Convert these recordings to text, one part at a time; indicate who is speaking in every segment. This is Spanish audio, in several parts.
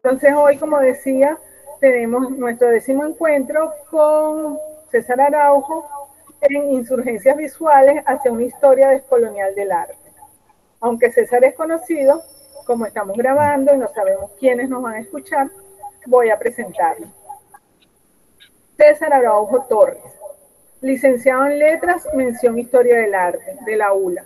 Speaker 1: Entonces hoy, como decía, tenemos nuestro 10º encuentro con César Araujo en Insurgencias Visuales hacia una historia descolonial del arte. Aunque César es conocido, como estamos grabando y no sabemos quiénes nos van a escuchar, voy a presentarlo. César Araujo Torres, licenciado en Letras, mención Historia del Arte, de la ULA.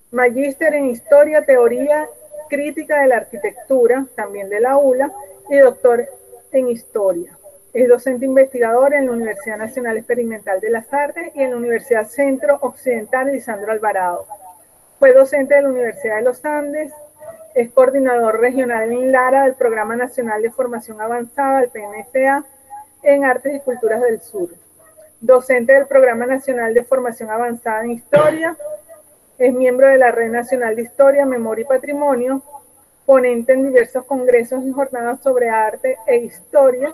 Speaker 1: Magíster en Historia, Teoría, Crítica de la Arquitectura, también de la ULA, y doctor en Historia. Es docente investigador en la Universidad Nacional Experimental de las Artes y en la Universidad Centro Occidental Lisandro Alvarado. Fue docente de la Universidad de los Andes, es coordinador regional en Lara del Programa Nacional de Formación Avanzada, el PNFA, en Artes y Culturas del Sur. Docente del Programa Nacional de Formación Avanzada en Historia, es miembro de la Red Nacional de Historia, Memoria y Patrimonio, ponente en diversos congresos y jornadas sobre arte e historia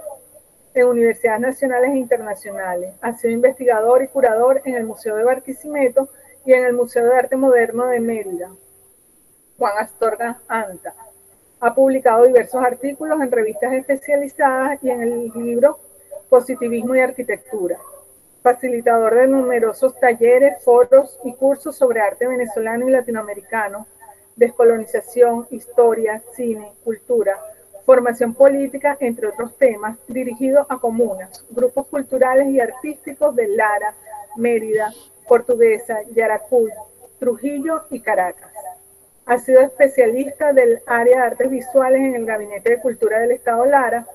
Speaker 1: en universidades nacionales e internacionales. Ha sido investigador y curador en el Museo de Barquisimeto y en el Museo de Arte Moderno de Mérida, Juan Astorga Anta. Ha publicado diversos artículos en revistas especializadas y en el libro Positivismo y Arquitectura. Facilitador de numerosos talleres, foros y cursos sobre arte venezolano y latinoamericano, descolonización, historia, cine, cultura, formación política, entre otros temas, dirigido a comunas, grupos culturales y artísticos de Lara, Mérida, Portuguesa, Yaracuy, Trujillo y Caracas. Ha sido especialista del área de artes visuales en el Gabinete de Cultura del Estado Lara,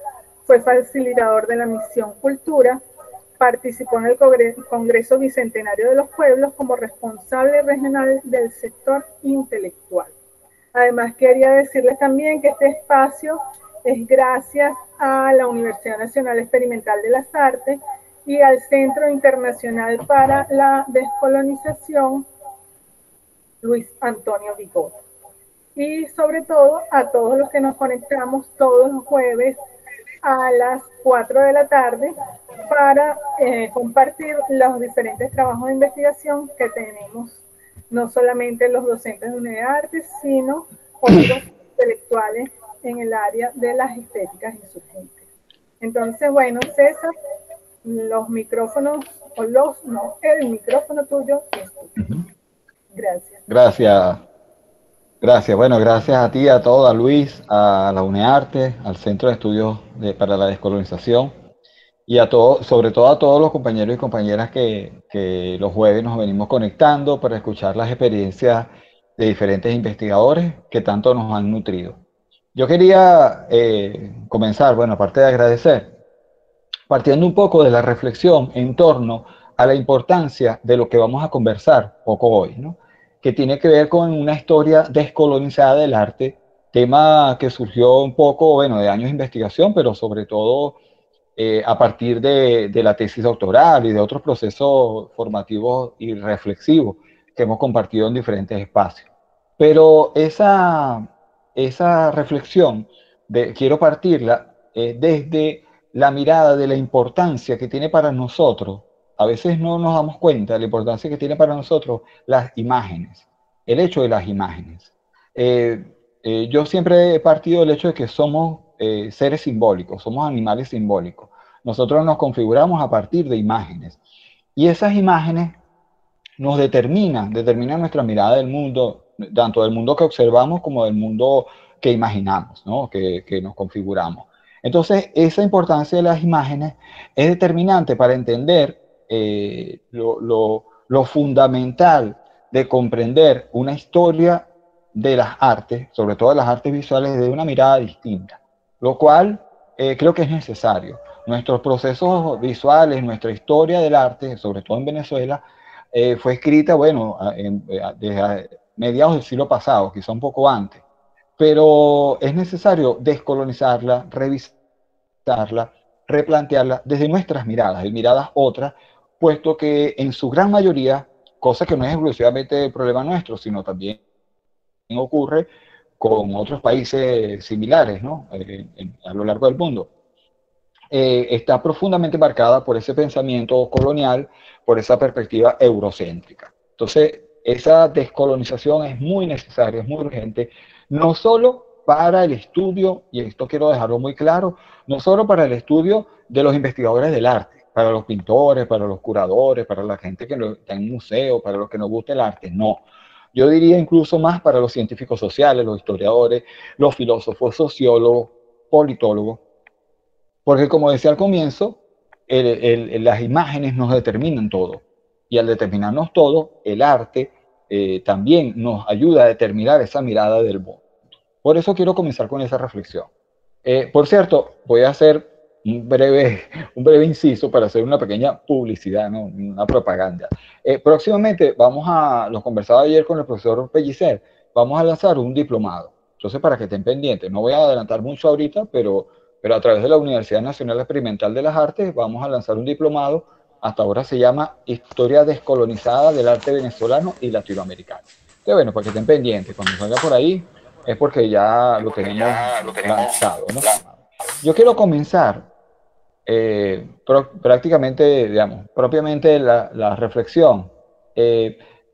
Speaker 1: fue facilitador de la Misión Cultura, participó en el Congreso Bicentenario de los Pueblos como responsable regional del sector intelectual. Además, quería decirles también que este espacio es gracias a la Universidad Nacional Experimental de las Artes y al Centro Internacional para la Descolonización, Luis Antonio Vigot. Y sobre todo a todos los que nos conectamos todos los jueves a las 4 de la tarde para compartir los diferentes trabajos de investigación que tenemos, no solamente los docentes de Unidad de Artes, sino otros intelectuales en el área de las estéticas insurgentes. Entonces, bueno, César, los micrófonos, el micrófono tuyo es tuyo. Gracias.
Speaker 2: Gracias. Bueno, gracias a ti, a todos, a Luis, a la UNEARTE, al Centro de Estudios para la Descolonización y a todos, sobre todo a todos los compañeros y compañeras que los jueves nos venimos conectando para escuchar las experiencias de diferentes investigadores que tanto nos han nutrido. Yo quería comenzar, bueno, aparte de agradecer, partiendo un poco de la reflexión en torno a la importancia de lo que vamos a conversar poco hoy, ¿no? Que tiene que ver con una historia descolonizada del arte, tema que surgió un poco, bueno, de años de investigación, pero sobre todo a partir de la tesis doctoral y de otros procesos formativos y reflexivos que hemos compartido en diferentes espacios. Pero esa reflexión quiero partirla desde la mirada de la importancia que tiene para nosotros. A veces no nos damos cuenta de la importancia que tiene para nosotros las imágenes, el hecho de las imágenes. Yo siempre he partido del hecho de que somos seres simbólicos, somos animales simbólicos. Nosotros nos configuramos a partir de imágenes. Y esas imágenes nos determinan nuestra mirada del mundo, tanto del mundo que observamos como del mundo que imaginamos, ¿no? que nos configuramos. Entonces, esa importancia de las imágenes es determinante para entender lo fundamental de comprender una historia de las artes, sobre todo de las artes visuales, desde una mirada distinta, lo cual creo que es necesario. Nuestros procesos visuales, nuestra historia del arte, sobre todo en Venezuela, fue escrita, bueno, desde mediados del siglo pasado, quizá un poco antes, pero es necesario descolonizarla, revisarla, replantearla desde nuestras miradas, y miradas otras, puesto que en su gran mayoría, cosa que no es exclusivamente el problema nuestro, sino también ocurre con otros países similares, ¿no? A lo largo del mundo. Está profundamente marcada por ese pensamiento colonial, por esa perspectiva eurocéntrica. Entonces, esa descolonización es muy necesaria, es muy urgente, no solo para el estudio, y esto quiero dejarlo muy claro, no solo para el estudio de los investigadores del arte, para los pintores, para los curadores, para la gente que está en un museo, para los que nos gusta el arte, no. Yo diría incluso más para los científicos sociales, los historiadores, los filósofos, sociólogos, politólogos, porque como decía al comienzo, las imágenes nos determinan todo. Y al determinarnos todo, el arte también nos ayuda a determinar esa mirada del mundo. Por eso quiero comenzar con esa reflexión. Por cierto, voy a hacer un breve inciso para hacer una pequeña publicidad, ¿no? Una propaganda. Próximamente lo conversaba ayer con el profesor Pellicer, vamos a lanzar un diplomado. Entonces, para que estén pendientes, no voy a adelantar mucho ahorita, pero a través de la Universidad Nacional Experimental de las Artes vamos a lanzar un diplomado. Hasta ahora se llama Historia Descolonizada del Arte Venezolano y Latinoamericano. Entonces, bueno, para que estén pendientes, cuando salga por ahí, es porque ya lo tenemos lanzado, ¿no? Yo quiero comenzar prácticamente, digamos, propiamente la reflexión,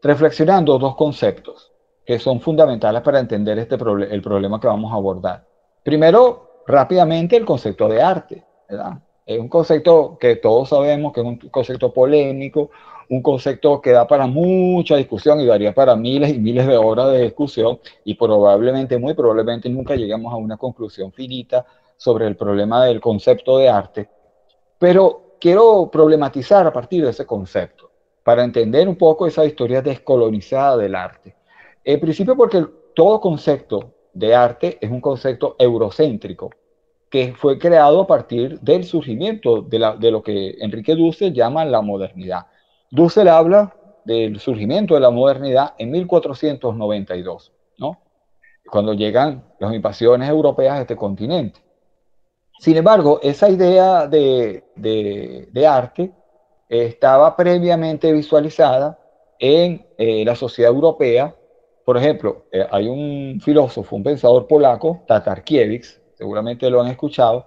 Speaker 2: reflexionando dos conceptos que son fundamentales para entender el problema que vamos a abordar. Primero, rápidamente, el concepto de arte, ¿verdad? Es un concepto que todos sabemos que es un concepto polémico, un concepto que da para mucha discusión y daría para miles y miles de horas de discusión y probablemente, muy probablemente, nunca lleguemos a una conclusión finita sobre el problema del concepto de arte. Pero quiero problematizar a partir de ese concepto, para entender un poco esa historia descolonizada del arte. En principio porque todo concepto de arte es un concepto eurocéntrico, que fue creado a partir del surgimiento de lo que Enrique Dussel llama la modernidad. Dussel habla del surgimiento de la modernidad en 1492, ¿no? Cuando llegan las invasiones europeas a este continente. Sin embargo, esa idea de arte estaba previamente visualizada en la sociedad europea. Por ejemplo, hay un filósofo, un pensador polaco, Tatarkiewicz, seguramente lo han escuchado,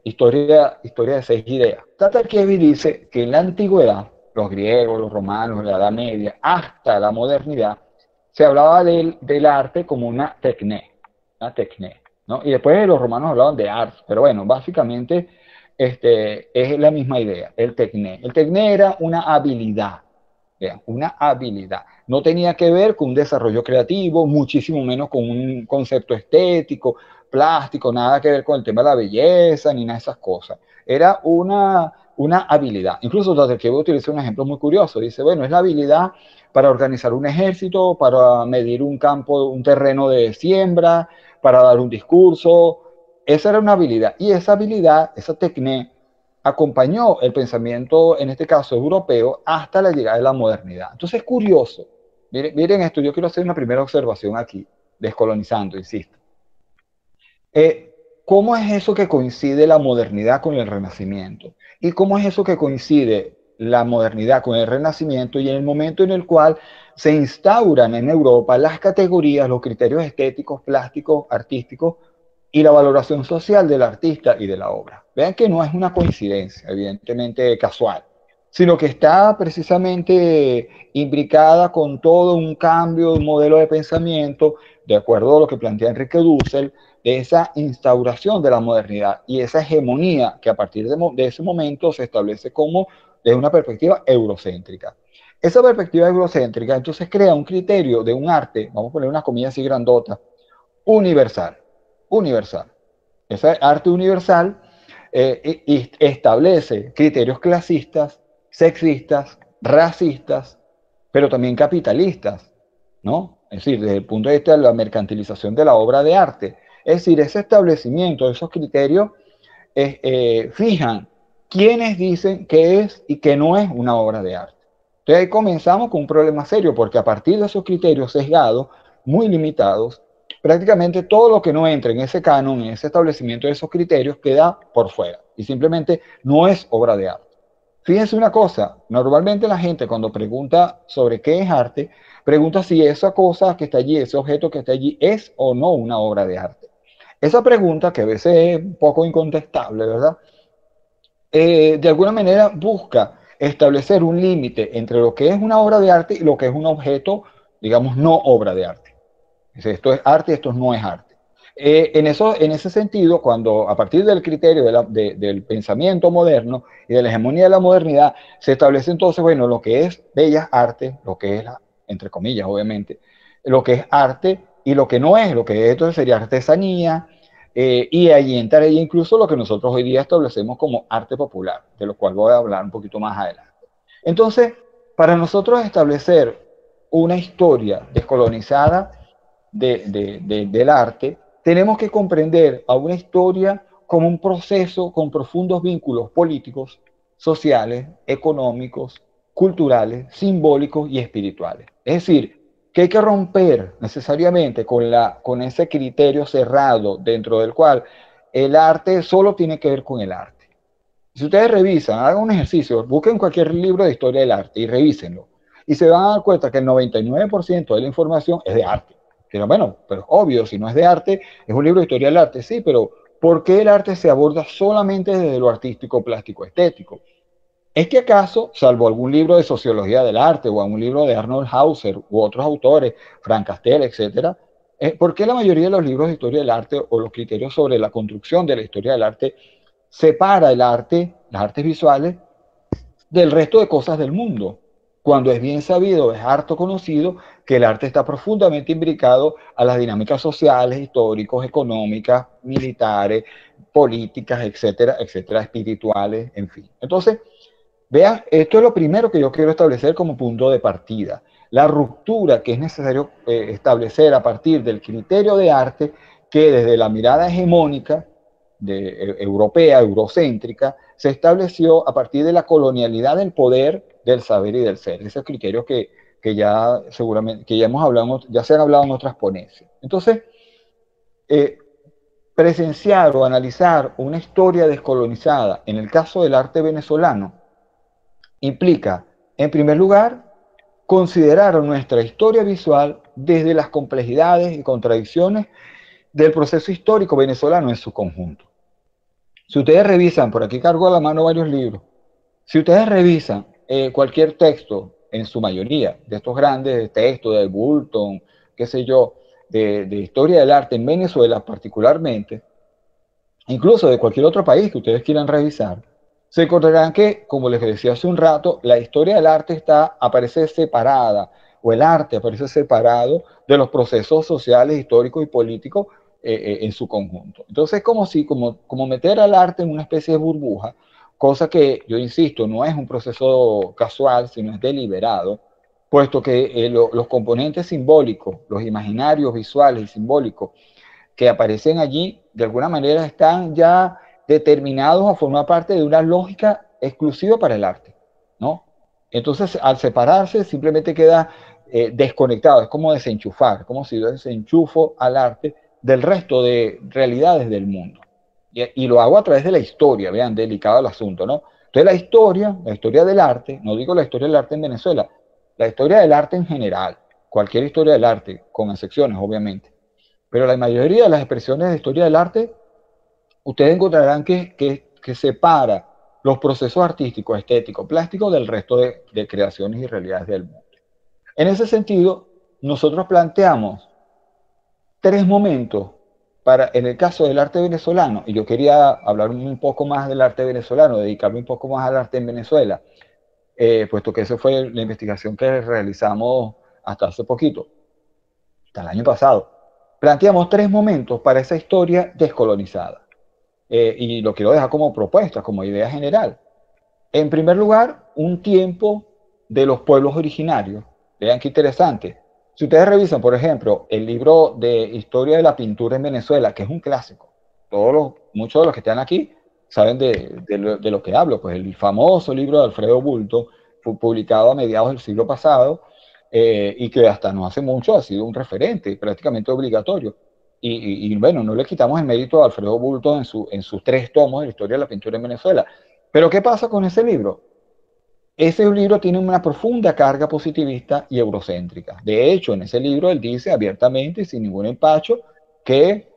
Speaker 2: historia de 6 ideas. Tatarkiewicz dice que en la antigüedad, los griegos, los romanos, en la Edad Media, hasta la modernidad, se hablaba del arte como una tecné, ¿no? Y después los romanos hablaban de ars, pero bueno, básicamente es la misma idea, el tecné. El tecné era una habilidad, vean, una habilidad. No tenía que ver con un desarrollo creativo, muchísimo menos con un concepto estético, plástico, nada que ver con el tema de la belleza, ni nada de esas cosas. Era una habilidad. Incluso Tatarkiewicz utiliza un ejemplo muy curioso. Dice, bueno, es la habilidad para organizar un ejército, para medir un campo, un terreno de siembra, para dar un discurso. Esa era una habilidad. Y esa habilidad, esa técnica, acompañó el pensamiento, en este caso europeo, hasta la llegada de la modernidad. Entonces es curioso. Miren esto, yo quiero hacer una primera observación aquí, descolonizando, insisto. ¿Cómo es eso que coincide la modernidad con el Renacimiento? ¿Y cómo es eso que coincide la modernidad con el Renacimiento y en el momento en el cual se instauran en Europa las categorías, los criterios estéticos, plásticos, artísticos y la valoración social del artista y de la obra? Vean que no es una coincidencia, evidentemente casual, sino que está precisamente imbricada con todo un cambio, un modelo de pensamiento, de acuerdo a lo que plantea Enrique Dussel, de esa instauración de la modernidad y esa hegemonía que a partir de ese momento se establece como desde una perspectiva eurocéntrica. Esa perspectiva eurocéntrica entonces crea un criterio de un arte, vamos a poner unas comillas así grandotas, universal, universal. Ese arte universal establece criterios clasistas, sexistas, racistas, pero también capitalistas, ¿no? Es decir, desde el punto de vista de la mercantilización de la obra de arte. Es decir, ese establecimiento de esos criterios fijan quiénes dicen qué es y qué no es una obra de arte. Entonces ahí comenzamos con un problema serio, porque a partir de esos criterios sesgados, muy limitados, prácticamente todo lo que no entre en ese canon, en ese establecimiento de esos criterios, queda por fuera y simplemente no es obra de arte. Fíjense una cosa, normalmente la gente cuando pregunta sobre qué es arte, pregunta si esa cosa que está allí, ese objeto que está allí, es o no una obra de arte. Esa pregunta, que a veces es un poco incontestable, ¿verdad? De alguna manera busca establecer un límite entre lo que es una obra de arte y lo que es un objeto, digamos, no obra de arte. Esto es arte y esto no es arte. En ese sentido, cuando a partir del criterio del pensamiento moderno y de la hegemonía de la modernidad, se establece entonces, bueno, lo que es bellas artes, lo que es, entre comillas, obviamente, lo que es arte y lo que no es, lo que es, entonces sería artesanía, y allí entraría incluso lo que nosotros hoy día establecemos como arte popular, de lo cual voy a hablar un poquito más adelante. Entonces, para nosotros establecer una historia descolonizada del arte, tenemos que comprender a una historia como un proceso con profundos vínculos políticos, sociales, económicos, culturales, simbólicos y espirituales. Es decir, que hay que romper necesariamente con ese criterio cerrado dentro del cual el arte solo tiene que ver con el arte. Si ustedes revisan, hagan un ejercicio, busquen cualquier libro de historia del arte y revísenlo. Y se van a dar cuenta que el 99% de la información es de arte. Pero bueno, pero obvio, si no es de arte, es un libro de historia del arte, sí, pero ¿por qué el arte se aborda solamente desde lo artístico, plástico, estético? ¿Es que acaso, salvo algún libro de sociología del arte o algún libro de Arnold Hauser u otros autores, Frank Castell, etcétera, por qué la mayoría de los libros de historia del arte o los criterios sobre la construcción de la historia del arte separa el arte, las artes visuales, del resto de cosas del mundo? Cuando es bien sabido, es harto conocido, que el arte está profundamente imbricado a las dinámicas sociales, históricas, económicas, militares, políticas, etcétera, etcétera, espirituales, en fin. Entonces, vean, esto es lo primero que yo quiero establecer como punto de partida. La ruptura que es necesario establecer a partir del criterio de arte que desde la mirada hegemónica europea, eurocéntrica, se estableció a partir de la colonialidad del poder, del saber y del ser. Esos criterios que ya seguramente, que ya hemos hablado, ya se han hablado en otras ponencias. Entonces, eh, presenciar o analizar una historia descolonizada, en el caso del arte venezolano, implica, en primer lugar, considerar nuestra historia visual desde las complejidades y contradicciones del proceso histórico venezolano en su conjunto. Si ustedes revisan, por aquí cargo a la mano varios libros, si ustedes revisan cualquier texto, en su mayoría, de estos grandes textos de Bulton, qué sé yo, de historia del arte en Venezuela particularmente, incluso de cualquier otro país que ustedes quieran revisar, se encontrarán que, como les decía hace un rato, la historia del arte aparece separada, o el arte aparece separado de los procesos sociales, históricos y políticos en su conjunto. Entonces, como meter al arte en una especie de burbuja, cosa que, yo insisto, no es un proceso casual, sino es deliberado, puesto que los componentes simbólicos, los imaginarios visuales y simbólicos que aparecen allí, de alguna manera están ya determinados a formar parte de una lógica exclusiva para el arte, ¿no? Entonces, al separarse, simplemente queda desconectado, es como desenchufar, como si yo desenchufo al arte del resto de realidades del mundo. Y lo hago a través de la historia, vean, delicado el asunto, ¿no? Entonces, la historia del arte, no digo la historia del arte en Venezuela, la historia del arte en general, cualquier historia del arte, con excepciones, obviamente, pero la mayoría de las expresiones de historia del arte, ustedes encontrarán que separa los procesos artísticos, estéticos, plásticos del resto de creaciones y realidades del mundo. En ese sentido, nosotros planteamos tres momentos en el caso del arte venezolano, y yo quería hablar un poco más del arte venezolano, dedicarme un poco más al arte en Venezuela, puesto que esa fue la investigación que realizamos hasta hace poquito, hasta el año pasado. Planteamos tres momentos para esa historia descolonizada. Y lo quiero dejar como propuesta, como idea general. En primer lugar, un tiempo de los pueblos originarios. Vean qué interesante. Si ustedes revisan, por ejemplo, el libro de Historia de la Pintura en Venezuela, que es un clásico, muchos de los que están aquí saben de lo que hablo, pues el famoso libro de Alfredo Bulto, publicado a mediados del siglo pasado, y que hasta no hace mucho ha sido un referente prácticamente obligatorio. Y bueno, no le quitamos el mérito a Alfredo Bulto en sus tres tomos de la historia de la pintura en Venezuela. Pero ¿qué pasa con ese libro? Ese libro tiene una profunda carga positivista y eurocéntrica. De hecho, en ese libro él dice abiertamente y sin ningún empacho que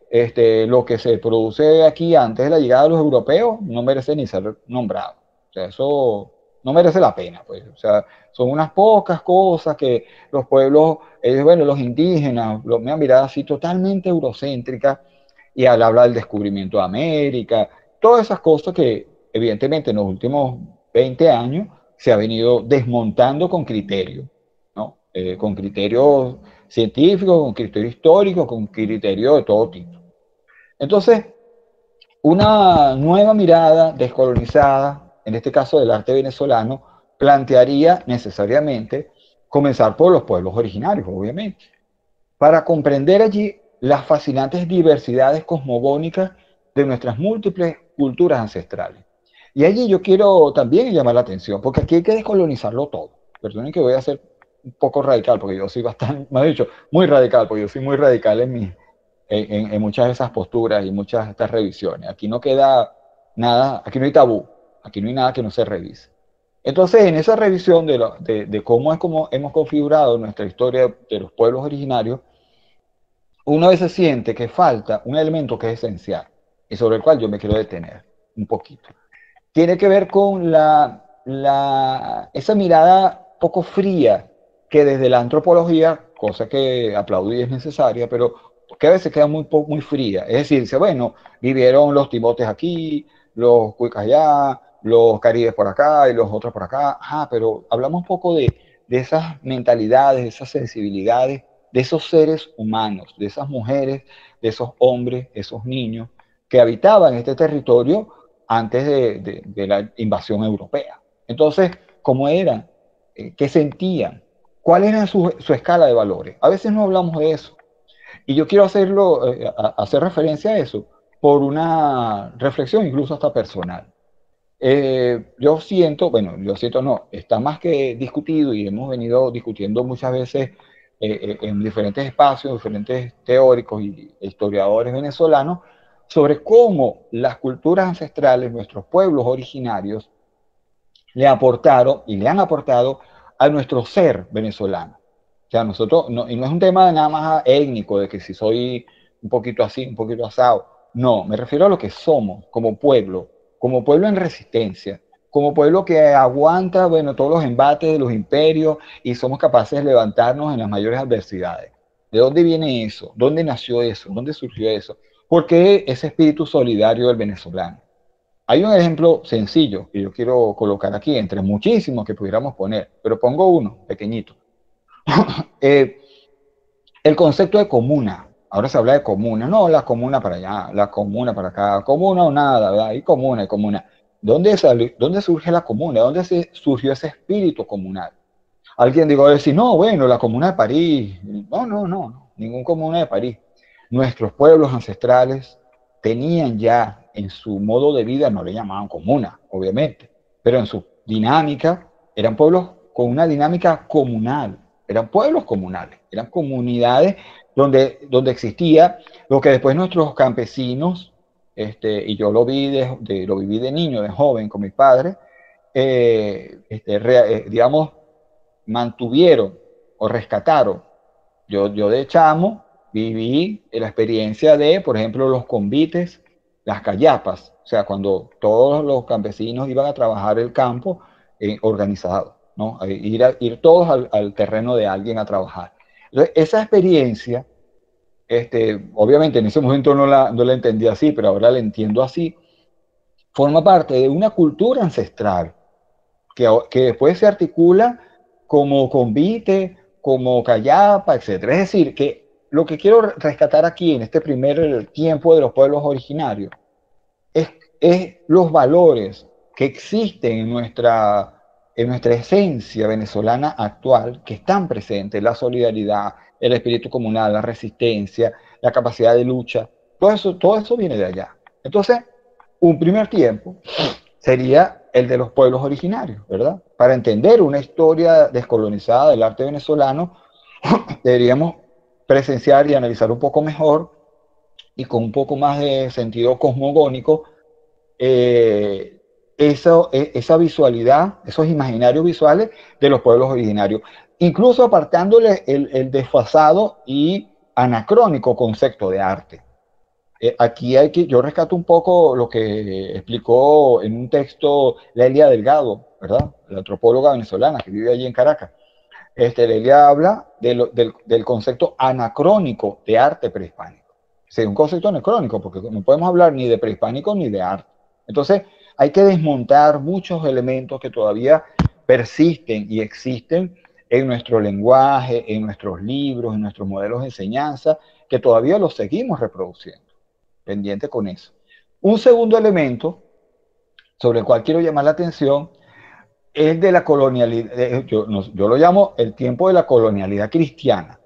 Speaker 2: lo que se produce aquí antes de la llegada de los europeos no merece ni ser nombrado. O sea, eso no merece la pena, pues. O sea, son unas pocas cosas que los pueblos, bueno, los indígenas, una mirada así totalmente eurocéntrica, y al hablar del descubrimiento de América, todas esas cosas que evidentemente en los últimos 20 años se ha venido desmontando con criterio, ¿no? Con criterios científicos, con criterio histórico, con criterio de todo tipo. Entonces, una nueva mirada descolonizada, en este caso del arte venezolano, plantearía necesariamente comenzar por los pueblos originarios, obviamente, para comprender allí las fascinantes diversidades cosmogónicas de nuestras múltiples culturas ancestrales. Y allí yo quiero también llamar la atención, porque aquí hay que descolonizarlo todo. Perdonen que voy a ser un poco radical, porque yo soy bastante, me ha dicho, muy radical, porque yo soy muy radical en muchas de esas posturas y muchas de estas revisiones. Aquí no queda nada, aquí no hay tabú, aquí no hay nada que no se revise. Entonces, en esa revisión de cómo es como hemos configurado nuestra historia de los pueblos originarios, uno a veces siente que falta un elemento que es esencial y sobre el cual yo me quiero detener un poquito. Tiene que ver con esa mirada poco fría que desde la antropología, cosa que aplaudí y es necesaria, pero que a veces queda muy fría. Es decir, dice, bueno, vivieron los timotes aquí, los cuicas allá, los caribes por acá y los otros por acá. Pero hablamos un poco de esas mentalidades, de esas sensibilidades, de esos seres humanos, de esas mujeres, de esos hombres, esos niños que habitaban este territorio antes de la invasión europea. Entonces, ¿cómo eran? ¿Qué sentían? ¿Cuál era su escala de valores? A veces no hablamos de eso. Y yo quiero hacer referencia a eso por una reflexión incluso hasta personal. Yo siento no, está más que discutido y hemos venido discutiendo muchas veces en diferentes espacios, diferentes teóricos y historiadores venezolanos, sobre cómo las culturas ancestrales, nuestros pueblos originarios, le aportaron y le han aportado a nuestro ser venezolano. O sea, nosotros, no, y no es un tema de nada más étnico, de que si soy un poquito así, un poquito asado. No, me refiero a lo que somos como pueblo en resistencia, como pueblo que aguanta, bueno, todos los embates de los imperios y somos capaces de levantarnos en las mayores adversidades. ¿De dónde viene eso? ¿Dónde nació eso? ¿Dónde surgió eso? ¿Por qué ese espíritu solidario del venezolano? Hay un ejemplo sencillo que yo quiero colocar aquí, entre muchísimos que pudiéramos poner, pero pongo uno pequeñito. eh, el concepto de comuna. Ahora se habla de comuna. No, la comuna para allá, la comuna para acá, comuna o nada, ¿verdad? Y comuna, y comuna. ¿Dónde surge la comuna? ¿Dónde surgió ese espíritu comunal? Alguien digo, decir, no, bueno, la comuna de París. No, no, no, no, ningún comuna de París. Nuestros pueblos ancestrales tenían ya en su modo de vida, no le llamaban comuna, obviamente, pero en su dinámica, eran pueblos con una dinámica comunal, eran pueblos comunales, eran comunidades donde existía lo que después nuestros campesinos, y yo lo viví de niño, de joven con mis padres, digamos, mantuvieron o rescataron. Yo de chamo viví la experiencia de, por ejemplo, los convites, las callapas, o sea, cuando todos los campesinos iban a trabajar el campo organizado, ¿no? Ir todos al terreno de alguien a trabajar. Entonces, esa experiencia, obviamente en ese momento no la entendí así, pero ahora la entiendo así, forma parte de una cultura ancestral que después se articula como convite, como callapa, etcétera. Es decir, que lo que quiero rescatar aquí en este primer tiempo de los pueblos originarios es, es los valores que existen en nuestra esencia venezolana actual, que están presentes, la solidaridad, el espíritu comunal, la resistencia, la capacidad de lucha, todo eso viene de allá. Entonces, un primer tiempo sería el de los pueblos originarios, ¿verdad? Para entender una historia descolonizada del arte venezolano, deberíamos presenciar y analizar un poco mejor y con un poco más de sentido cosmogónico esa visualidad, esos imaginarios visuales de los pueblos originarios, incluso apartándole el desfasado y anacrónico concepto de arte. Aquí yo rescato un poco lo que explicó en un texto Lelia Delgado, ¿verdad? La antropóloga venezolana que vive allí en Caracas. Ella habla del concepto anacrónico de arte prehispánico. Sí, un concepto anacrónico, porque no podemos hablar ni de prehispánico ni de arte. Entonces, hay que desmontar muchos elementos que todavía persisten y existen en nuestro lenguaje, en nuestros libros, en nuestros modelos de enseñanza, que todavía los seguimos reproduciendo. Pendiente con eso. Un segundo elemento sobre el cual quiero llamar la atención es de la colonialidad, yo lo llamo el tiempo de la colonialidad cristiana,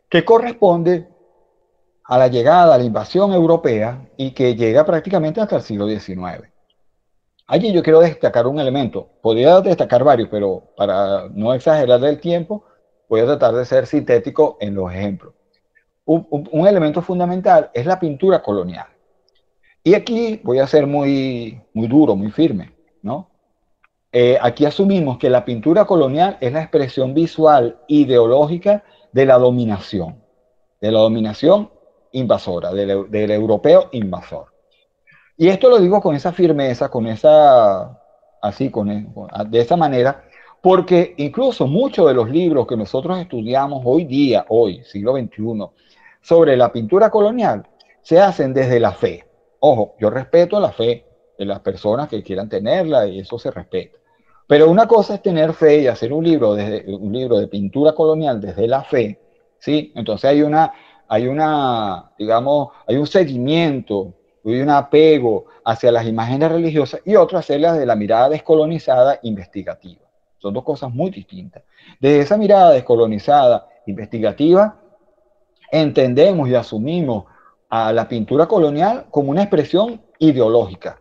Speaker 2: que corresponde a la llegada, a la invasión europea y que llega prácticamente hasta el siglo XIX. Allí yo quiero destacar un elemento, podría destacar varios, pero para no exagerar el tiempo, voy a tratar de ser sintético en los ejemplos. Un elemento fundamental es la pintura colonial. Y aquí voy a ser muy duro, muy firme, ¿no? Aquí asumimos que la pintura colonial es la expresión visual ideológica de la dominación invasora, del europeo invasor. Y esto lo digo con esa firmeza, de esa manera, porque incluso muchos de los libros que nosotros estudiamos hoy, siglo XXI, sobre la pintura colonial, se hacen desde la fe. Ojo, yo respeto la fe de las personas que quieran tenerla y eso se respeta. Pero una cosa es tener fe y hacer un libro de pintura colonial desde la fe, ¿sí? Entonces hay un seguimiento, hay un apego hacia las imágenes religiosas y otro hacerlas de la mirada descolonizada investigativa. Son dos cosas muy distintas. Desde esa mirada descolonizada investigativa, entendemos y asumimos a la pintura colonial como una expresión ideológica,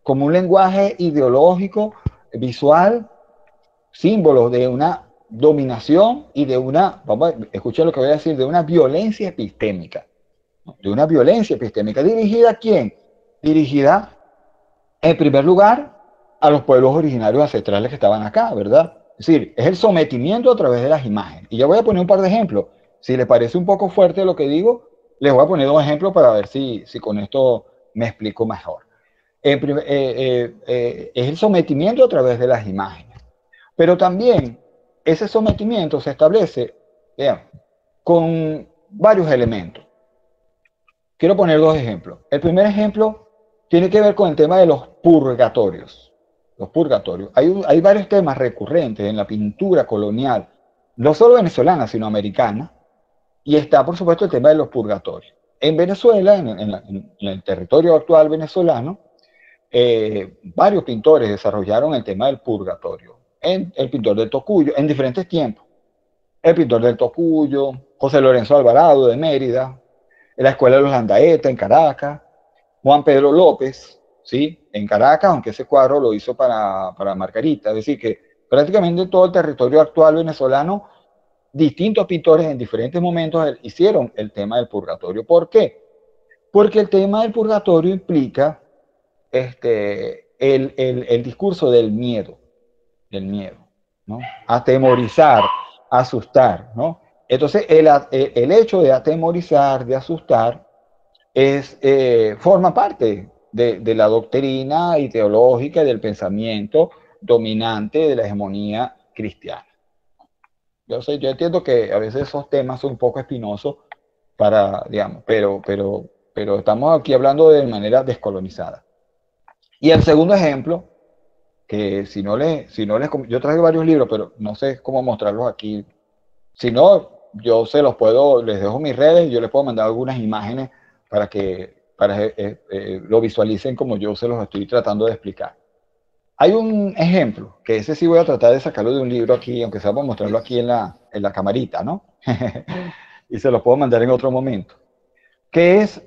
Speaker 2: como un lenguaje ideológico, visual, símbolos de una dominación y de escuchen lo que voy a decir, de una violencia epistémica. De una violencia epistémica. ¿Dirigida a quién? Dirigida, en primer lugar, a los pueblos originarios ancestrales que estaban acá, ¿verdad? Es decir, es el sometimiento a través de las imágenes. Y ya voy a poner un par de ejemplos. Si les parece un poco fuerte lo que digo, les voy a poner dos ejemplos para ver si con esto me explico mejor. Es el sometimiento a través de las imágenes. Pero también ese sometimiento se establece con varios elementos. Quiero poner dos ejemplos. El primer ejemplo tiene que ver con el tema de los purgatorios. Los purgatorios. Hay varios temas recurrentes en la pintura colonial, no solo venezolana, sino americana, y está, por supuesto, el tema de los purgatorios. En Venezuela, en el territorio actual venezolano, varios pintores desarrollaron el tema del purgatorio. El pintor del Tocuyo, en diferentes tiempos. El pintor del Tocuyo, José Lorenzo Alvarado de Mérida, en la Escuela de los Landaeta en Caracas, Juan Pedro López, ¿sí? En Caracas, aunque ese cuadro lo hizo para Margarita. Es decir, que prácticamente todo el territorio actual venezolano, distintos pintores en diferentes momentos hicieron el tema del purgatorio. ¿Por qué? Porque el tema del purgatorio implica el discurso del miedo, ¿no? Atemorizar, asustar, ¿no? Entonces, el hecho de atemorizar, de asustar, forma parte de la doctrina ideológica y del pensamiento dominante de la hegemonía cristiana. Yo entiendo que a veces esos temas son un poco espinosos digamos, pero estamos aquí hablando de manera descolonizada. Y el segundo ejemplo, que yo traje varios libros, pero no sé cómo mostrarlos aquí. Si no, les dejo mis redes y yo les puedo mandar algunas imágenes para que lo visualicen como yo se los estoy tratando de explicar. Hay un ejemplo, que ese sí voy a tratar de sacarlo de un libro aquí, aunque sea para mostrarlo aquí en la camarita, ¿no? Y se los puedo mandar en otro momento, que es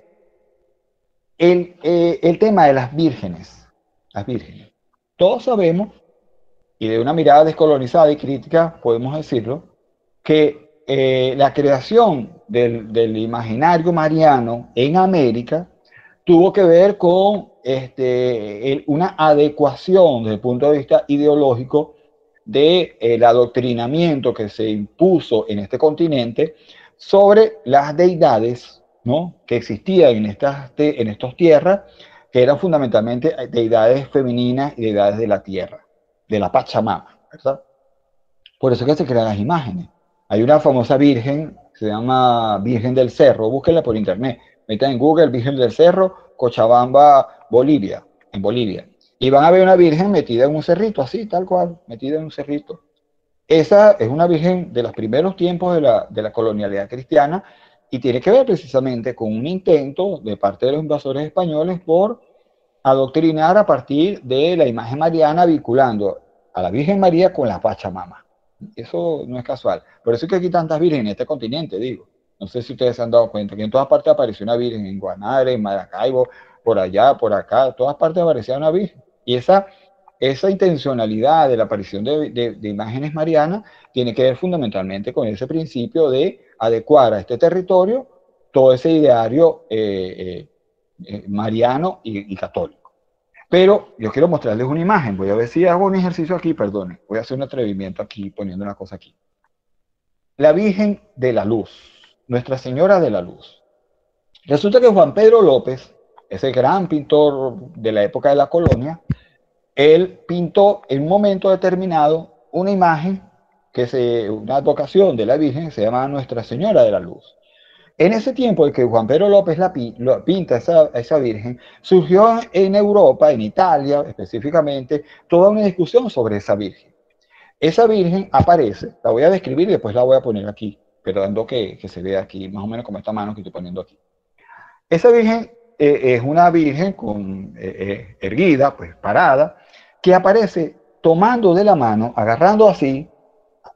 Speaker 2: el tema de las vírgenes. Las vírgenes. Todos sabemos, y de una mirada descolonizada y crítica podemos decirlo, que la creación del imaginario mariano en América tuvo que ver con una adecuación desde el punto de vista ideológico del adoctrinamiento que se impuso en este continente sobre las deidades, ¿no?, que existían en estas tierras, que eran fundamentalmente deidades femeninas y deidades de la tierra. de la Pachamama, ¿verdad? Por eso es que se crean las imágenes. Hay una famosa virgen, se llama Virgen del Cerro, búsquenla por internet, metan en Google Virgen del Cerro, Cochabamba, Bolivia, en Bolivia. Y van a ver una virgen metida en un cerrito, así, tal cual, metida en un cerrito. Esa es una virgen de los primeros tiempos de la colonialidad cristiana y tiene que ver precisamente con un intento de parte de los invasores españoles por adoctrinar a partir de la imagen mariana vinculando a la Virgen María con la Pachamama. Eso no es casual. Por eso es que aquí tantas vírgenes en este continente, digo. No sé si ustedes se han dado cuenta que en todas partes apareció una virgen, en Guanare, en Maracaibo, por allá, por acá, en todas partes aparecía una virgen. Y esa intencionalidad de la aparición de imágenes marianas tiene que ver fundamentalmente con ese principio de adecuar a este territorio todo ese ideario mariano y católico. Pero yo quiero mostrarles una imagen. Voy a ver si hago un ejercicio aquí, perdone. Voy a hacer un atrevimiento aquí, poniendo una cosa aquí. La Virgen de la Luz, Nuestra Señora de la Luz. Resulta que Juan Pedro López, ese gran pintor de la época de la colonia, él pintó en un momento determinado una imagen, una advocación de la Virgen, que se llama Nuestra Señora de la Luz. En ese tiempo en que Juan Pedro López pinta esa Virgen, surgió en Europa, en Italia específicamente, toda una discusión sobre esa Virgen. Esa Virgen aparece, la voy a describir y después la voy a poner aquí, esperando que se vea aquí, más o menos como esta mano que estoy poniendo aquí. Esa Virgen es una Virgen erguida, pues parada, que aparece tomando de la mano, agarrando así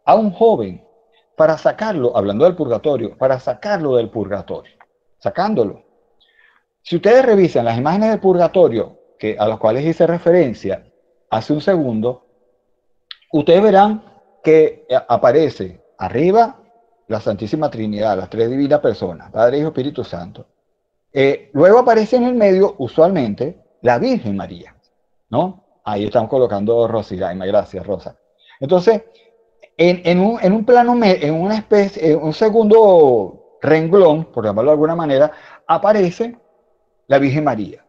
Speaker 2: a un joven para sacarlo, hablando del purgatorio, para sacarlo del purgatorio, sacándolo. Si ustedes revisan las imágenes del purgatorio, a las cuales hice referencia hace un segundo, ustedes verán que aparece arriba la Santísima Trinidad, las tres divinas personas, Padre, Hijo, Espíritu Santo. Luego aparece en el medio, usualmente, la Virgen María, ¿no? Ahí estamos colocando Rosilaima, gracias, Rosa. Entonces, en un plano, en una especie, en un segundo renglón, por llamarlo de alguna manera, aparece la Virgen María.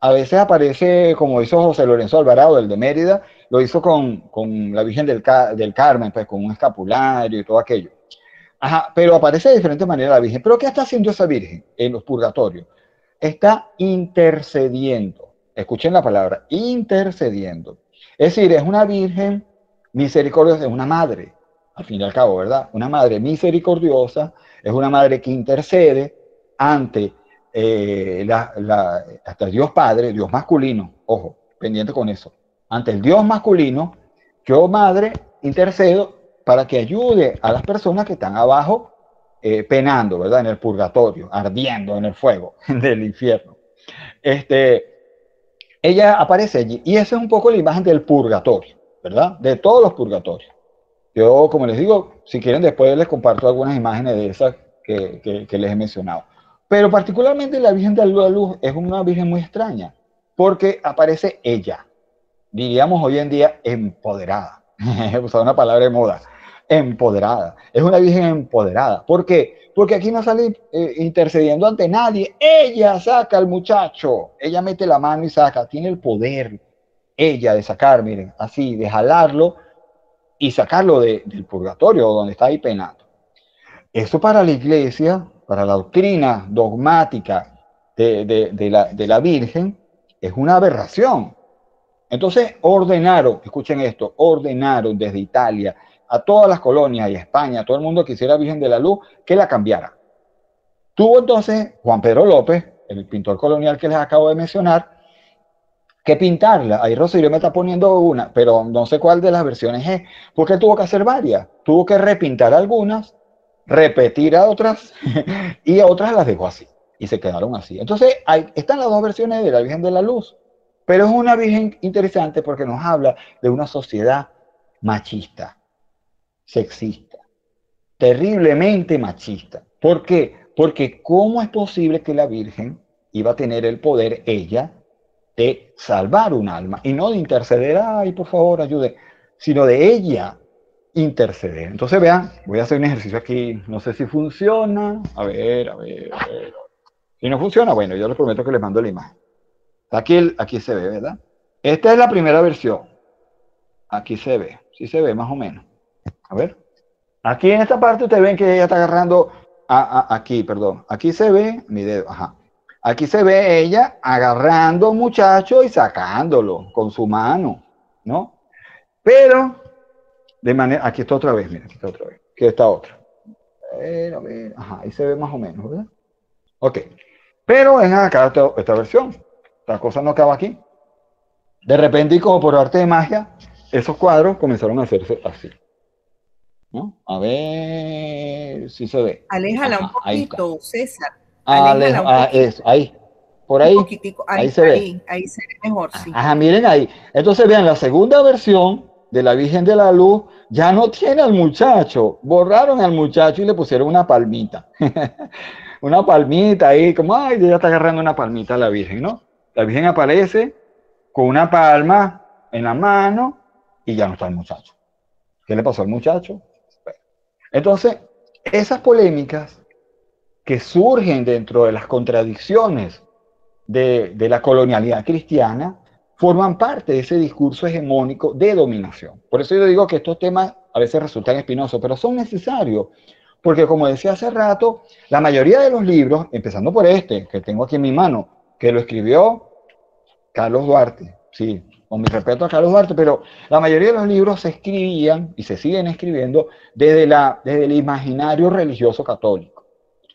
Speaker 2: A veces aparece, como hizo José Lorenzo Alvarado, el de Mérida, lo hizo con la Virgen del Carmen, pues con un escapulario y todo aquello. Ajá, pero aparece de diferentes maneras la Virgen. ¿Pero qué está haciendo esa Virgen en los purgatorios? Está intercediendo. Escuchen la palabra, intercediendo. Es decir, es una Virgen misericordiosa, es una madre, al fin y al cabo, ¿verdad? Una madre misericordiosa, es una madre que intercede ante hasta Dios Padre, Dios masculino, ojo, pendiente con eso. Ante el Dios masculino, yo, madre, intercedo para que ayude a las personas que están abajo penando, ¿verdad? En el purgatorio, ardiendo en el fuego del infierno. Ella aparece allí y esa es un poco la imagen del purgatorio, ¿verdad? De todos los purgatorios. Yo, como les digo, si quieren después les comparto algunas imágenes de esas que les he mencionado. Pero particularmente la Virgen de la Luz es una Virgen muy extraña, porque aparece ella, diríamos hoy en día, empoderada. He usado una palabra de moda. Empoderada. Es una Virgen empoderada. ¿Por qué? Porque aquí no sale intercediendo ante nadie. Ella saca al muchacho. Ella mete la mano y saca. Tiene el poder, ella, de sacar, miren, así, de jalarlo y sacarlo del purgatorio, donde está ahí penando. Eso para la iglesia, para la doctrina dogmática de la Virgen, es una aberración. Entonces ordenaron, escuchen esto, ordenaron desde Italia a todas las colonias y a España, a todo el mundo que hiciera Virgen de la Luz, que la cambiara. Tuvo entonces Juan Pedro López, el pintor colonial que les acabo de mencionar, que pintarla. Ahí Rosario me está poniendo una, pero no sé cuál de las versiones es, porque tuvo que hacer varias. Tuvo que repintar algunas, repetir a otras y a otras las dejó así. Y se quedaron así. Entonces, están las dos versiones de la Virgen de la Luz. Pero es una Virgen interesante porque nos habla de una sociedad machista, sexista, terriblemente machista. ¿Por qué? Porque ¿cómo es posible que la Virgen iba a tener el poder, ella, de salvar un alma y no de interceder, ay, por favor, ayude, sino de ella interceder? Entonces, vean, voy a hacer un ejercicio aquí, no sé si funciona, a ver. Si no funciona, bueno, yo les prometo que les mando la imagen. Aquí se ve, ¿verdad? Esta es la primera versión. aquí se ve, sí se ve más o menos. A ver, aquí en esta parte ustedes ven que ella está agarrando, aquí, perdón, aquí se ve mi dedo, ajá. Aquí se ve ella agarrando a un muchacho y sacándolo con su mano, ¿no? Pero, de manera, aquí está otra vez, mira, aquí está otra vez, aquí está otra. A ver, ajá, ahí se ve más o menos, ¿verdad? Ok, pero ven acá esta versión, la cosa no acaba aquí. De repente, y como por arte de magia, esos cuadros comenzaron a hacerse así, ¿no? A ver si se ve.
Speaker 3: Aléjala un
Speaker 2: Ajá, ahí está.
Speaker 3: poquito, César. Aléjala un poquito.
Speaker 2: Eso, ahí. Por
Speaker 3: Un
Speaker 2: ahí.
Speaker 3: poquitico.
Speaker 2: Ahí se ve.
Speaker 3: Ahí se ve mejor, sí.
Speaker 2: Ajá, miren ahí. Entonces, vean, la segunda versión de la Virgen de la Luz ya no tiene al muchacho. Borraron al muchacho y le pusieron una palmita. Una palmita ahí, como, ay, ella está agarrando una palmita a la Virgen, ¿no? La Virgen aparece con una palma en la mano y ya no está el muchacho. ¿Qué le pasó al muchacho? Entonces, esas polémicas que surgen dentro de las contradicciones de la colonialidad cristiana forman parte de ese discurso hegemónico de dominación. Por eso yo digo que estos temas a veces resultan espinosos, pero son necesarios, porque como decía hace rato, la mayoría de los libros, empezando por este que tengo aquí en mi mano, que lo escribió Carlos Duarte, sí, con mi respeto a Carlos Duarte, pero la mayoría de los libros se escribían y se siguen escribiendo desde el imaginario religioso católico,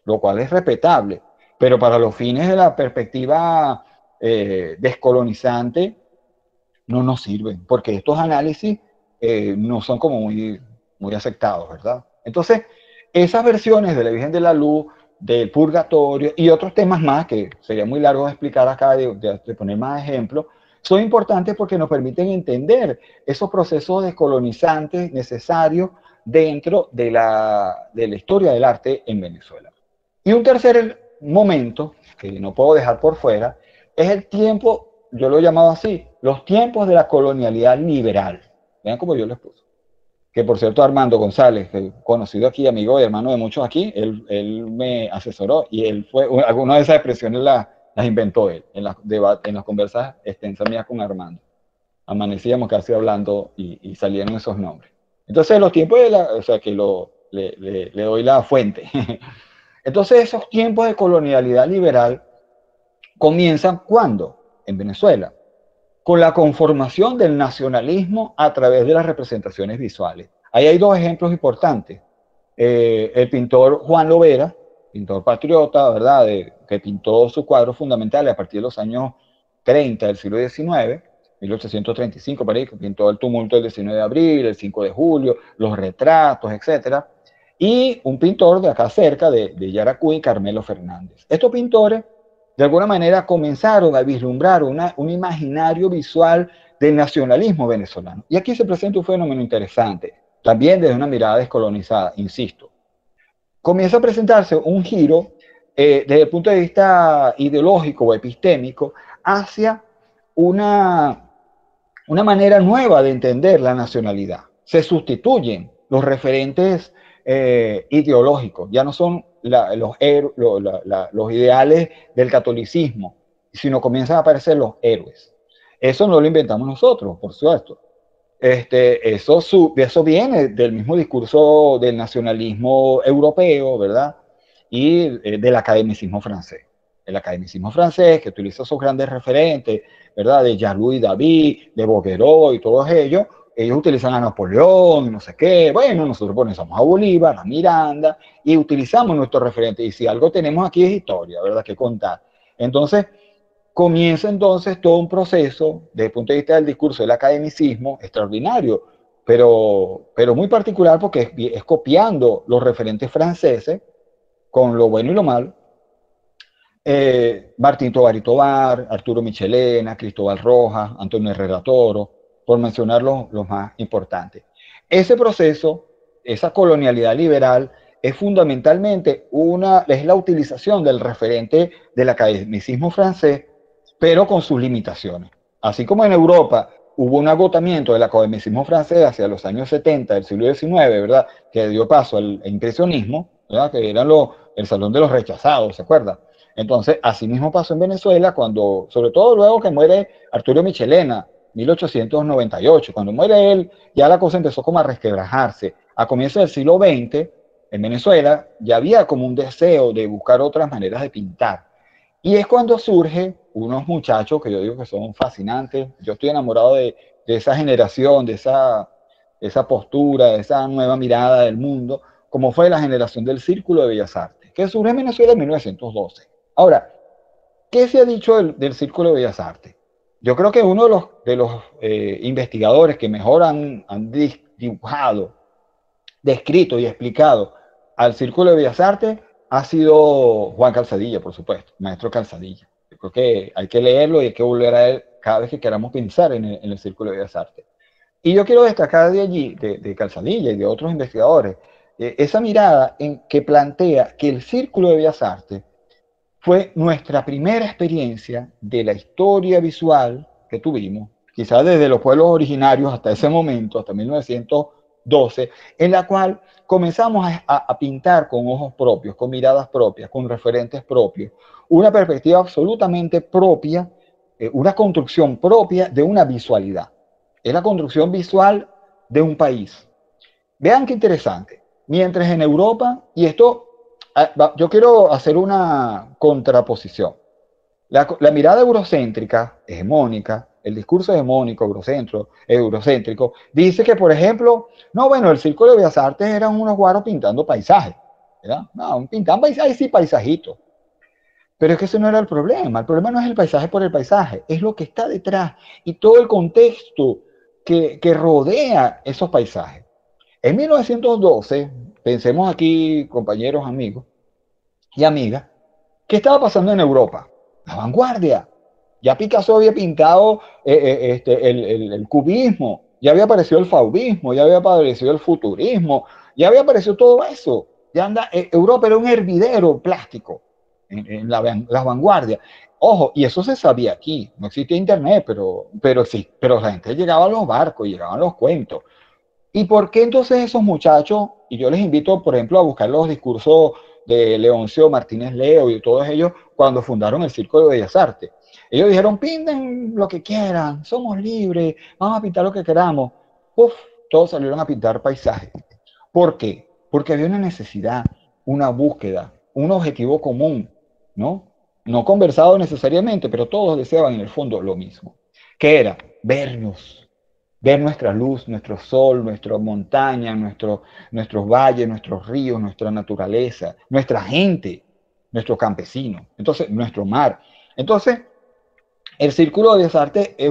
Speaker 2: lo cual es respetable, pero para los fines de la perspectiva descolonizante no nos sirven, porque estos análisis no son como muy aceptados, ¿verdad? Entonces, esas versiones de la Virgen de la Luz, del purgatorio y otros temas más que sería muy largo de explicar acá, de poner más ejemplos, son importantes porque nos permiten entender esos procesos descolonizantes necesarios dentro de la historia del arte en Venezuela. Y un tercer momento que no puedo dejar por fuera es el tiempo, yo lo he llamado así, los tiempos de la colonialidad liberal. Vean cómo yo les puse. Que por cierto, Armando González, conocido aquí, amigo y hermano de muchos aquí, él me asesoró y él fue, algunas de esas expresiones las inventó él en las conversas extensas mías con Armando. Amanecíamos casi hablando y salían esos nombres. Entonces, los tiempos o sea, que le doy la fuente. Entonces, esos tiempos de colonialidad liberal comienzan ¿cuándo? En Venezuela, con la conformación del nacionalismo a través de las representaciones visuales. Ahí hay dos ejemplos importantes. El pintor Juan Lovera, pintor patriota, ¿verdad? Que pintó sus cuadros fundamentales a partir de los años 30 del siglo XIX, 1835, por ahí, que pintó el tumulto del 19 de abril, el 5 de julio, los retratos, etc. Y un pintor de acá cerca, de Yaracuy, Carmelo Fernández. Estos pintores de alguna manera comenzaron a vislumbrar un imaginario visual del nacionalismo venezolano. Y aquí se presenta un fenómeno interesante, también desde una mirada descolonizada, insisto. Comienza a presentarse un giro desde el punto de vista ideológico o epistémico hacia una manera nueva de entender la nacionalidad. Se sustituyen los referentes ideológicos, ya no son los ideales del catolicismo, sino comienzan a aparecer los héroes. Eso no lo inventamos nosotros, por supuesto. Eso viene del mismo discurso del nacionalismo europeo, ¿verdad? Y del academicismo francés. El academicismo francés, que utiliza esos grandes referentes, ¿verdad? De Jean-Louis David, de Bouguereau y todos ellos utilizan a Napoleón y no sé qué. Bueno, nosotros ponemos a Bolívar, a Miranda, y utilizamos nuestros referentes. Y si algo tenemos aquí es historia, ¿verdad? Que contar. Entonces, comienza entonces todo un proceso desde el punto de vista del discurso del academicismo extraordinario, pero muy particular porque es copiando los referentes franceses con lo bueno y lo malo. Martín Tovar y Tovar, Arturo Michelena, Cristóbal Rojas, Antonio Herrera Toro, por mencionar los más importantes. Ese proceso, esa colonialidad liberal, es fundamentalmente es la utilización del referente del academicismo francés, pero con sus limitaciones. Así como en Europa hubo un agotamiento del academicismo francés hacia los años 70 del siglo XIX, ¿verdad? Que dio paso al impresionismo, ¿verdad? Que eran el salón de los rechazados, ¿se acuerdan? Entonces, así mismo pasó en Venezuela cuando, sobre todo luego que muere Arturo Michelena, 1898. Cuando muere él, ya la cosa empezó como a resquebrajarse. A comienzos del siglo XX, en Venezuela, ya había como un deseo de buscar otras maneras de pintar. Y es cuando surge unos muchachos que yo digo que son fascinantes. Yo estoy enamorado de esa generación, de esa postura, de esa nueva mirada del mundo, como fue la generación del Círculo de Bellas Artes, que surge en Venezuela en 1912. Ahora, ¿qué se ha dicho del Círculo de Bellas Artes? Yo creo que uno de los investigadores que mejor han dibujado, descrito y explicado al Círculo de Bellas Artes ha sido Juan Calzadilla, por supuesto, maestro Calzadilla. Yo creo que hay que leerlo y hay que volver a él cada vez que queramos pensar en el Círculo de Bellas Artes. Y yo quiero destacar de allí, de Calzadilla y de otros investigadores, esa mirada en que plantea que el Círculo de Bellas Artes fue nuestra primera experiencia de la historia visual que tuvimos, quizás desde los pueblos originarios hasta ese momento, hasta 1912, en la cual comenzamos a pintar con ojos propios, con miradas propias, con referentes propios, una perspectiva absolutamente propia, una construcción propia de una visualidad. Es la construcción visual de un país. Vean qué interesante. Mientras en Europa, y esto, yo quiero hacer una contraposición. La mirada eurocéntrica, hegemónica, el discurso hegemónico, eurocéntrico, dice que, por ejemplo, no, bueno, el Círculo de Bellas Artes eran unos guaros pintando paisajes, ¿verdad? No, pintaban paisajes, sí, paisajitos. Pero es que ese no era el problema no es el paisaje por el paisaje, es lo que está detrás y todo el contexto que rodea esos paisajes. En 1912, pensemos aquí, compañeros, amigos y amigas, ¿qué estaba pasando en Europa? La vanguardia. Ya Picasso había pintado el cubismo, ya había aparecido el fauvismo, ya había aparecido el futurismo, ya había aparecido todo eso. Ya Europa era un hervidero plástico en las vanguardias. Ojo, y eso se sabía aquí. No existía internet, pero sí, pero la gente llegaba a los barcos, llegaban los cuentos. ¿Y por qué entonces esos muchachos, y yo les invito, por ejemplo, a buscar los discursos de Leoncio Martínez Leo y todos ellos cuando fundaron el Círculo de Bellas Artes? Ellos dijeron, pinten lo que quieran, somos libres, vamos a pintar lo que queramos. Uf, todos salieron a pintar paisajes. ¿Por qué? Porque había una necesidad, una búsqueda, un objetivo común, ¿no? No conversado necesariamente, pero todos deseaban en el fondo lo mismo. ¿Qué era? Vernos, ver nuestra luz, nuestro sol, nuestra montaña, nuestros valles, nuestros ríos, nuestra naturaleza, nuestra gente, nuestro campesino, entonces nuestro mar. Entonces, el Círculo de Bellas Artes es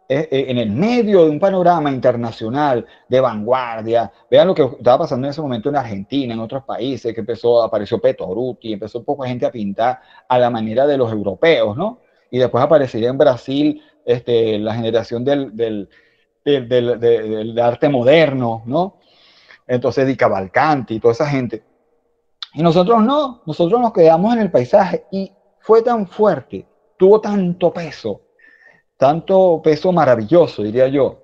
Speaker 2: en el medio de un panorama internacional de vanguardia. Vean lo que estaba pasando en ese momento en Argentina, en otros países, que apareció Petoruti, empezó un poco de gente a pintar a la manera de los europeos, ¿no? Y después aparecería en Brasil la generación del arte moderno, ¿no? Entonces Di Cavalcanti y toda esa gente. Y nosotros no, nosotros nos quedamos en el paisaje y fue tan fuerte, tuvo tanto peso maravilloso, diría yo,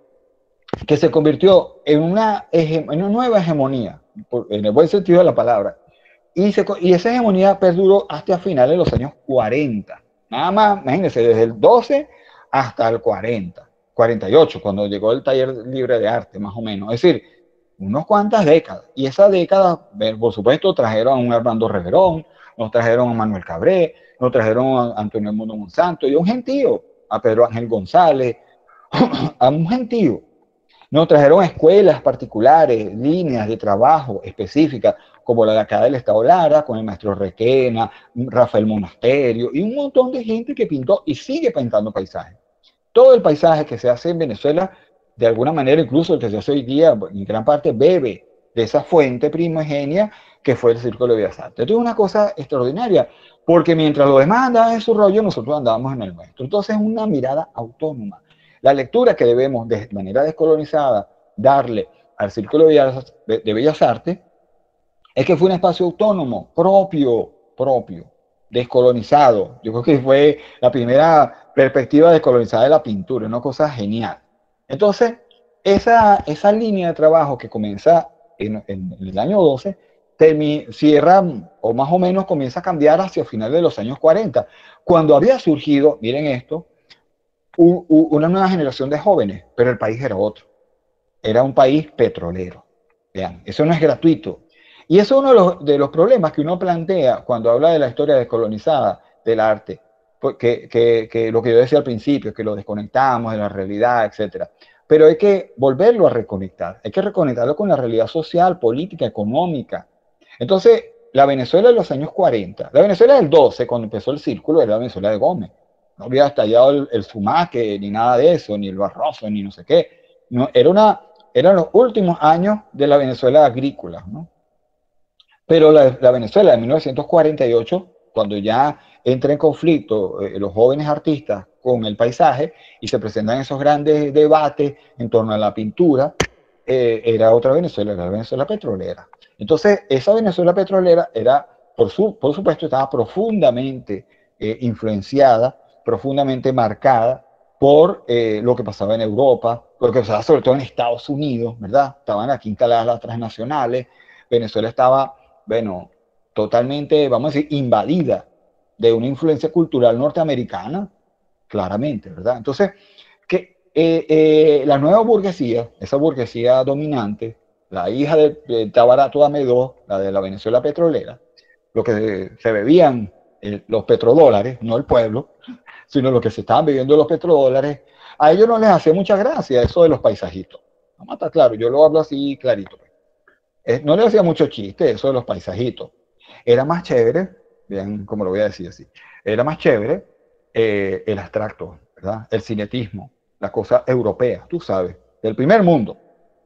Speaker 2: que se convirtió en una nueva hegemonía, en el buen sentido de la palabra. Y esa hegemonía perduró hasta finales de los años 40. Nada más, imagínense, desde el 12 hasta el 40. 48, cuando llegó el taller libre de arte, más o menos. Es decir, unas cuantas décadas. Y esa década, por supuesto, trajeron a un Armando Reverón, nos trajeron a Manuel Cabré, nos trajeron a Antonio Mundo Monsanto y a un gentío, a Pedro Ángel González, a un gentío. Nos trajeron escuelas particulares, líneas de trabajo específicas, como la de acá del Estado Lara, con el maestro Requena, Rafael Monasterio, y un montón de gente que pintó y sigue pintando paisajes. Todo el paisaje que se hace en Venezuela, de alguna manera, incluso el que se hace hoy día, en gran parte bebe de esa fuente primogenia que fue el Círculo de Bellas Artes. Esto es una cosa extraordinaria, porque mientras los demás andaban en su rollo, nosotros andábamos en el nuestro. Entonces es una mirada autónoma. La lectura que debemos, de manera descolonizada, darle al Círculo de Bellas Artes es que fue un espacio autónomo, propio, descolonizado. Yo creo que fue la primera perspectiva descolonizada de la pintura, una cosa genial. Entonces, esa línea de trabajo que comienza en el año 12, cierra o más o menos comienza a cambiar hacia finales de los años 40, cuando había surgido, miren esto, una nueva generación de jóvenes, pero el país era otro. Era un país petrolero. Vean, eso no es gratuito. Y eso es uno de los problemas que uno plantea cuando habla de la historia descolonizada del arte. Que lo que yo decía al principio, que lo desconectamos de la realidad, etc. Pero hay que volverlo a reconectar. Hay que reconectarlo con la realidad social, política, económica. Entonces, la Venezuela de los años 40, la Venezuela del 12, cuando empezó el círculo, era la Venezuela de Gómez. No había estallado el Sumaque, ni nada de eso, ni el Barroso, ni no sé qué. No, eran los últimos años de la Venezuela agrícola, ¿no? Pero la Venezuela de 1948, cuando ya entra en conflicto los jóvenes artistas con el paisaje y se presentan esos grandes debates en torno a la pintura, era otra Venezuela, era la Venezuela petrolera. Entonces, esa Venezuela petrolera era, por supuesto, estaba profundamente influenciada, profundamente marcada por lo que pasaba en Europa, lo que pasaba sobre todo en Estados Unidos, ¿verdad? Estaban aquí instaladas las transnacionales, Venezuela estaba, bueno, totalmente, vamos a decir, invadida de una influencia cultural norteamericana, claramente, ¿verdad? Entonces, la nueva burguesía, esa burguesía dominante, la hija de Tabarato Dame II, la de la Venezuela petrolera, lo que se bebían los petrodólares, no el pueblo, sino lo que se estaban bebiendo los petrodólares, a ellos no les hacía mucha gracia eso de los paisajitos. Vamos a estar claro, yo lo hablo así clarito. No les hacía mucho chiste eso de los paisajitos. Era más chévere, bien, como lo voy a decir así, era más chévere el abstracto, ¿verdad? El cinetismo, la cosa europea, tú sabes, del primer mundo,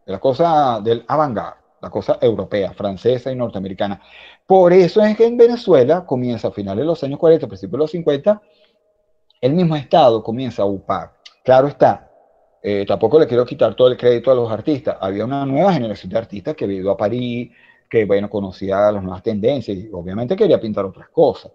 Speaker 2: de la cosa del avant-garde, la cosa europea, francesa y norteamericana. Por eso es que en Venezuela comienza a finales de los años 40, principios de los 50, el mismo Estado comienza a upar. Claro está, tampoco le quiero quitar todo el crédito a los artistas. Había una nueva generación de artistas que vivió a París, que bueno, conocía las nuevas tendencias y obviamente quería pintar otras cosas.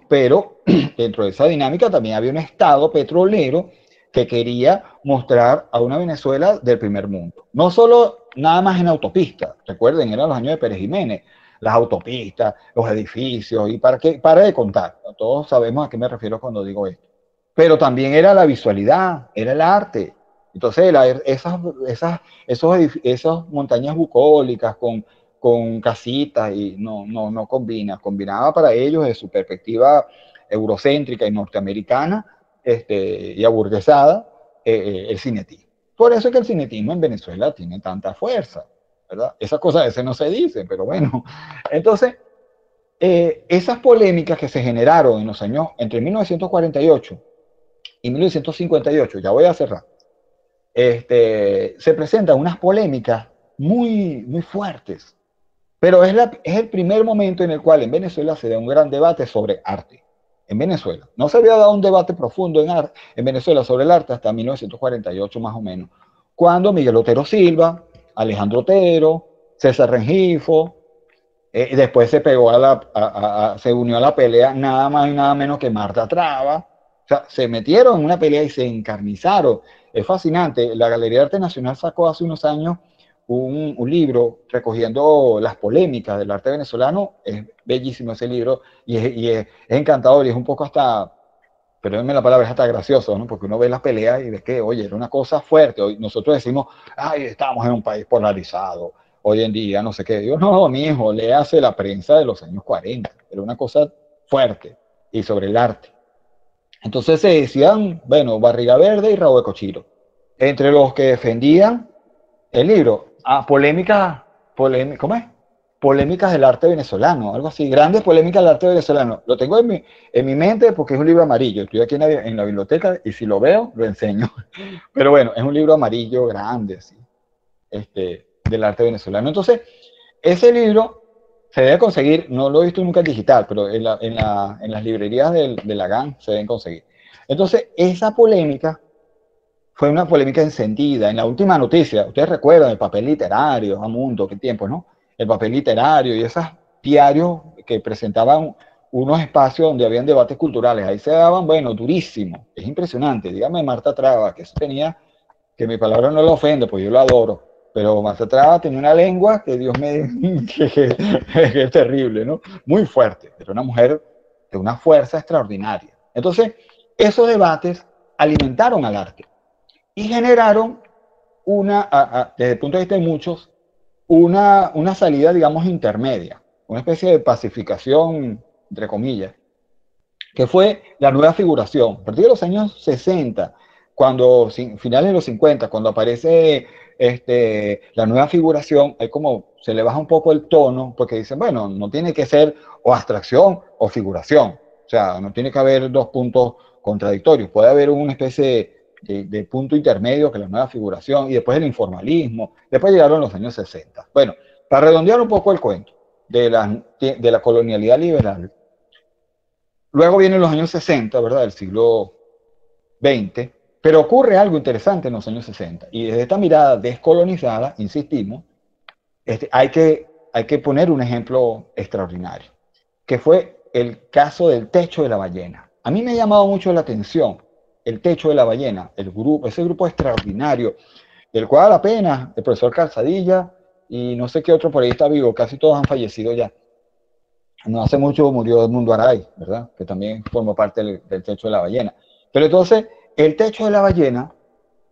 Speaker 2: Pero dentro de esa dinámica también había un Estado petrolero que quería mostrar a una Venezuela del primer mundo. No solo nada más en autopistas, recuerden, eran los años de Pérez Jiménez, las autopistas, los edificios, y para de contar. Todos sabemos a qué me refiero cuando digo esto. Pero también era la visualidad, era el arte. Entonces, esas montañas bucólicas con casitas y no combinaba para ellos de su perspectiva eurocéntrica y norteamericana y aburguesada el cinetismo. Por eso es que el cinetismo en Venezuela tiene tanta fuerza, ¿verdad? Esas cosas a veces no se dicen, pero bueno. Entonces, esas polémicas que se generaron en los años entre 1948 y 1958, ya voy a cerrar, se presentan unas polémicas muy fuertes. Pero es el primer momento en el cual en Venezuela se da un gran debate sobre arte. En Venezuela. No se había dado un debate profundo en Venezuela sobre el arte hasta 1948 más o menos. Cuando Miguel Otero Silva, Alejandro Otero, César Rengifo, después se pegó se unió a la pelea nada más y nada menos que Marta Traba. O sea, se metieron en una pelea y se encarnizaron. Es fascinante. La Galería de Arte Nacional sacó hace unos años un libro recogiendo las polémicas del arte venezolano. Es bellísimo ese libro y es encantador y es un poco hasta, perdónenme la palabra, es hasta gracioso, ¿no? Porque uno ve las peleas y ve que, oye, era una cosa fuerte. Hoy nosotros decimos, ay, estamos en un país polarizado, hoy en día, no sé qué. Digo, no, mi hijo, léase la prensa de los años 40. Era una cosa fuerte y sobre el arte. Entonces se decían, bueno, Barriga Verde y Rabo de Cochiro. Entre los que defendían el libro, ¿cómo es? Polémicas del arte venezolano, algo así, grandes polémicas del arte venezolano. Lo tengo en mi mente porque es un libro amarillo. Estoy aquí en la biblioteca y si lo veo, lo enseño. Pero bueno, es un libro amarillo grande, ¿sí? Del arte venezolano. Entonces, ese libro se debe conseguir, no lo he visto nunca en digital, pero en las librerías de la GAN se deben conseguir. Entonces, esa polémica fue una polémica encendida. En la última noticia, ustedes recuerdan el papel literario, a mundo, qué tiempo, ¿no? El papel literario y esos diarios que presentaban unos espacios donde habían debates culturales. Ahí se daban, bueno, durísimo. Es impresionante. Dígame Marta Traba, que eso tenía, que mi palabra no lo ofende, pues yo lo adoro. Pero Marta Traba tenía una lengua que Dios me... que es terrible, ¿no? Muy fuerte. Era una mujer de una fuerza extraordinaria. Entonces, esos debates alimentaron al arte y generaron desde el punto de vista de muchos, una salida, digamos, intermedia, una especie de pacificación, entre comillas, que fue la nueva figuración. A partir de los años 60, finales de los 50, cuando aparece la nueva figuración, hay como se le baja un poco el tono, porque dicen, bueno, no tiene que ser o abstracción o figuración. O sea, no tiene que haber dos puntos contradictorios. Puede haber una especie de punto intermedio, que es la nueva figuración, y después el informalismo. Después llegaron los años 60. Bueno, para redondear un poco el cuento de la colonialidad liberal, luego vienen los años 60, ¿verdad? Del siglo XX, pero ocurre algo interesante en los años 60. Y desde esta mirada descolonizada, insistimos, hay que poner un ejemplo extraordinario, que fue el caso del Techo de la Ballena. A mí me ha llamado mucho la atención el Techo de la Ballena, ese grupo extraordinario, del cual apenas el profesor Calzadilla y no sé qué otro por ahí está vivo, casi todos han fallecido ya. No hace mucho murió Edmundo Aray, ¿verdad? Que también formó parte del Techo de la Ballena. Pero entonces, el Techo de la Ballena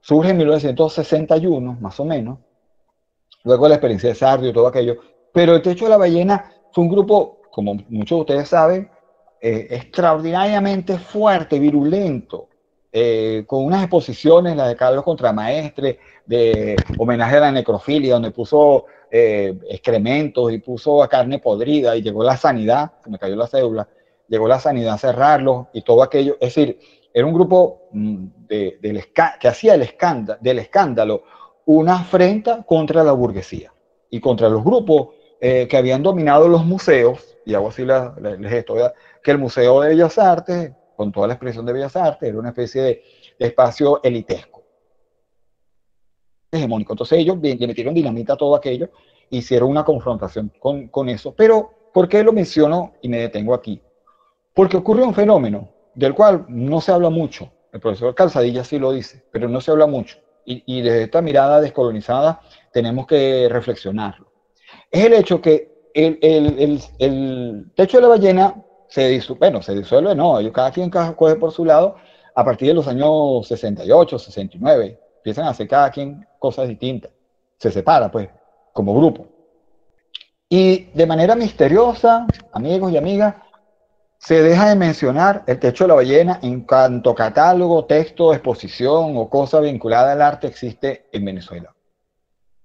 Speaker 2: surge en 1961, más o menos, luego de la experiencia de Sardio y todo aquello. Pero el Techo de la Ballena fue un grupo, como muchos de ustedes saben, extraordinariamente fuerte, virulento, con unas exposiciones, la de Carlos Contramaestre, de homenaje a la necrofilia, donde puso excrementos y puso a carne podrida, y llegó la sanidad, se me cayó la cédula, llegó la sanidad a cerrarlo y todo aquello. Es decir, era un grupo que hacía del escándalo una afrenta contra la burguesía y contra los grupos que habían dominado los museos, y hago así el gesto, ¿verdad? Que el Museo de Bellas Artes, con toda la expresión de Bellas Artes, era una especie de espacio elitesco, hegemónico. Entonces ellos le metieron dinamita a todo aquello, hicieron una confrontación con eso. Pero, ¿por qué lo menciono y me detengo aquí? Porque ocurre un fenómeno del cual no se habla mucho. El profesor Calzadilla sí lo dice, pero no se habla mucho. Y desde esta mirada descolonizada tenemos que reflexionarlo. Es el hecho que el Techo de la Ballena se disuelve, no, cada quien coge por su lado a partir de los años 68, 69. Empiezan a hacer cada quien cosas distintas. Se separa, pues, como grupo. Y de manera misteriosa, amigos y amigas, se deja de mencionar el Techo de la Ballena en cuanto catálogo, texto, exposición o cosa vinculada al arte existe en Venezuela.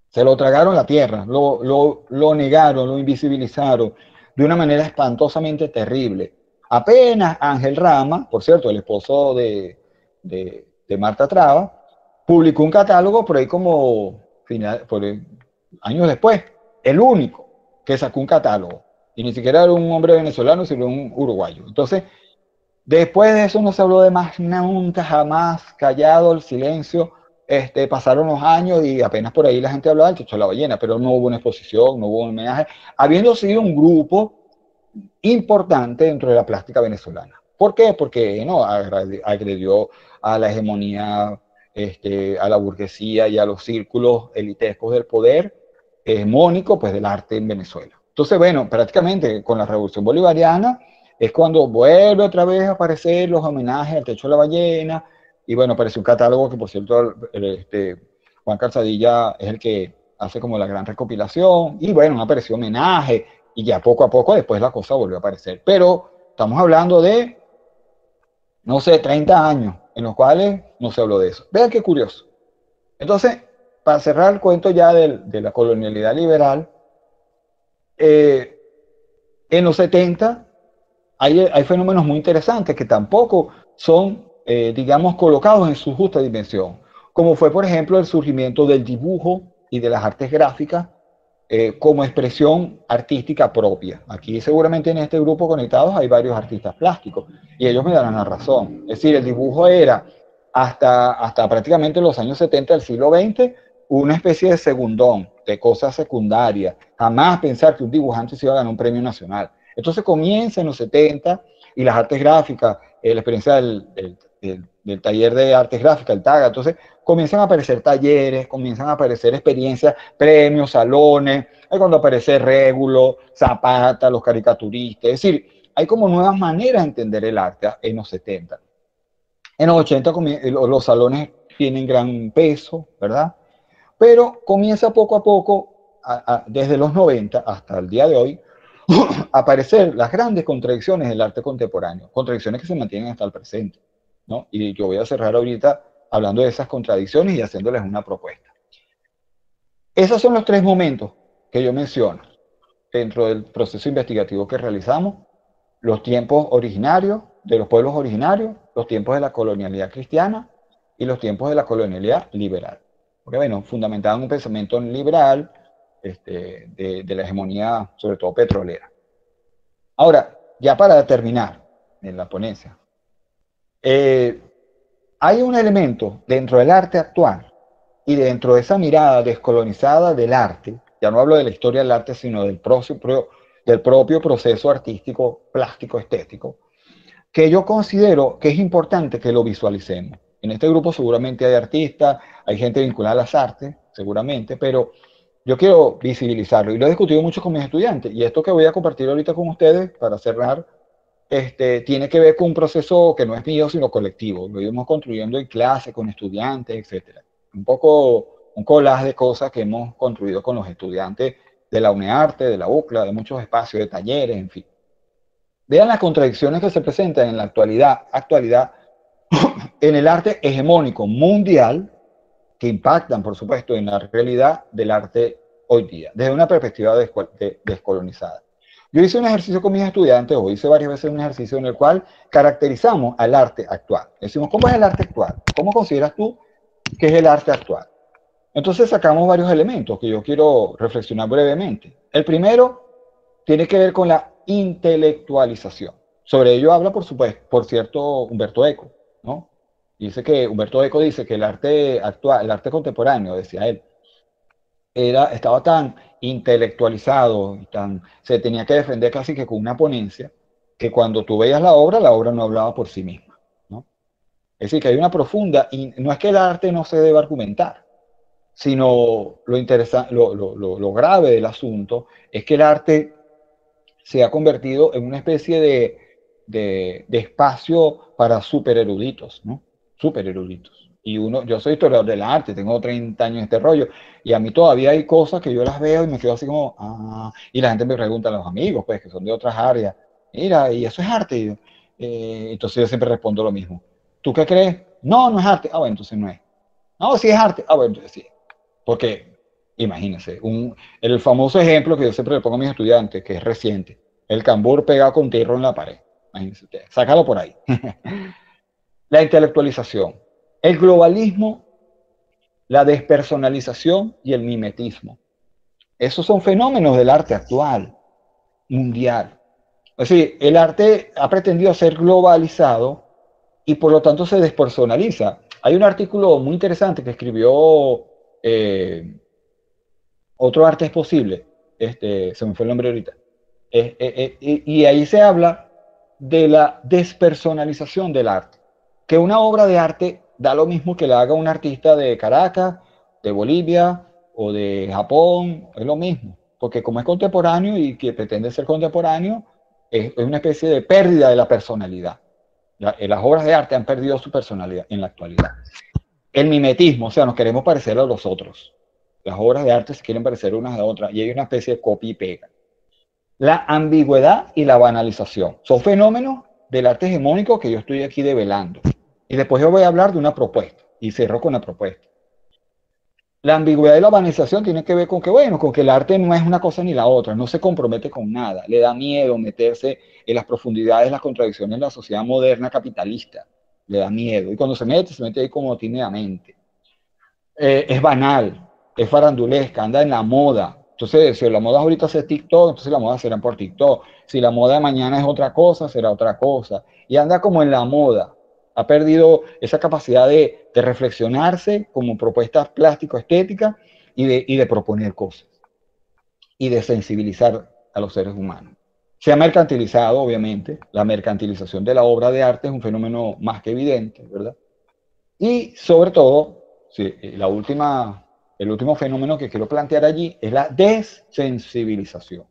Speaker 2: Se lo tragaron la tierra, lo negaron, lo invisibilizaron de una manera espantosamente terrible. Apenas Ángel Rama, por cierto, el esposo de Marta Traba, publicó un catálogo por ahí años después, el único que sacó un catálogo. Y ni siquiera era un hombre venezolano, sino un uruguayo. Entonces, después de eso no se habló de más nunca, jamás, callado, el silencio. Pasaron los años y apenas por ahí la gente hablaba del Techo de la Ballena, pero no hubo una exposición, no hubo un homenaje, habiendo sido un grupo importante dentro de la plástica venezolana. ¿Por qué? Porque no agredió a la hegemonía, a la burguesía y a los círculos elitescos del poder hegemónico, pues, del arte en Venezuela. Entonces, bueno, prácticamente con la Revolución Bolivariana es cuando vuelve otra vez a aparecer los homenajes al Techo de la Ballena. Y bueno, apareció un catálogo que, por cierto, Juan Calzadilla es el que hace como la gran recopilación. Y bueno, apareció homenaje y ya poco a poco después la cosa volvió a aparecer. Pero estamos hablando de, no sé, 30 años en los cuales no se habló de eso. Vean qué curioso. Entonces, para cerrar el cuento ya de la colonialidad liberal, en los 70 hay fenómenos muy interesantes que tampoco son, digamos, colocados en su justa dimensión, como fue, por ejemplo, el surgimiento del dibujo y de las artes gráficas como expresión artística propia. Aquí seguramente en este grupo conectados hay varios artistas plásticos y ellos me darán la razón. Es decir, el dibujo era hasta prácticamente los años 70 del siglo XX una especie de segundón, de cosa secundaria. Jamás pensar que un dibujante se iba a ganar un premio nacional. Entonces comienza en los 70 y las artes gráficas, la experiencia del taller de artes gráficas, el TAGA, entonces comienzan a aparecer talleres, comienzan a aparecer experiencias, premios, salones, hay cuando aparece Régulo, Zapata, los caricaturistas, es decir, hay como nuevas maneras de entender el arte en los 70. En los 80 los salones tienen gran peso, ¿verdad? Pero comienza poco a poco, desde los 90 hasta el día de hoy, a aparecer las grandes contradicciones del arte contemporáneo, contradicciones que se mantienen hasta el presente, ¿no? Y yo voy a cerrar ahorita hablando de esas contradicciones y haciéndoles una propuesta. Esos son los tres momentos que yo menciono dentro del proceso investigativo que realizamos: los tiempos originarios, de los pueblos originarios, los tiempos de la colonialidad cristiana y los tiempos de la colonialidad liberal. Porque, bueno, fundamentaban un pensamiento liberal de la hegemonía, sobre todo petrolera. Ahora, ya para terminar en la ponencia, hay un elemento dentro del arte actual y dentro de esa mirada descolonizada del arte, ya no hablo de la historia del arte, sino del propio proceso artístico, plástico, estético, que yo considero que es importante que lo visualicemos. En este grupo seguramente hay artistas, hay gente vinculada a las artes, seguramente, pero yo quiero visibilizarlo y lo he discutido mucho con mis estudiantes. Y esto que voy a compartir ahorita con ustedes, para cerrar, tiene que ver con un proceso que no es mío, sino colectivo. Lo íbamos construyendo en clase, con estudiantes, etc. Un poco un collage de cosas que hemos construido con los estudiantes de la UNEARTE, de la UCLA, de muchos espacios, de talleres, en fin. Vean las contradicciones que se presentan en la actualidad en el arte hegemónico mundial, que impactan, por supuesto, en la realidad del arte hoy día, desde una perspectiva descolonizada. Yo hice un ejercicio con mis estudiantes, o hice varias veces un ejercicio en el cual caracterizamos al arte actual. Decimos, ¿cómo es el arte actual? ¿Cómo consideras tú que es el arte actual? Entonces sacamos varios elementos que yo quiero reflexionar brevemente. El primero tiene que ver con la intelectualización. Sobre ello habla, por supuesto, por cierto, Humberto Eco, ¿no? Humberto Eco dice que el arte actual, el arte contemporáneo, decía él, estaba tan intelectualizado, se tenía que defender casi que con una ponencia, que cuando tú veías la obra no hablaba por sí misma, ¿no? Es decir, que hay una profunda, y no es que el arte no se deba argumentar, sino lo grave del asunto es que el arte se ha convertido en una especie de espacio para supereruditos, ¿no? Supereruditos. Y yo soy historiador del arte, tengo 30 años en este rollo, y a mí todavía hay cosas que yo las veo y me quedo así como, y la gente me pregunta a los amigos, pues, que son de otras áreas, mira, ¿y eso es arte? Entonces yo siempre respondo lo mismo. ¿Tú qué crees? No, no es arte. Bueno, entonces no es. No, sí es arte. Bueno, entonces sí. Porque, imagínense, el famoso ejemplo que yo siempre le pongo a mis estudiantes, que es reciente, el cambur pegado con tierra en la pared. Imagínense ustedes, sácalo por ahí. La intelectualización, el globalismo, la despersonalización y el mimetismo. Esos son fenómenos del arte actual, mundial. Es decir, el arte ha pretendido ser globalizado y por lo tanto se despersonaliza. Hay un artículo muy interesante que escribió Otro Arte es Posible, se me fue el nombre ahorita, y ahí se habla de la despersonalización del arte, que una obra de arte da lo mismo que la haga un artista de Caracas, de Bolivia o de Japón, es lo mismo, porque como es contemporáneo y que pretende ser contemporáneo, es una especie de pérdida de la personalidad. Las obras de arte han perdido su personalidad en la actualidad. El mimetismo, o sea, nos queremos parecer a los otros. Las obras de arte se quieren parecer unas a otras y hay una especie de copia y pega. La ambigüedad y la banalización son fenómenos del arte hegemónico que yo estoy aquí develando. Y después yo voy a hablar de una propuesta y cierro con la propuesta. La ambigüedad y la banalización tienen que ver con que, bueno, con que el arte no es una cosa ni la otra, no se compromete con nada, le da miedo meterse en las profundidades, las contradicciones de la sociedad moderna capitalista, le da miedo. Y cuando se mete ahí como tímidamente. Es banal, es farandulesca, anda en la moda. Entonces, si la moda ahorita es TikTok, entonces la moda será por TikTok. Si la moda de mañana es otra cosa, será otra cosa. Y anda como en la moda. Ha perdido esa capacidad de reflexionarse como propuestas plástico-estéticas y de proponer cosas. Y de sensibilizar a los seres humanos. Se ha mercantilizado, obviamente. La mercantilización de la obra de arte es un fenómeno más que evidente, ¿verdad? Y sobre todo, sí, el último fenómeno que quiero plantear allí es la desensibilización. O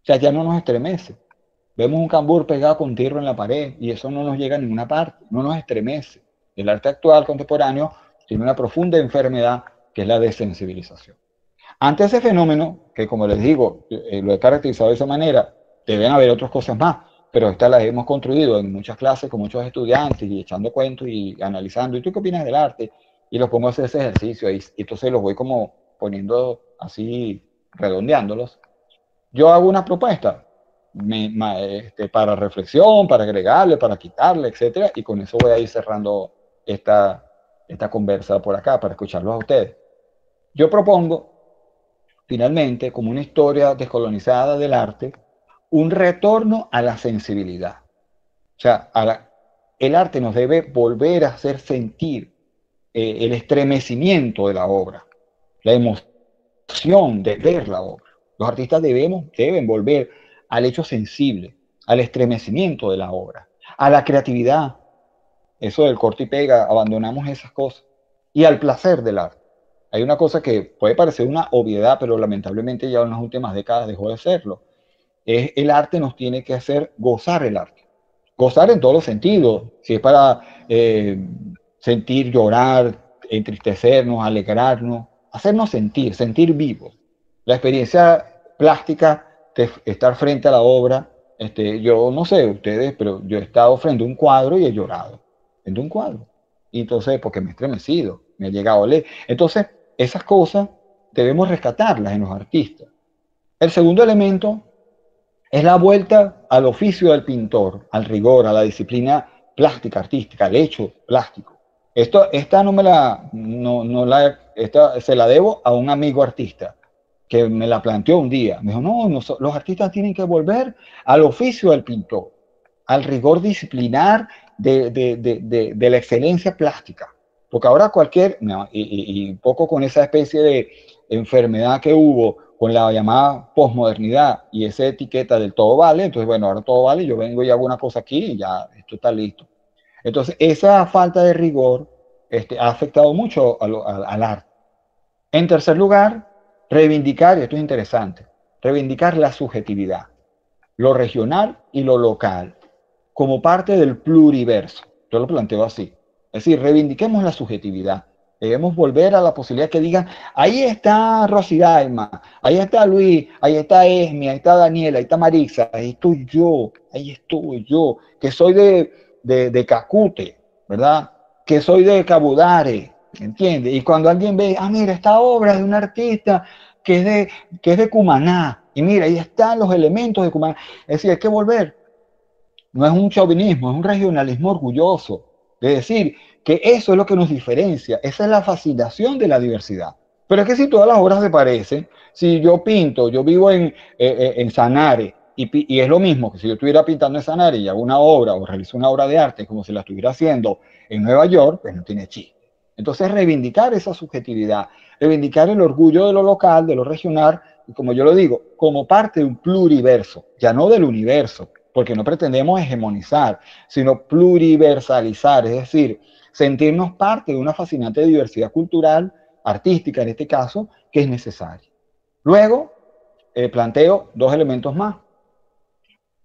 Speaker 2: sea, ya no nos estremece. Vemos un cambur pegado con tierra en la pared y eso no nos llega a ninguna parte, no nos estremece. El arte actual contemporáneo tiene una profunda enfermedad que es la desensibilización. Ante ese fenómeno, que como les digo, lo he caracterizado de esa manera, deben haber otras cosas más, pero estas las hemos construido en muchas clases con muchos estudiantes y echando cuentos y analizando. ¿Y tú qué opinas del arte? Y los pongo a hacer ese ejercicio y entonces los voy como poniendo así, redondeándolos. Yo hago una propuesta para reflexión, para agregarle, para quitarle, etcétera, y con eso voy a ir cerrando esta conversa por acá para escucharlos a ustedes. Yo propongo, finalmente, como una historia descolonizada del arte, un retorno a la sensibilidad. O sea, el arte nos debe volver a hacer sentir el estremecimiento de la obra, la emoción de ver la obra. Los artistas deben volver al hecho sensible, al estremecimiento de la obra, a la creatividad, eso del corte y pega, abandonamos esas cosas, y al placer del arte. Hay una cosa que puede parecer una obviedad, pero lamentablemente ya en las últimas décadas dejó de serlo. El arte nos tiene que hacer gozar el arte. Gozar en todos los sentidos. Si es para sentir, llorar, entristecernos, alegrarnos, hacernos sentir vivos. La experiencia plástica de estar frente a la obra, yo no sé ustedes, pero yo he estado frente a un cuadro y he llorado frente a un cuadro. Y entonces, porque me he estremecido, me ha llegado a leer. Entonces, esas cosas debemos rescatarlas en los artistas. El segundo elemento es la vuelta al oficio del pintor, al rigor, a la disciplina plástica, artística, al hecho plástico. Esta no me la, no la, esta se la debo a un amigo artista que me la planteó un día. Me dijo, no, los artistas tienen que volver al oficio del pintor, al rigor disciplinar de la excelencia plástica. Porque ahora y un poco con esa especie de enfermedad que hubo con la llamada posmodernidad y esa etiqueta del todo vale, entonces bueno, ahora todo vale, yo vengo y hago una cosa aquí y ya esto está listo. Entonces esa falta de rigor ha afectado mucho al arte. En tercer lugar, reivindicar, y esto es interesante, reivindicar la subjetividad, lo regional y lo local, como parte del pluriverso. Yo lo planteo así. Es decir, reivindiquemos la subjetividad. Debemos volver a la posibilidad que digan, ahí está Rosy Daima, ahí está Luis, ahí está Esmi, ahí está Daniela, ahí está Marisa, ahí estoy yo, que soy de Cacute, ¿verdad? Que soy de Cabudare, ¿entiendes? Y cuando alguien ve, mira, esta obra es de un artista que es de Cumaná, y mira, ahí están los elementos de Cumaná. Es decir, hay que volver. No es un chauvinismo, es un regionalismo orgulloso. De decir que eso es lo que nos diferencia, esa es la fascinación de la diversidad. Pero es que si todas las obras se parecen, si yo pinto, yo vivo en Sanare, y es lo mismo que si yo estuviera pintando en Sanare y hago una obra o realizo una obra de arte como si la estuviera haciendo en Nueva York, pues no tiene chiste. Entonces reivindicar esa subjetividad, reivindicar el orgullo de lo local, de lo regional, y como yo lo digo, como parte de un pluriverso, ya no del universo, porque no pretendemos hegemonizar, sino pluriversalizar, es decir, sentirnos parte de una fascinante diversidad cultural, artística en este caso, que es necesaria. Luego, planteo dos elementos más.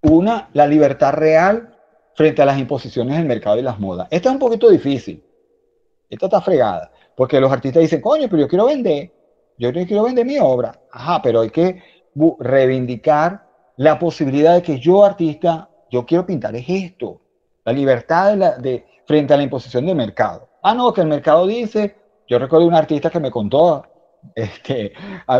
Speaker 2: Una, la libertad real frente a las imposiciones del mercado y las modas. Esta es un poquito difícil, esta está fregada, porque los artistas dicen, coño, pero yo quiero vender mi obra. Ajá, pero hay que reivindicar la posibilidad de que yo, artista, yo quiero pintar es esto. La libertad frente a la imposición del mercado. No, que el mercado dice, yo recuerdo un artista que me contó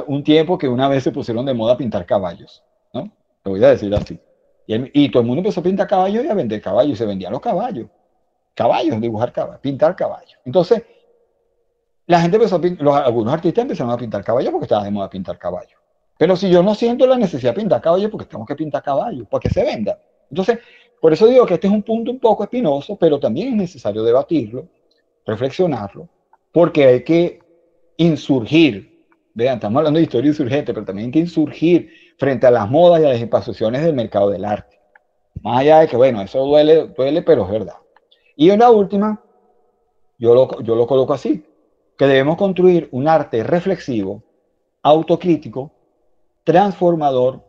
Speaker 2: un tiempo que una vez se pusieron de moda pintar caballos, ¿no? Lo voy a decir así. Y todo el mundo empezó a pintar caballos y a vender caballos, y se vendían los caballos. Dibujar caballos, pintar caballos. Entonces, la gente empezó algunos artistas empezaron a pintar caballos porque estaba de moda pintar caballos. Pero si yo no siento la necesidad de pintar caballos, porque tengo que pintar caballos, para que se venda. Entonces, por eso digo que este es un punto un poco espinoso, pero también es necesario debatirlo, reflexionarlo, porque hay que insurgir. Vean, estamos hablando de historia insurgente, pero también hay que insurgir frente a las modas y a las imposiciones del mercado del arte. Más allá de que, bueno, eso duele, pero es verdad. Y en la última, yo lo coloco así, que debemos construir un arte reflexivo, autocrítico, transformador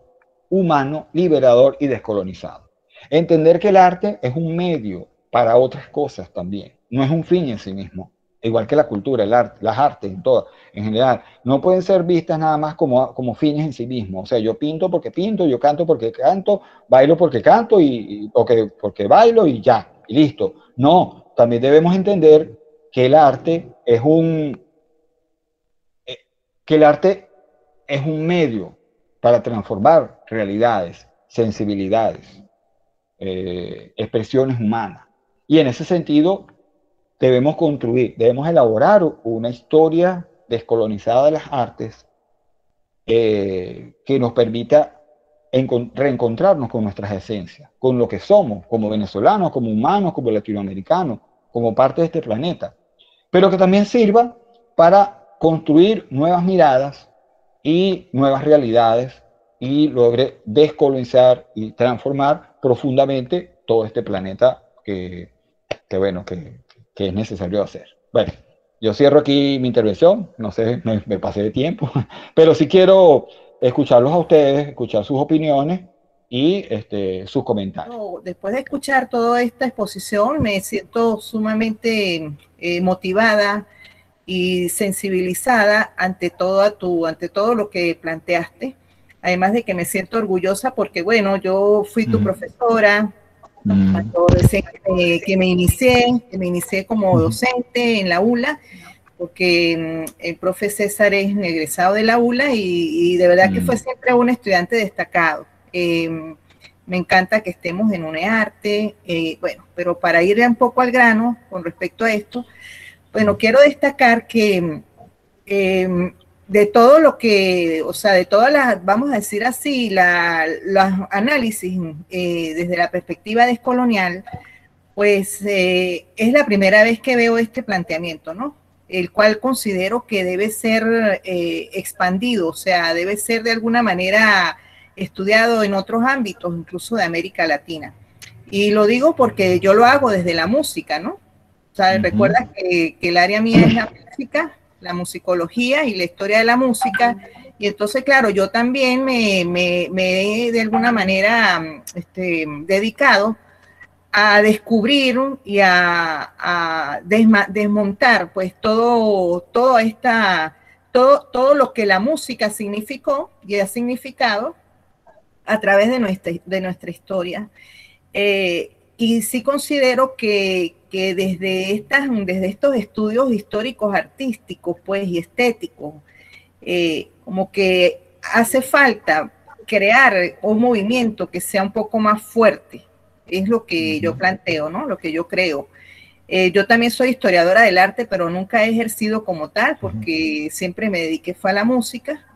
Speaker 2: humano, liberador y descolonizado. Entender que el arte es un medio para otras cosas también, no es un fin en sí mismo, igual que la cultura, el arte, las artes en general, no pueden ser vistas nada más como fines en sí mismos. O sea, yo pinto porque pinto, yo canto porque canto, bailo porque canto porque bailo y ya, y listo. No, también debemos entender que el arte es un medio para transformar realidades, sensibilidades, expresiones humanas. Y en ese sentido debemos elaborar una historia descolonizada de las artes que nos permita reencontrarnos con nuestras esencias, con lo que somos, como venezolanos, como humanos, como latinoamericanos, como parte de este planeta, pero que también sirva para construir nuevas miradas y nuevas realidades y logre descolonizar y transformar profundamente todo este planeta que es necesario hacer. Bueno, yo cierro aquí mi intervención, no sé, me pasé de tiempo, pero sí quiero escucharlos a ustedes, escuchar sus opiniones y sus comentarios.
Speaker 3: Después de escuchar toda esta exposición, me siento sumamente motivada y sensibilizada ante todo lo que planteaste. Además de que me siento orgullosa porque, bueno, yo fui tu profesora cuando recién que me inicié como docente en la ULA, porque el profe César es egresado de la ULA y de verdad que fue siempre un estudiante destacado. Me encanta que estemos en UNEARTE, bueno, pero para ir un poco al grano con respecto a esto, bueno, quiero destacar que de todo lo que, o sea, de todas las, vamos a decir así, los análisis desde la perspectiva descolonial, pues es la primera vez que veo este planteamiento, ¿no? El cual considero que debe ser expandido, o sea, debe ser de alguna manera estudiado en otros ámbitos, incluso de América Latina. Y lo digo porque yo lo hago desde la música, ¿no? O sea, recuerda que el área mía es la música, la musicología y la historia de la música. Y entonces, claro, yo también me he de alguna manera dedicado a descubrir y a desmontar pues todo lo que la música significó y ha significado a través de nuestra historia. Y sí considero que desde estos estudios históricos, artísticos, pues, y estéticos, como que hace falta crear un movimiento que sea un poco más fuerte. Es lo que yo planteo, ¿no? Lo que yo creo. Yo también soy historiadora del arte, pero nunca he ejercido como tal, porque siempre me dediqué fue a la música.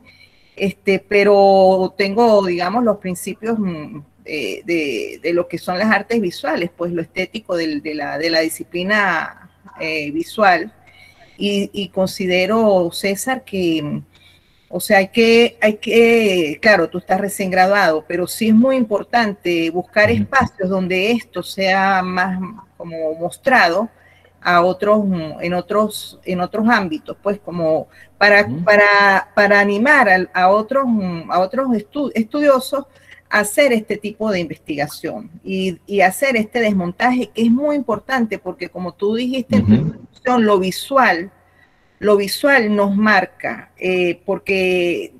Speaker 3: Pero tengo, digamos, los principios de lo que son las artes visuales, pues lo estético de la disciplina visual. Y considero, César, que, o sea, hay que, claro, tú estás recién graduado, pero sí es muy importante buscar espacios donde esto sea más como mostrado a en otros ámbitos, pues como para animar a otros estudiosos a hacer este tipo de investigación y hacer este desmontaje que es muy importante porque como tú dijiste en tu introducción, lo visual nos marca porque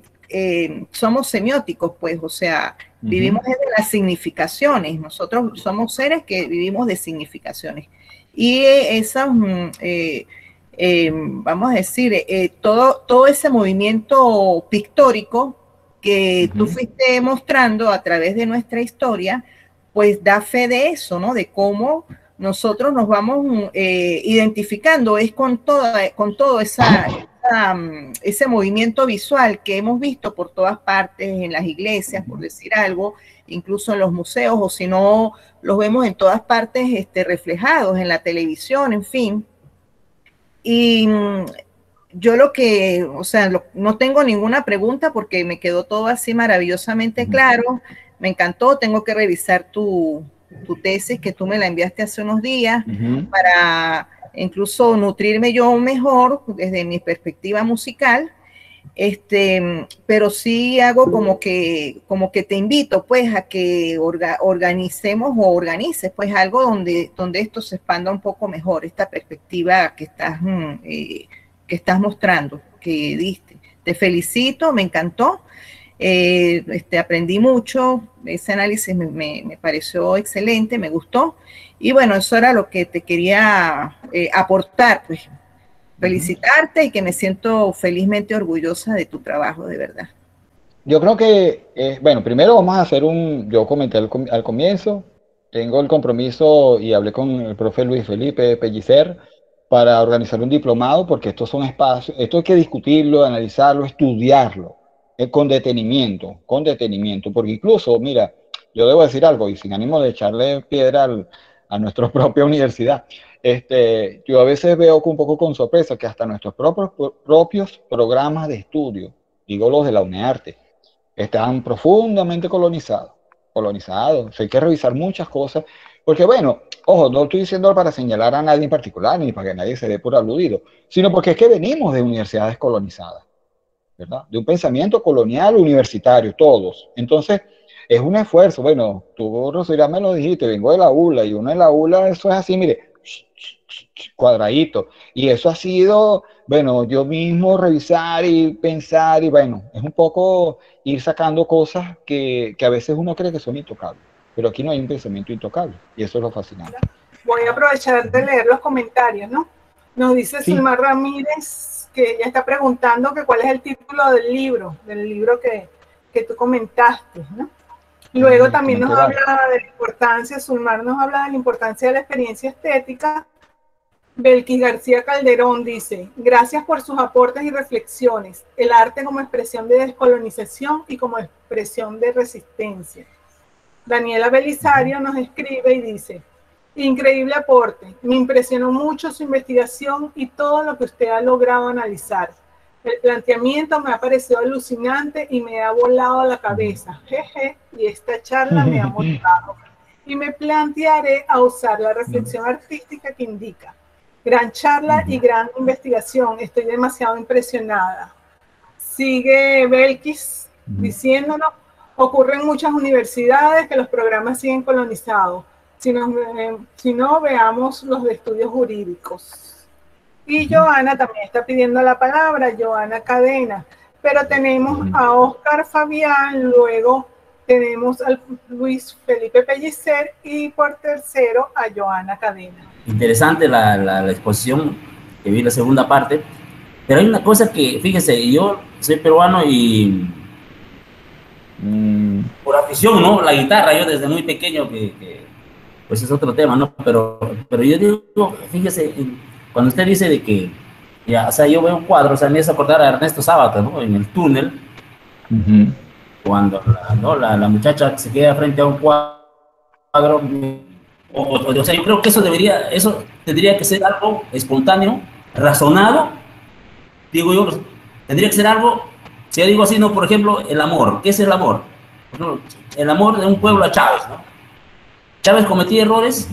Speaker 3: somos semióticos, pues, o sea, vivimos de las significaciones, nosotros somos seres que vivimos de significaciones. Y esas, vamos a decir, todo ese movimiento pictórico que tú fuiste mostrando a través de nuestra historia, pues da fe de eso, ¿no? De cómo nosotros nos vamos identificando, es con todo ese movimiento visual que hemos visto por todas partes, en las iglesias, por decir algo, incluso en los museos, o si no, los vemos en todas partes reflejados en la televisión, en fin. Y yo o sea, no tengo ninguna pregunta porque me quedó todo así maravillosamente claro, me encantó, tengo que revisar tu tesis que tú me la enviaste hace unos días para incluso nutrirme yo mejor desde mi perspectiva musical. Pero sí hago como que te invito pues a que organicemos o organices pues algo donde esto se expanda un poco mejor, esta perspectiva que estás mostrando, que diste. Te felicito, me encantó, aprendí mucho, ese análisis me pareció excelente, me gustó, y bueno, eso era lo que te quería aportar, pues. Felicitarte y que me siento felizmente orgullosa de tu trabajo, de verdad.
Speaker 2: Yo creo que, bueno, primero vamos a hacer yo comenté al comienzo, tengo el compromiso y hablé con el profe Luis Felipe Pellicer para organizar un diplomado, porque estos son espacios, esto hay que discutirlo, analizarlo, estudiarlo, con detenimiento, porque incluso, mira, yo debo decir algo, y sin ánimo de echarle piedra a nuestra propia universidad, yo a veces veo un poco con sorpresa que hasta nuestros propios programas de estudio, digo los de la UNEARTE, están profundamente colonizados. Hay que revisar muchas cosas, porque bueno, ojo, no estoy diciendo para señalar a nadie en particular, ni para que nadie se dé por aludido, sino porque es que venimos de universidades colonizadas, ¿verdad? De un pensamiento colonial universitario, todos. Entonces, es un esfuerzo. Bueno, tú, Rosalía, me lo dijiste, vengo de la ULA, y uno en la ULA, eso es así, mire, cuadradito. Y eso ha sido, bueno, yo mismo revisar y pensar, y bueno, es un poco ir sacando cosas que a veces uno cree que son intocables. Pero aquí no hay un pensamiento intocable, y eso es lo fascinante.
Speaker 1: Voy a aprovechar de leer los comentarios, ¿no? Nos dice sí. Zulma Ramírez, que ella está preguntando que cuál es el título del libro que tú comentaste, ¿no? Luego también nos habla de la importancia, Zulmar nos habla de la importancia de la experiencia estética. Belkis García Calderón dice, gracias por sus aportes y reflexiones, el arte como expresión de descolonización y como expresión de resistencia. Daniela Belisario nos escribe y dice, increíble aporte, me impresionó mucho su investigación y todo lo que usted ha logrado analizar. El planteamiento me ha parecido alucinante y me ha volado la cabeza. Jeje, y esta charla me ha motivado. Y me plantearé a usar la reflexión artística que indica. Gran charla y gran investigación. Estoy demasiado impresionada. Sigue Belkis diciéndonos, ocurre en muchas universidades que los programas siguen colonizados. Si no, veamos los de estudios jurídicos. Y Joana también está pidiendo la palabra, Joana Cadena. Pero tenemos a Oscar Fabián, luego tenemos a Luis Felipe Pellicer y por tercero a Joana Cadena.
Speaker 4: Interesante la exposición, que vi la segunda parte. Pero hay una cosa que, fíjese, yo soy peruano y por afición, ¿no? La guitarra, yo desde muy pequeño, pues es otro tema, ¿no? Pero yo digo, fíjese, cuando usted dice de que, ya, o sea, yo veo un cuadro, o sea, me hace acordar a Ernesto Sábato, ¿no? En El Túnel, cuando la muchacha se queda frente a un cuadro, o sea, yo creo que eso tendría que ser algo espontáneo, razonado, digo yo, tendría que ser algo, si yo digo así, no, por ejemplo, el amor. ¿Qué es el amor? El amor de un pueblo a Chávez, ¿no? Chávez cometía errores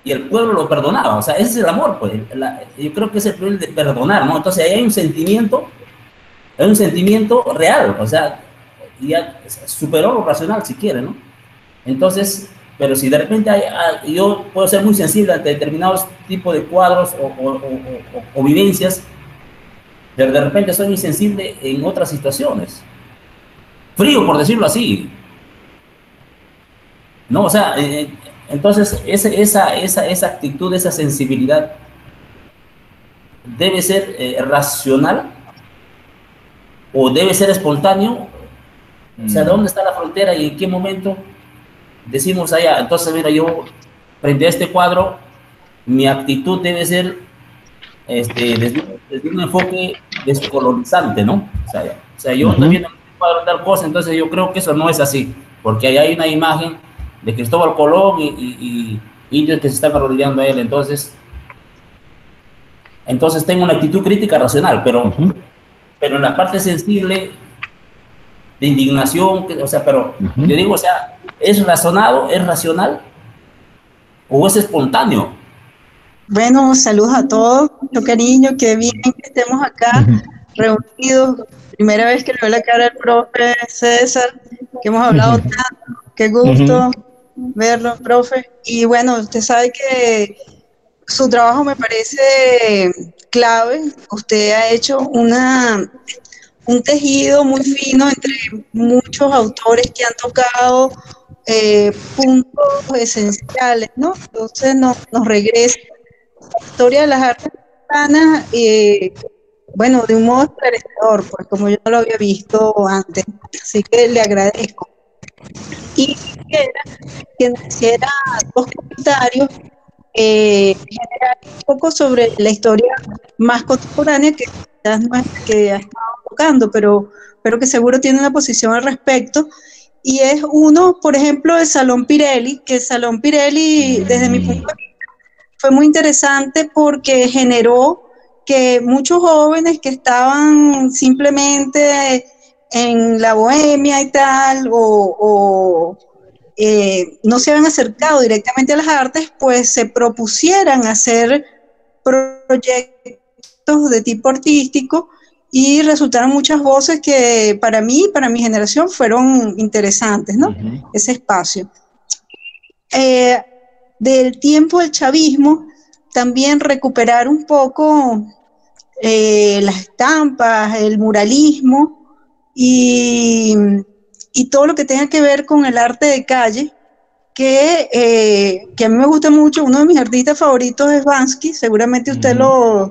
Speaker 4: y el pueblo lo perdonaba, o sea, ese es el amor, pues. Yo creo que es el problema de perdonar, ¿no? Entonces ahí hay un sentimiento real, o sea, ya superó lo racional si quiere, ¿no? Entonces, pero si de repente yo puedo ser muy sensible ante determinados tipos de cuadros o vivencias, pero de repente soy muy sensible en otras situaciones. Frío, por decirlo así. No, o sea, entonces esa actitud, esa sensibilidad debe ser racional o debe ser espontáneo. O sea, ¿dónde está la frontera y en qué momento decimos allá? Entonces, mira, yo frente a este cuadro, mi actitud debe ser desde un enfoque descolonizante, ¿no? O sea yo estoy viendo un cuadro tal cosa, entonces yo creo que eso no es así, porque ahí hay una imagen de Cristóbal Colón y indios que se están arrodillando a él, entonces tengo una actitud crítica racional, pero en la parte sensible de indignación, o sea, pero yo digo, o sea, ¿es razonado, es racional o es espontáneo?
Speaker 5: Bueno, saludos a todos, mucho cariño, qué bien que estemos acá reunidos. Primera vez que le veo la cara al profe César, que hemos hablado tanto. Qué gusto verlo, profe. Y bueno, usted sabe que su trabajo me parece clave. Usted ha hecho un tejido muy fino entre muchos autores que han tocado puntos esenciales, ¿no? Entonces nos regresa la historia de las artes mexicanas, bueno, de un modo esclarecedor, pues como yo no lo había visto antes. Así que le agradezco. Y quisiera que nos hiciera dos comentarios general un poco sobre la historia más contemporánea, que quizás no es la que ha estado tocando, pero que seguro tiene una posición al respecto. Y es uno, por ejemplo, el Salón Pirelli, que el Salón Pirelli, desde mi punto de vista, fue muy interesante porque generó que muchos jóvenes que estaban simplemente en la bohemia y tal, no se habían acercado directamente a las artes, pues se propusieran hacer proyectos de tipo artístico y resultaron muchas voces que para mí, para mi generación, fueron interesantes, ¿no? Ese espacio. Del tiempo del chavismo, también recuperar un poco las estampas, el muralismo y todo lo que tenga que ver con el arte de calle, que a mí me gusta mucho. Uno de mis artistas favoritos es Bansky, seguramente usted lo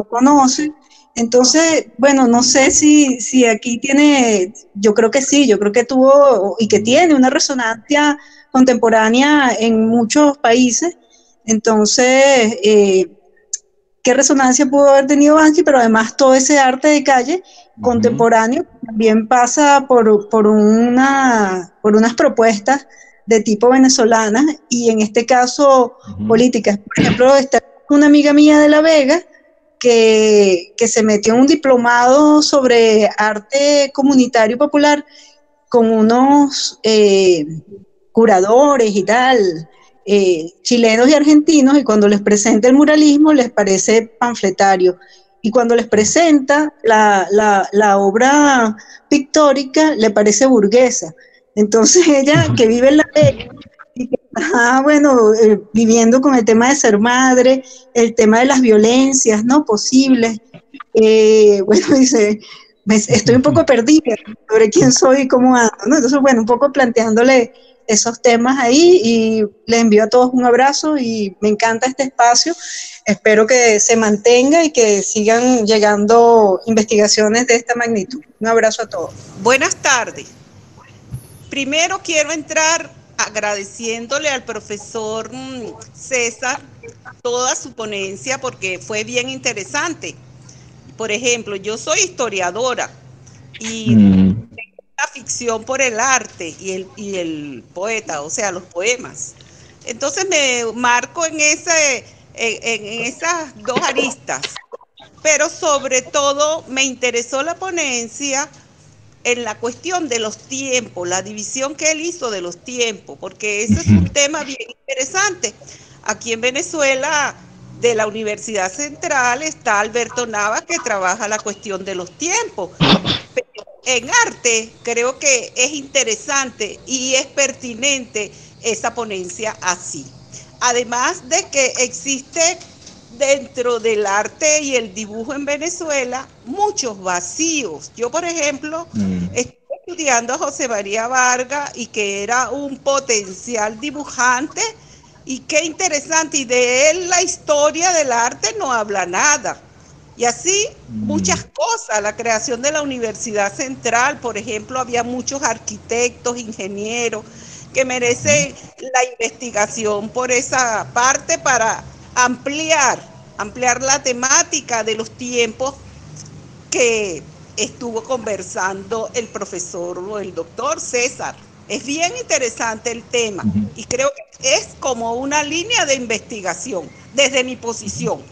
Speaker 5: conoce. Entonces, bueno, no sé si aquí tiene, yo creo que sí, yo creo que tuvo y que tiene una resonancia contemporánea en muchos países. Entonces, ¿qué resonancia pudo haber tenido Bansky? Pero además todo ese arte de calle contemporáneo también pasa por unas propuestas de tipo venezolanas y en este caso políticas. Por ejemplo, está una amiga mía de La Vega que se metió en un diplomado sobre arte comunitario popular con unos curadores y tal, chilenos y argentinos, y cuando les presenta el muralismo les parece panfletario, y cuando les presenta la obra pictórica le parece burguesa. Entonces ella, que vive en La Vega y que está, bueno, viviendo con el tema de ser madre, el tema de las violencias, ¿no?, posibles, bueno, dice, estoy un poco perdida sobre quién soy y cómo ando, ¿no? Entonces, bueno, un poco planteándole esos temas ahí, y les envío a todos un abrazo y me encanta este espacio. Espero que se mantenga y que sigan llegando investigaciones de esta magnitud. Un abrazo a todos.
Speaker 6: Buenas tardes. Primero quiero entrar agradeciéndole al profesor César toda su ponencia porque fue bien interesante. Por ejemplo, yo soy historiadora y la ficción por el arte y el poeta, o sea, los poemas. Entonces me marco en esas dos aristas, pero sobre todo me interesó la ponencia en la cuestión de los tiempos, la división que él hizo de los tiempos, porque ese es un tema bien interesante. Aquí en Venezuela, de la Universidad Central, está Alberto Navas, que trabaja la cuestión de los tiempos. Pero en arte creo que es interesante y es pertinente esa ponencia así. Además de que existe dentro del arte y el dibujo en Venezuela muchos vacíos. Yo, por ejemplo, estoy estudiando a José María Vargas y que era un potencial dibujante, y qué interesante, y de él la historia del arte no habla nada. Y así muchas cosas, la creación de la Universidad Central, por ejemplo, había muchos arquitectos, ingenieros, que merecen la investigación por esa parte para ampliar la temática de los tiempos que estuvo conversando el profesor o el doctor César. Es bien interesante el tema y creo que es como una línea de investigación desde mi posición.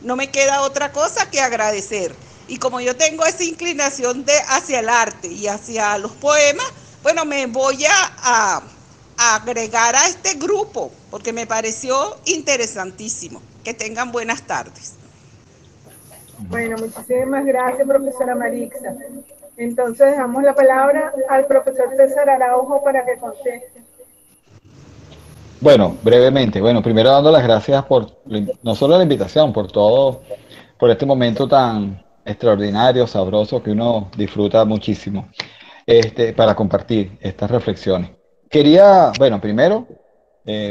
Speaker 6: No me queda otra cosa que agradecer. Y como yo tengo esa inclinación hacia el arte y hacia los poemas, bueno, me voy a agregar a este grupo porque me pareció interesantísimo. Que tengan buenas tardes.
Speaker 1: Bueno, muchísimas gracias, profesora Marixa. Entonces dejamos la palabra al profesor César Araujo para que conteste.
Speaker 2: Bueno, brevemente, bueno, primero dando las gracias por, no solo la invitación, por todo, por este momento tan extraordinario, sabroso, que uno disfruta muchísimo, para compartir estas reflexiones. Quería, bueno, primero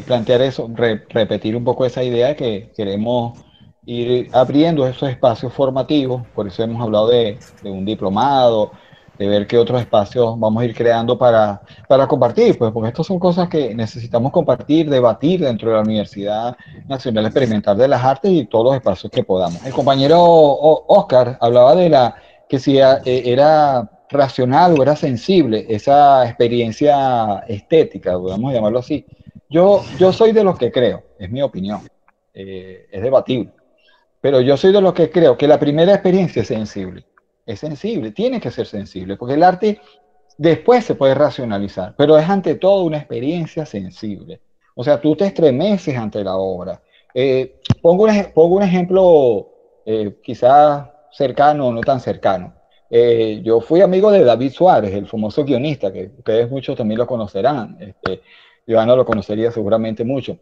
Speaker 2: plantear eso, repetir un poco esa idea de que queremos ir abriendo esos espacios formativos, por eso hemos hablado de un diplomado, de ver qué otros espacios vamos a ir creando para compartir, pues porque estas son cosas que necesitamos compartir, debatir dentro de la Universidad Nacional Experimental de las Artes y todos los espacios que podamos. El compañero Oscar hablaba de que si era racional o era sensible esa experiencia estética, podemos llamarlo así. Yo soy de los que creo, es mi opinión, es debatible, pero yo soy de los que creo que la primera experiencia es sensible, tiene que ser sensible, porque el arte después se puede racionalizar, pero es ante todo una experiencia sensible. O sea, tú te estremeces ante la obra. Pongo un ejemplo quizás cercano o no tan cercano. Yo fui amigo de David Suárez, el famoso guionista, que ustedes muchos también lo conocerán. Joana lo conocería seguramente mucho.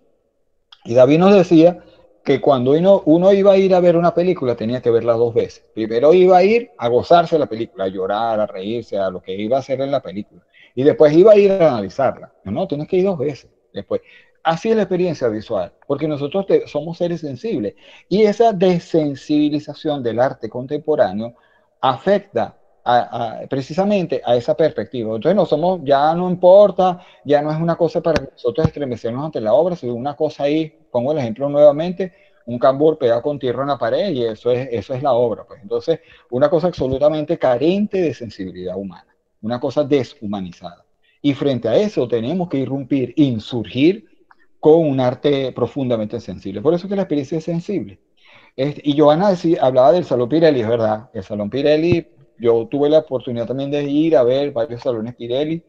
Speaker 2: Y David nos decía que cuando uno iba a ir a ver una película tenía que verla dos veces. Primero iba a ir a gozarse la película, a llorar, a reírse, a lo que iba a hacer en la película. Y después iba a ir a analizarla. No, tienes que ir dos veces después. Así es la experiencia visual, porque nosotros somos seres sensibles. Y esa desensibilización del arte contemporáneo afecta precisamente a esa perspectiva. Entonces ya no importa, ya no es una cosa para nosotros estremecernos ante la obra, sino una cosa ahí, pongo el ejemplo nuevamente, un cambur pegado con tierra en la pared y eso es la obra. Pues. Entonces, una cosa absolutamente carente de sensibilidad humana, una cosa deshumanizada. Y frente a eso tenemos que irrumpir, insurgir con un arte profundamente sensible. Por eso que la experiencia es sensible. Y Joana hablaba del Salón Pirelli, es verdad. El Salón Pirelli, yo tuve la oportunidad también de ir a ver varios salones Pirelli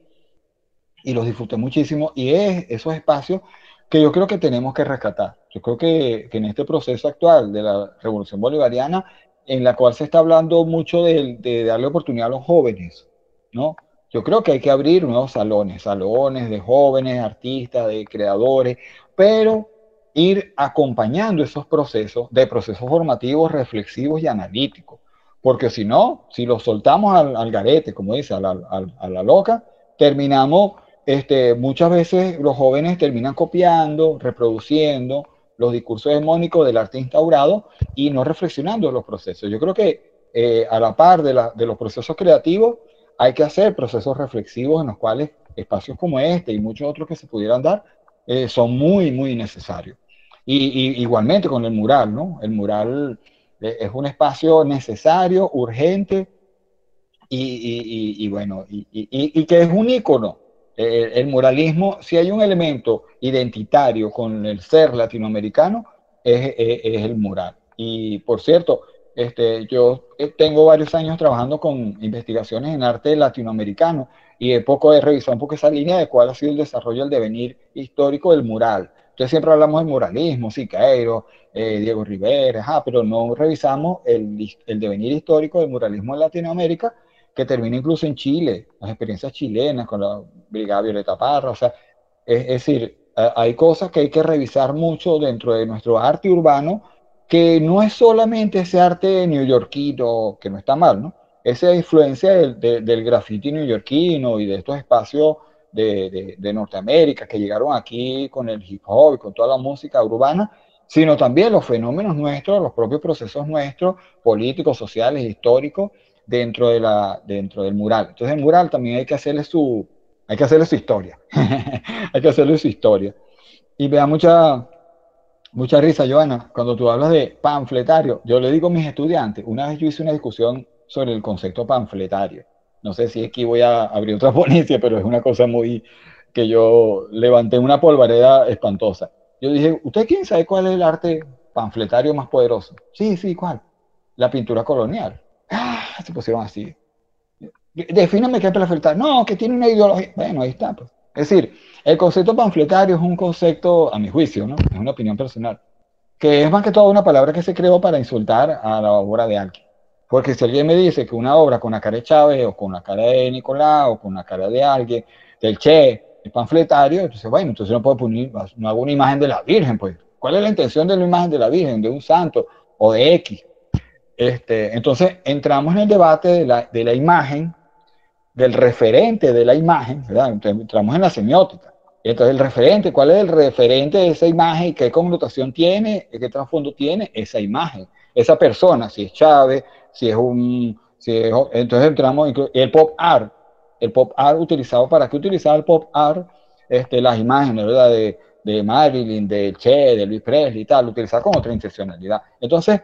Speaker 2: y los disfruté muchísimo. Y es esos espacios que yo creo que tenemos que rescatar. Yo creo que en este proceso actual de la Revolución Bolivariana, en la cual se está hablando mucho de darle oportunidad a los jóvenes, ¿no? Yo creo que hay que abrir nuevos salones de jóvenes, artistas, de creadores, pero ir acompañando esos procesos de procesos formativos, reflexivos y analíticos. Porque si no, si los soltamos al garete, como dice, a la loca, terminamos, muchas veces los jóvenes terminan copiando, reproduciendo los discursos hegemónicos del arte instaurado y no reflexionando los procesos. Yo creo que a la par de los procesos creativos, hay que hacer procesos reflexivos en los cuales espacios como este y muchos otros que se pudieran dar son muy, muy necesarios. Igualmente con el mural, ¿no? El mural es un espacio necesario, urgente y bueno, y que es un ícono. El muralismo, si hay un elemento identitario con el ser latinoamericano, es el mural. Y por cierto, yo tengo varios años trabajando con investigaciones en arte latinoamericano y he revisado un poco esa línea de cuál ha sido el desarrollo, el devenir histórico del mural. Entonces siempre hablamos del muralismo, Siqueiro, Diego Rivera, pero no revisamos el devenir histórico del muralismo en Latinoamérica, que termina incluso en Chile, las experiencias chilenas con la Brigada Violeta Parra, o sea, es decir, hay cosas que hay que revisar mucho dentro de nuestro arte urbano, que no es solamente ese arte neoyorquino, que no está mal, ¿no? Esa influencia del graffiti neoyorquino y de estos espacios de Norteamérica que llegaron aquí con el hip hop y con toda la música urbana, sino también los fenómenos nuestros, los propios procesos nuestros, políticos, sociales, históricos, dentro del mural. Entonces el mural también hay que hacerle su historia. Hay que hacerle su historia. Y me da mucha risa, Joana, cuando tú hablas de panfletario. Yo le digo a mis estudiantes, una vez yo hice una discusión sobre el concepto panfletario. No sé si aquí voy a abrir otra ponencia, pero es una cosa muy que yo levanté una polvareda espantosa. Yo dije, ¿usted quién sabe cuál es el arte panfletario más poderoso? Sí, sí, ¿cuál? La pintura colonial. Se pusieron así. Defíname qué es panfletario. No, que tiene una ideología. Bueno, ahí está. Pues. Es decir, el concepto panfletario es un concepto, a mi juicio, ¿no? Es una opinión personal, que es más que todo una palabra que se creó para insultar a la obra de alguien. Porque si alguien me dice que una obra con la cara de Chávez, o con la cara de Nicolás, o con la cara de alguien, del Che, es panfletario, entonces bueno, entonces no puedo poner, no hago una imagen de la Virgen, pues. ¿Cuál es la intención de la imagen de la Virgen, de un santo, o de X? Entonces entramos en el debate de la imagen, del referente de la imagen, ¿verdad? Entramos en la semiótica. Entonces, el referente, ¿cuál es el referente de esa imagen? ¿Qué connotación tiene? ¿Qué trasfondo tiene esa imagen? Esa persona, si es Chávez, si es un... entonces entramos en el pop art. El pop art utilizado, ¿para qué utilizaba el pop art? Las imágenes, ¿verdad? De Marilyn, de Che, de Luis Presley y tal, utilizado con otra intencionalidad. Entonces,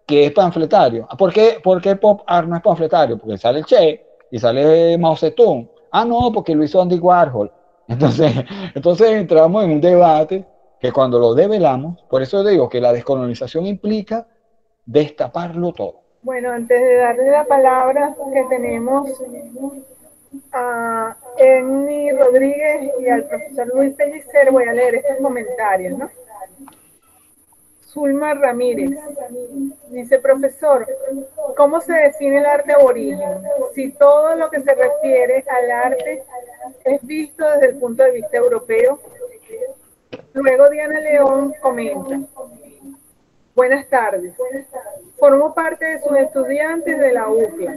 Speaker 2: ¿qué es panfletario? ¿Por qué pop art no es panfletario? Porque sale el Che y sale Mao Zedong. Ah, no, porque lo hizo Andy Warhol. Entonces, entonces entramos en un debate que cuando lo develamos, por eso digo que la descolonización implica destaparlo todo.
Speaker 1: Bueno, antes de darle la palabra que tenemos a Enni Rodríguez y al profesor Luis Pellicer, voy a leer estos comentarios, ¿no? Zulma Ramírez dice: profesor, ¿cómo se define el arte aborigen? Si todo lo que se refiere al arte es visto desde el punto de vista europeo. Luego Diana León comenta: buenas tardes. Formo parte de sus estudiantes de la UCLA,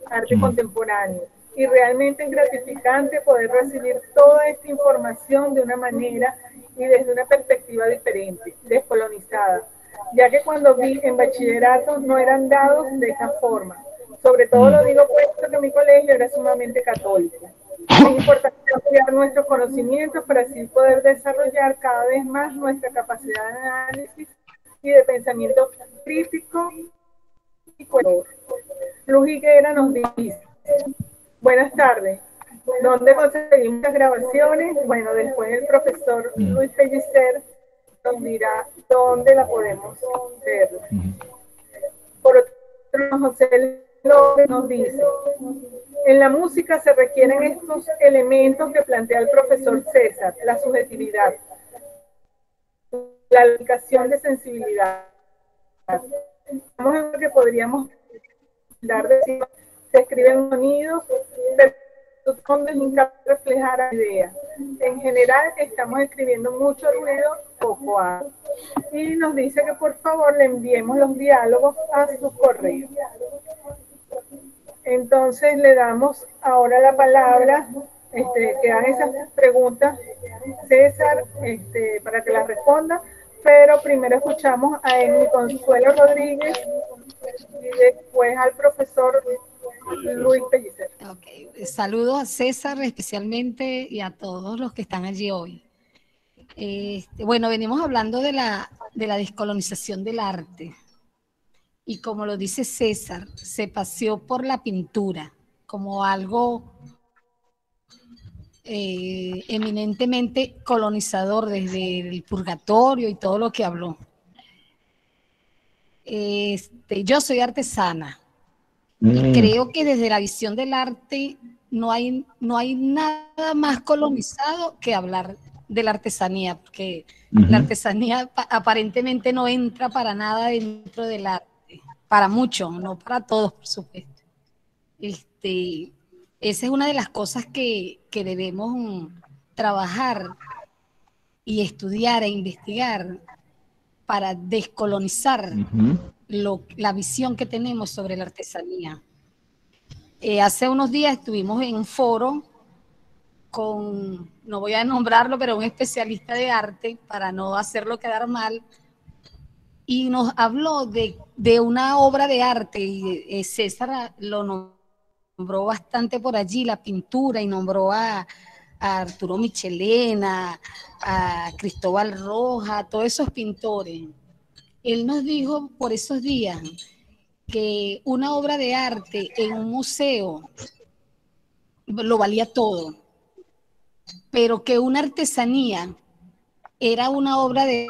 Speaker 1: Arte Contemporáneo, y realmente es gratificante poder recibir toda esta información de una manera y desde una perspectiva diferente, descolonizada, ya que cuando vi en bachillerato no eran dados de esa forma. Sobre todo lo digo puesto que mi colegio era sumamente católico. Es importante ampliar nuestros conocimientos para así poder desarrollar cada vez más nuestra capacidad de análisis y de pensamiento crítico y color. Luz Higuera nos dice: buenas tardes. ¿Dónde conseguimos las grabaciones? Bueno, después el profesor Luis Pellicer nos dirá dónde la podemos ver. Por otro lado, José López nos dice: en la música se requieren estos elementos que plantea el profesor César, la subjetividad, la aplicación de sensibilidad. Estamos en lo que podríamos dar de sí. Se escriben sonidos, pero donde nunca reflejar la idea. En general estamos escribiendo mucho ruido, poco algo. Y nos dice que por favor le enviemos los diálogos a su correo. Entonces le damos ahora la palabra, quedan esas preguntas, César, para que las responda, pero primero escuchamos a Enni Consuelo Rodríguez y después al profesor Luis Pellicer.
Speaker 7: Okay. Saludos a César especialmente y a todos los que están allí hoy. Bueno, venimos hablando de la descolonización del arte. Y como lo dice César, se paseó por la pintura como algo eminentemente colonizador desde el purgatorio y todo lo que habló. Yo soy artesana y creo que desde la visión del arte no hay nada más colonizado que hablar de la artesanía, porque la artesanía aparentemente no entra para nada dentro del arte. Para muchos, no para todos, por supuesto. Esa es una de las cosas que debemos trabajar y estudiar e investigar para descolonizar la visión que tenemos sobre la artesanía. Hace unos días estuvimos en un foro con, no voy a nombrarlo, pero un especialista de arte, para no hacerlo quedar mal, y nos habló de una obra de arte, y César lo nombró bastante por allí, la pintura, y nombró a Arturo Michelena, a Cristóbal Roja, todos esos pintores. Él nos dijo por esos días que una obra de arte en un museo lo valía todo, pero que una artesanía era una obra de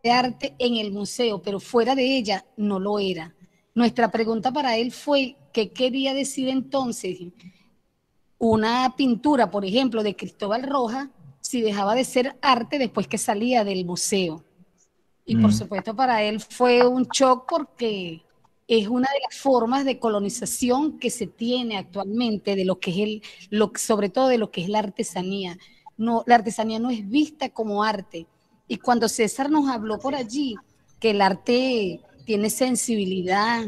Speaker 7: arte en el museo, pero fuera de ella no lo era. Nuestra pregunta para él fue: ¿qué quería decir entonces una pintura, por ejemplo, de Cristóbal Roja, si dejaba de ser arte después que salía del museo? Y por supuesto para él fue un shock porque es una de las formas de colonización que se tiene actualmente de lo que es sobre todo de lo que es la artesanía. No, la artesanía no es vista como arte. Y cuando César nos habló por allí, que el arte tiene sensibilidad,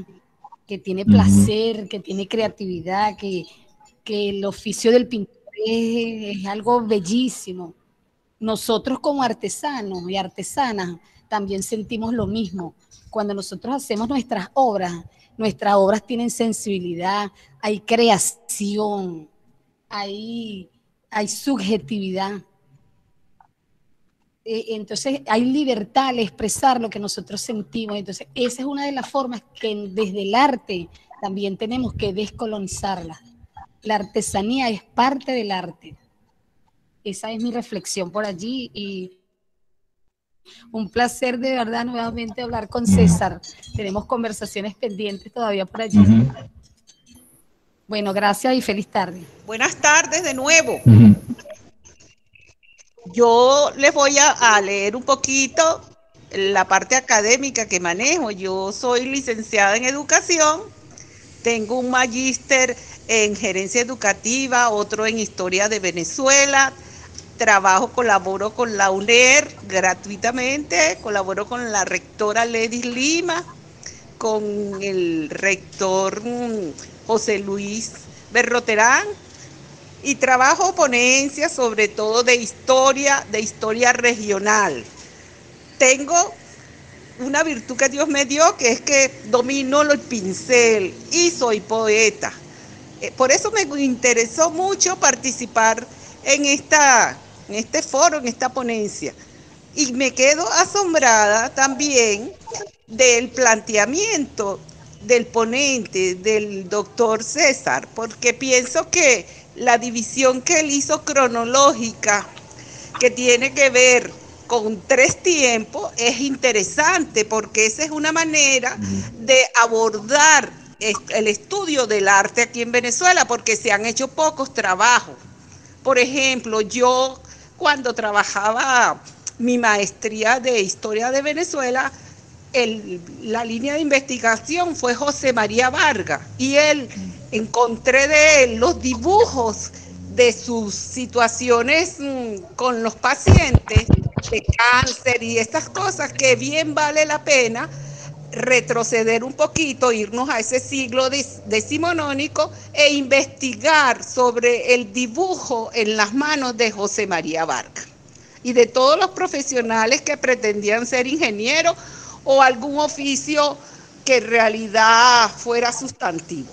Speaker 7: que tiene placer, que tiene creatividad, que el oficio del pintor es algo bellísimo. Nosotros como artesanos y artesanas también sentimos lo mismo. Cuando nosotros hacemos nuestras obras tienen sensibilidad, hay creación, hay subjetividad. Entonces hay libertad al expresar lo que nosotros sentimos. Entonces esa es una de las formas que desde el arte también tenemos que descolonizarla. La artesanía es parte del arte. Esa es mi reflexión por allí y un placer de verdad nuevamente hablar con César. Tenemos conversaciones pendientes todavía por allí. Bueno, gracias y feliz tarde.
Speaker 6: Buenas tardes de nuevo. Yo les voy a leer un poquito la parte académica que manejo. Yo soy licenciada en educación, tengo un magíster en gerencia educativa, otro en historia de Venezuela. Colaboro con la UNER gratuitamente, colaboro con la rectora Ledis Lima, con el rector José Luis Berroterán, y trabajo ponencias sobre todo de historia regional. Tengo una virtud que Dios me dio, que es que domino el pincel y soy poeta. Por eso me interesó mucho participar en este foro, en esta ponencia. Y me quedo asombrada también del planteamiento del ponente, del doctor César, porque pienso que la división que él hizo cronológica, que tiene que ver con 3 tiempos, es interesante, porque esa es una manera de abordar el estudio del arte aquí en Venezuela, porque se han hecho pocos trabajos. Por ejemplo, yo cuando trabajaba mi maestría de historia de Venezuela, la línea de investigación fue José María Vargas, y encontré de él los dibujos de sus situaciones con los pacientes de cáncer y estas cosas, que bien vale la pena retroceder un poquito, irnos a ese siglo decimonónico e investigar sobre el dibujo en las manos de José María Vargas y de todos los profesionales que pretendían ser ingenieros o algún oficio que en realidad fuera sustantivo.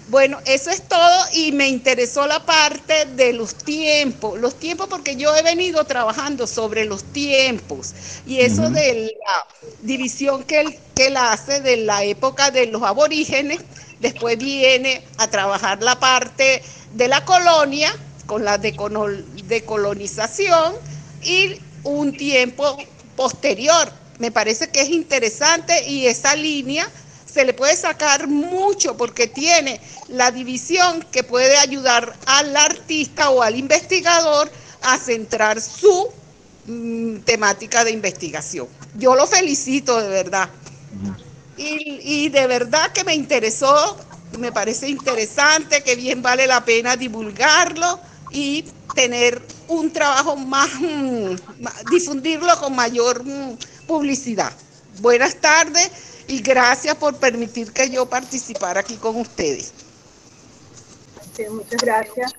Speaker 6: Bueno, eso es todo, y me interesó la parte de los tiempos porque yo he venido trabajando sobre los tiempos, y eso de la división que él hace de la época de los aborígenes. Después viene a trabajar la parte de la colonia con la decolonización y un tiempo posterior. Me parece que es interesante, y esa línea se le puede sacar mucho porque tiene la división que puede ayudar al artista o al investigador a centrar su temática de investigación. Yo lo felicito de verdad. Y de verdad que me interesó, me parece interesante, que bien vale la pena divulgarlo y tener un trabajo más, difundirlo con mayor publicidad. Buenas tardes y gracias por permitir que yo participara aquí con ustedes.
Speaker 1: Sí, muchas gracias.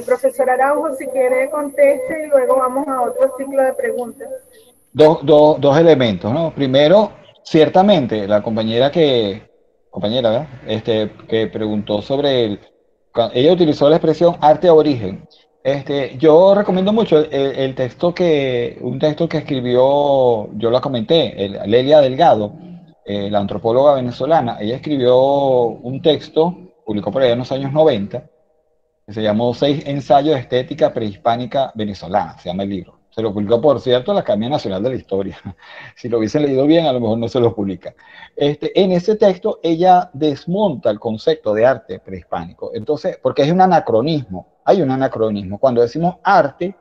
Speaker 1: Profesor Araujo, si quiere conteste y luego vamos a otro ciclo de preguntas.
Speaker 2: Dos elementos, ¿no? Primero, ciertamente, la compañera, ¿verdad? Que preguntó sobre ella utilizó la expresión arte origen. Yo recomiendo mucho un texto que escribió, yo la comenté, Lelia Delgado, la antropóloga venezolana. Ella escribió un texto, publicó por allá en los años 90, que se llamó 6 ensayos de estética prehispánica venezolana, se llama el libro. Se lo publicó, por cierto, la Academia Nacional de la Historia. Si lo hubiesen leído bien, a lo mejor no se lo publica. En ese texto, ella desmonta el concepto de arte prehispánico. Entonces, porque hay un anacronismo. Cuando decimos arte,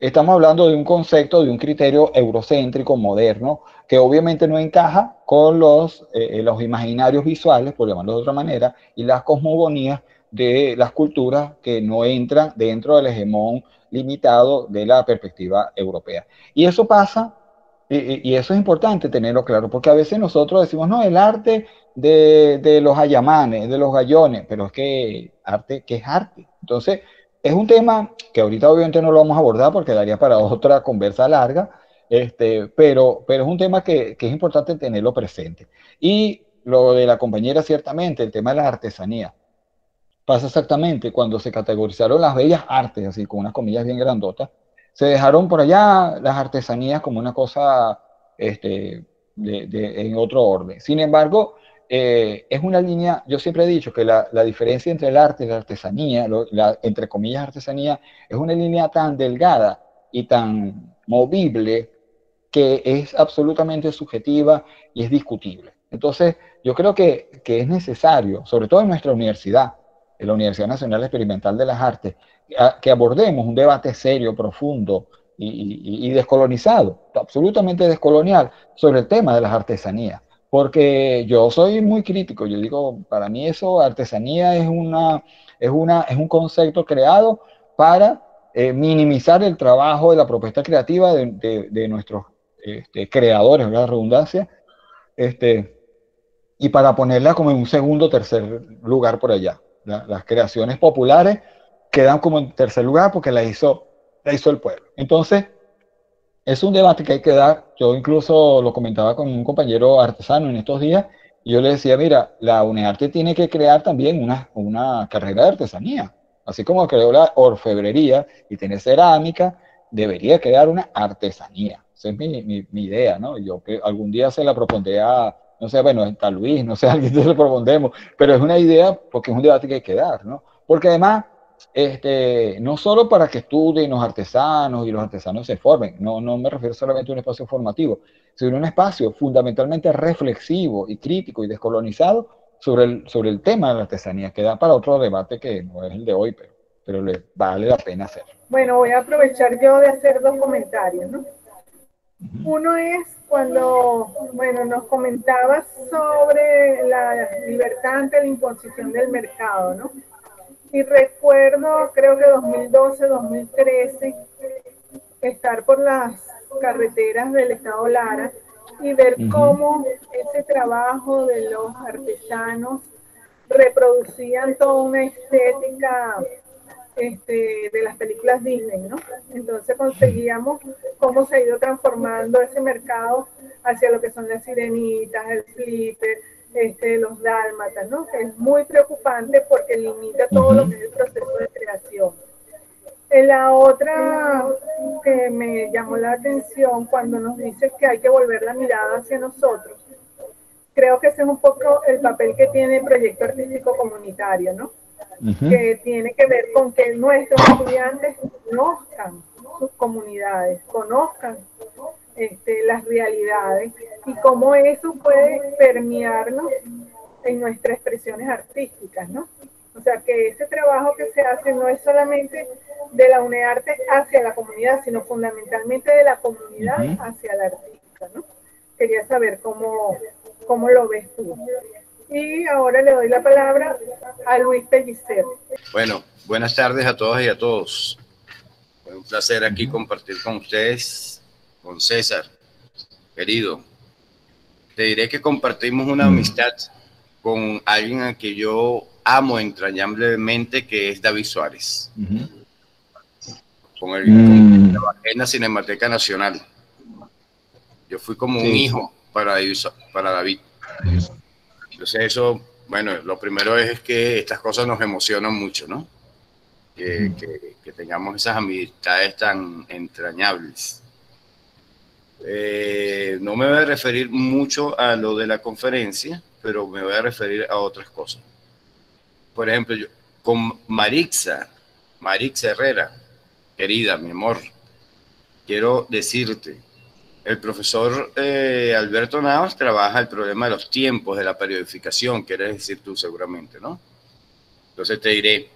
Speaker 2: estamos hablando de un concepto, de un criterio eurocéntrico, moderno, que obviamente no encaja con los imaginarios visuales, por llamarlo de otra manera, y las cosmogonías de las culturas que no entran dentro del hegemón limitado de la perspectiva europea. Y eso pasa, y eso es importante tenerlo claro, porque a veces nosotros decimos, no, el arte de los ayamanes, de los gallones, pero es que arte, ¿qué es arte? Entonces, es un tema que ahorita obviamente no lo vamos a abordar porque daría para otra conversa larga, pero es un tema que es importante tenerlo presente. Y lo de la compañera, ciertamente, el tema de las artesanías. Pasa exactamente cuando se categorizaron las bellas artes, así con unas comillas bien grandotas, se dejaron por allá las artesanías como una cosa en otro orden. Sin embargo, es una línea, yo siempre he dicho que la diferencia entre el arte y la artesanía, entre comillas artesanía, es una línea tan delgada y tan movible que es absolutamente subjetiva y es discutible. Entonces, yo creo que es necesario, sobre todo en nuestra universidad, en la Universidad Nacional Experimental de las Artes, que abordemos un debate serio, profundo y descolonizado, absolutamente descolonial, sobre el tema de las artesanías. Porque yo soy muy crítico, yo digo, para mí eso, artesanía es un concepto creado para minimizar el trabajo de la propuesta creativa de nuestros creadores, la redundancia, y para ponerla como en un segundo o tercer lugar por allá. Las creaciones populares quedan como en tercer lugar porque la hizo el pueblo. Entonces, es un debate que hay que dar. Yo incluso lo comentaba con un compañero artesano en estos días, y yo le decía, mira, la UNEARTE tiene que crear también una carrera de artesanía. Así como creó la orfebrería y tiene cerámica, debería crear una artesanía. Esa es mi idea, ¿no? Yo que algún día se la propondré a, no sé, bueno, está Luis, no sé, a alguien se lo propondremos, pero es una idea porque es un debate que hay que dar, ¿no? Porque además, no solo para que estudien los artesanos y los artesanos se formen, no me refiero solamente a un espacio formativo, sino un espacio fundamentalmente reflexivo y crítico y descolonizado sobre el tema de la artesanía, que da para otro debate que no es el de hoy, pero le vale la pena hacerlo.
Speaker 1: Bueno, voy a aprovechar yo de hacer dos comentarios, ¿no? Uno es cuando, bueno, nos comentabas sobre la libertad ante la imposición del mercado, ¿no? Y recuerdo, creo que 2012, 2013, estar por las carreteras del estado Lara y ver cómo ese trabajo de los artesanos reproducían toda una estética de las películas Disney, ¿no? Entonces conseguíamos cómo se ha ido transformando ese mercado hacia lo que son las sirenitas, el flipper, los dálmatas, ¿no? Que es muy preocupante porque limita todo lo que es el proceso de creación. La otra que me llamó la atención cuando nos dices que hay que volver la mirada hacia nosotros, creo que ese es un poco el papel que tiene el proyecto artístico comunitario, ¿no? Que tiene que ver con que nuestros estudiantes conozcan sus comunidades, conozcan las realidades y cómo eso puede permearnos en nuestras expresiones artísticas, ¿no? O sea, que ese trabajo que se hace no es solamente de la UNEARTE hacia la comunidad, sino fundamentalmente de la comunidad hacia la artista, ¿no? Quería saber cómo lo ves tú. Y ahora le doy la palabra a Luis Pellicer.
Speaker 8: Bueno, buenas tardes a todas y a todos. Fue un placer aquí compartir con ustedes, con César, querido. Te diré que compartimos una amistad con alguien a que yo amo entrañablemente, que es David Suárez. Con trabajé en la Cinemateca Nacional. Yo fui como un hijo para David. Entonces eso, bueno, lo primero es que estas cosas nos emocionan mucho, ¿no? Que tengamos esas amistades tan entrañables. No me voy a referir mucho a lo de la conferencia, pero me voy a referir a otras cosas. Por ejemplo, yo, con Marixa Herrera, querida, mi amor, quiero decirte, el profesor Alberto Navas trabaja el problema de los tiempos de la periodificación, quieres decir tú seguramente, ¿no? Entonces te diré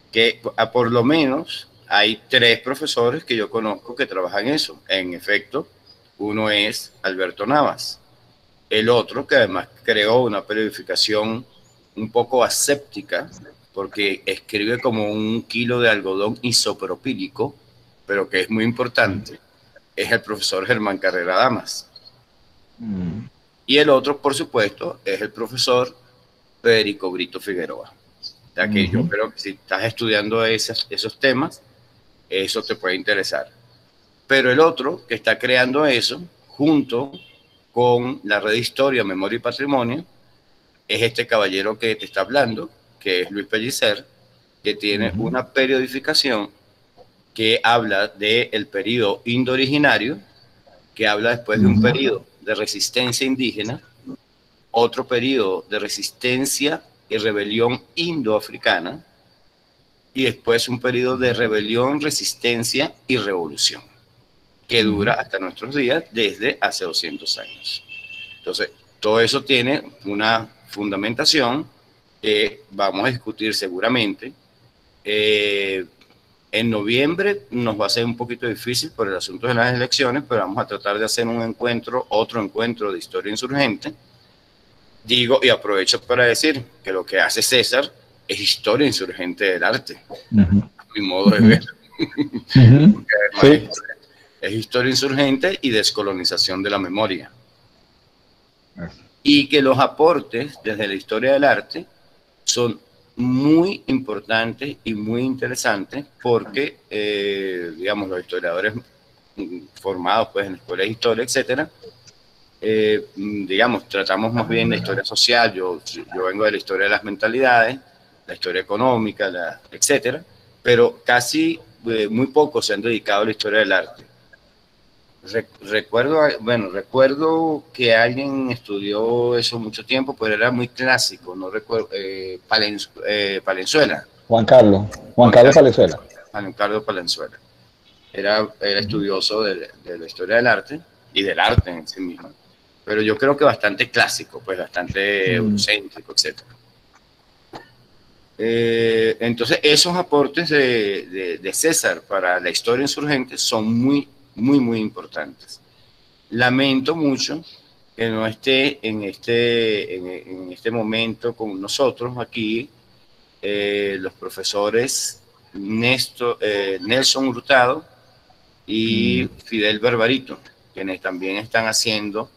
Speaker 8: que por lo menos hay 3 profesores que yo conozco que trabajan eso. En efecto, uno es Alberto Navas. El otro, que además creó una periodificación un poco aséptica, porque escribe como 1 kilo de algodón isopropílico, pero que es muy importante, es el profesor Germán Carrera Damas. Y el otro, por supuesto, es el profesor Federico Brito Figueroa. O sea que yo creo que si estás estudiando esos temas, eso te puede interesar. Pero el otro que está creando eso, junto con la red de Historia, Memoria y Patrimonio, es este caballero que te está hablando, que es Luis Pellicer, que tiene una periodificación que habla del periodo indooriginario, que habla después de un periodo de resistencia indígena, otro periodo de resistencia y rebelión indoafricana, y después un periodo de rebelión, resistencia y revolución, que dura hasta nuestros días desde hace 200 años. Entonces, todo eso tiene una fundamentación que vamos a discutir seguramente. En noviembre nos va a ser un poquito difícil por el asunto de las elecciones, pero vamos a tratar de hacer otro encuentro de historia insurgente. Digo, y aprovecho para decir que lo que hace César es historia insurgente del arte, a mi modo de ver. Sí. Es historia insurgente y descolonización de la memoria. Y que los aportes desde la historia del arte son muy importantes y muy interesantes porque, digamos, los historiadores formados pues, en escuelas de historia, etcétera, digamos, tratamos más bien la historia social. Yo vengo de la historia de las mentalidades, la historia económica, etcétera, pero casi muy pocos se han dedicado a la historia del arte. Recuerdo que alguien estudió eso mucho tiempo, pero era muy clásico, no recuerdo, Palenzuela.
Speaker 2: Juan Carlos Palenzuela.
Speaker 8: Juan Carlos Palenzuela. Era estudioso de la historia del arte y del arte en sí mismo. Pero yo creo que bastante clásico, pues bastante eurocéntrico, etc. Entonces, esos aportes de César para la historia insurgente son muy importantes. Lamento mucho que no esté en este momento con nosotros aquí los profesores Nelson Hurtado y Fidel Barbarito, quienes también están haciendo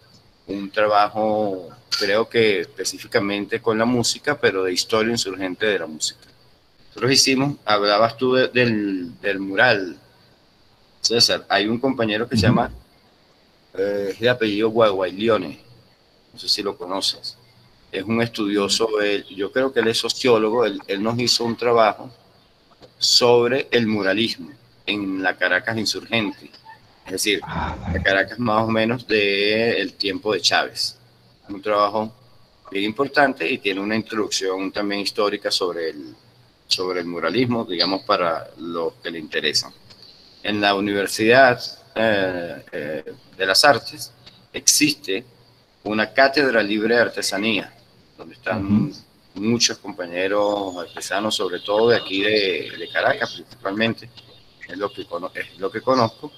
Speaker 8: un trabajo, creo que específicamente con la música, pero de historia insurgente de la música. Nosotros hablabas tú del mural, César. Hay un compañero que se llama, es de apellido Guaguaylione, no sé si lo conoces. Es un estudioso, yo creo que él es sociólogo. Él nos hizo un trabajo sobre el muralismo en la Caracas insurgente. Es decir, la Caracas más o menos del tiempo de Chávez. Un trabajo bien importante y tiene una introducción también histórica sobre el muralismo, digamos, para los que le interesan. En la Universidad de las Artes existe una cátedra libre de artesanía, donde están muchos compañeros artesanos, sobre todo de aquí de Caracas principalmente, es lo que conozco.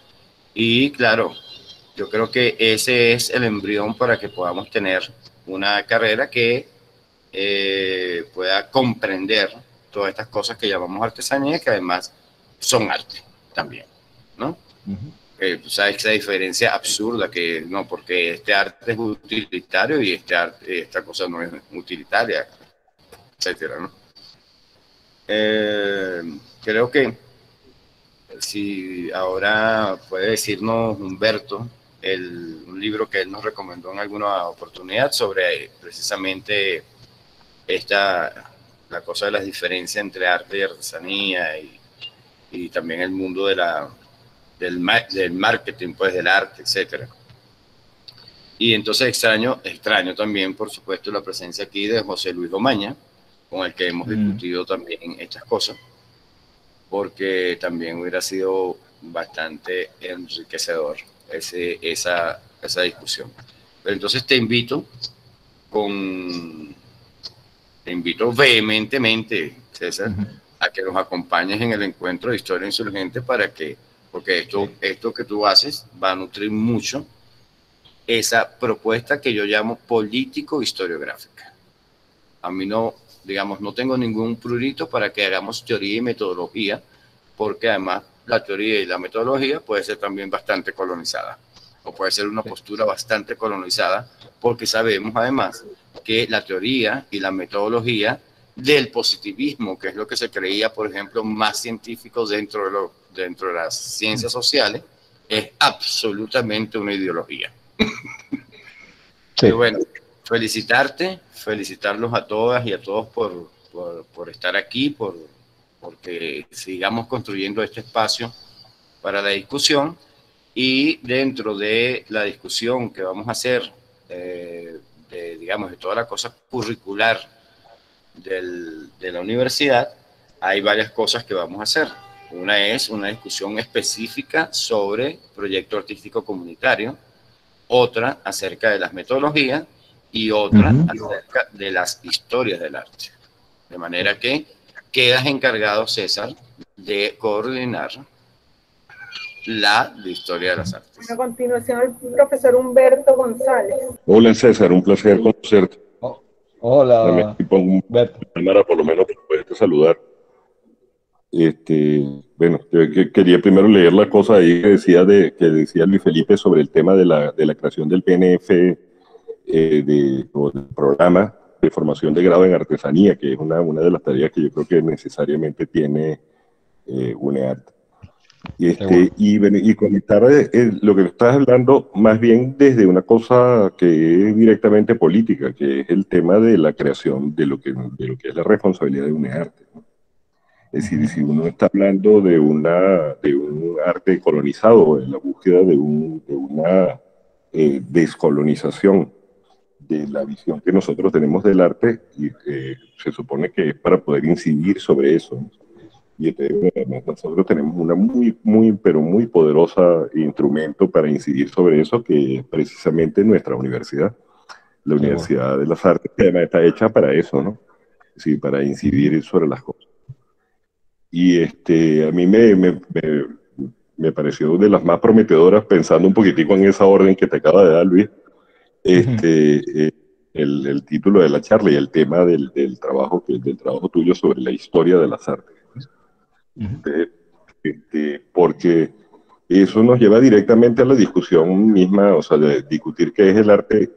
Speaker 8: Y claro, yo creo que ese es el embrión para que podamos tener una carrera que pueda comprender todas estas cosas que llamamos artesanía, que además son arte también, ¿no? ¿Sabes esa diferencia absurda que no, porque este arte es utilitario y esta cosa no es utilitaria, etcétera, ¿no? Creo que si ahora puede decirnos Humberto un libro que él nos recomendó en alguna oportunidad sobre precisamente la cosa de las diferencias entre arte y artesanía y también el mundo del marketing, pues, del arte, etcétera. Y entonces extraño también, por supuesto, la presencia aquí de José Luis Omaña, con el que hemos discutido también estas cosas, porque también hubiera sido bastante enriquecedor esa discusión. Pero entonces te invito vehementemente, César, a que nos acompañes en el encuentro de Historia Insurgente porque esto que tú haces va a nutrir mucho esa propuesta que yo llamo político-historiográfica. A mí no tengo ningún prurito para que hagamos teoría y metodología, porque además la teoría y la metodología puede ser también bastante colonizada, o puede ser una postura bastante colonizada, porque sabemos además que la teoría y la metodología del positivismo, que es lo que se creía, por ejemplo, más científico dentro de las ciencias sociales, es absolutamente una ideología. Sí. Pero bueno, felicitarlos a todas y a todos por estar aquí, porque sigamos construyendo este espacio para la discusión, y dentro de la discusión que vamos a hacer, de toda la cosa curricular de la universidad, hay varias cosas que vamos a hacer. Una es una discusión específica sobre proyecto artístico comunitario, otra acerca de las metodologías y otra acerca de las historias del arte. De manera que quedas encargado, César, de coordinar la historia de las artes.
Speaker 1: A continuación, el profesor Humberto González.
Speaker 9: Hola, César, un placer conocerte.
Speaker 2: Hola.
Speaker 9: Me pongo una cámara, por lo menos, para poderte saludar. Bueno, quería primero leer la cosa ahí que decía Luis Felipe sobre el tema de la creación del PNF, del programa de formación de grado en artesanía, que es una de las tareas que yo creo que necesariamente tiene UNEARTE. Y conectar lo que estás hablando más bien desde una cosa que es directamente política, que es el tema de la creación de lo que es la responsabilidad de UNEARTE, ¿no? Es decir, si uno está hablando de un arte colonizado, en la búsqueda de una descolonización de la visión que nosotros tenemos del arte, y se supone que es para poder incidir sobre eso, ¿no? Y entonces, nosotros tenemos una pero muy poderosa instrumento para incidir sobre eso, que es precisamente nuestra universidad, la Universidad de las Artes, que además está hecha para eso, ¿no? Sí, para incidir sobre las cosas. Y a mí me pareció de las más prometedoras, pensando un poquitico en esa orden que te acaba de dar, Luis, el título de la charla y el tema del trabajo tuyo sobre la historia de las artes. Porque eso nos lleva directamente a la discusión misma, o sea, de discutir qué es el arte.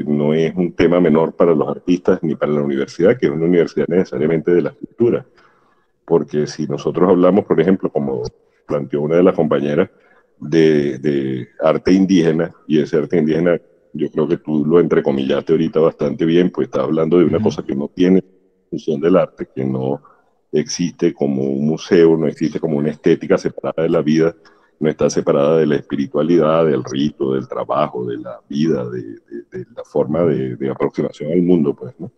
Speaker 9: No es un tema menor para los artistas ni para la universidad, que es una universidad necesariamente de la cultura. Porque si nosotros hablamos, por ejemplo, como planteó una de las compañeras, de arte indígena, y ese arte indígena, yo creo que tú lo entrecomillaste ahorita bastante bien, pues está hablando de una cosa que no tiene función del arte, que no existe como un museo, no existe como una estética separada de la vida, no está separada de la espiritualidad, del rito, del trabajo, de la vida, de la forma de aproximación al mundo, pues, ¿no?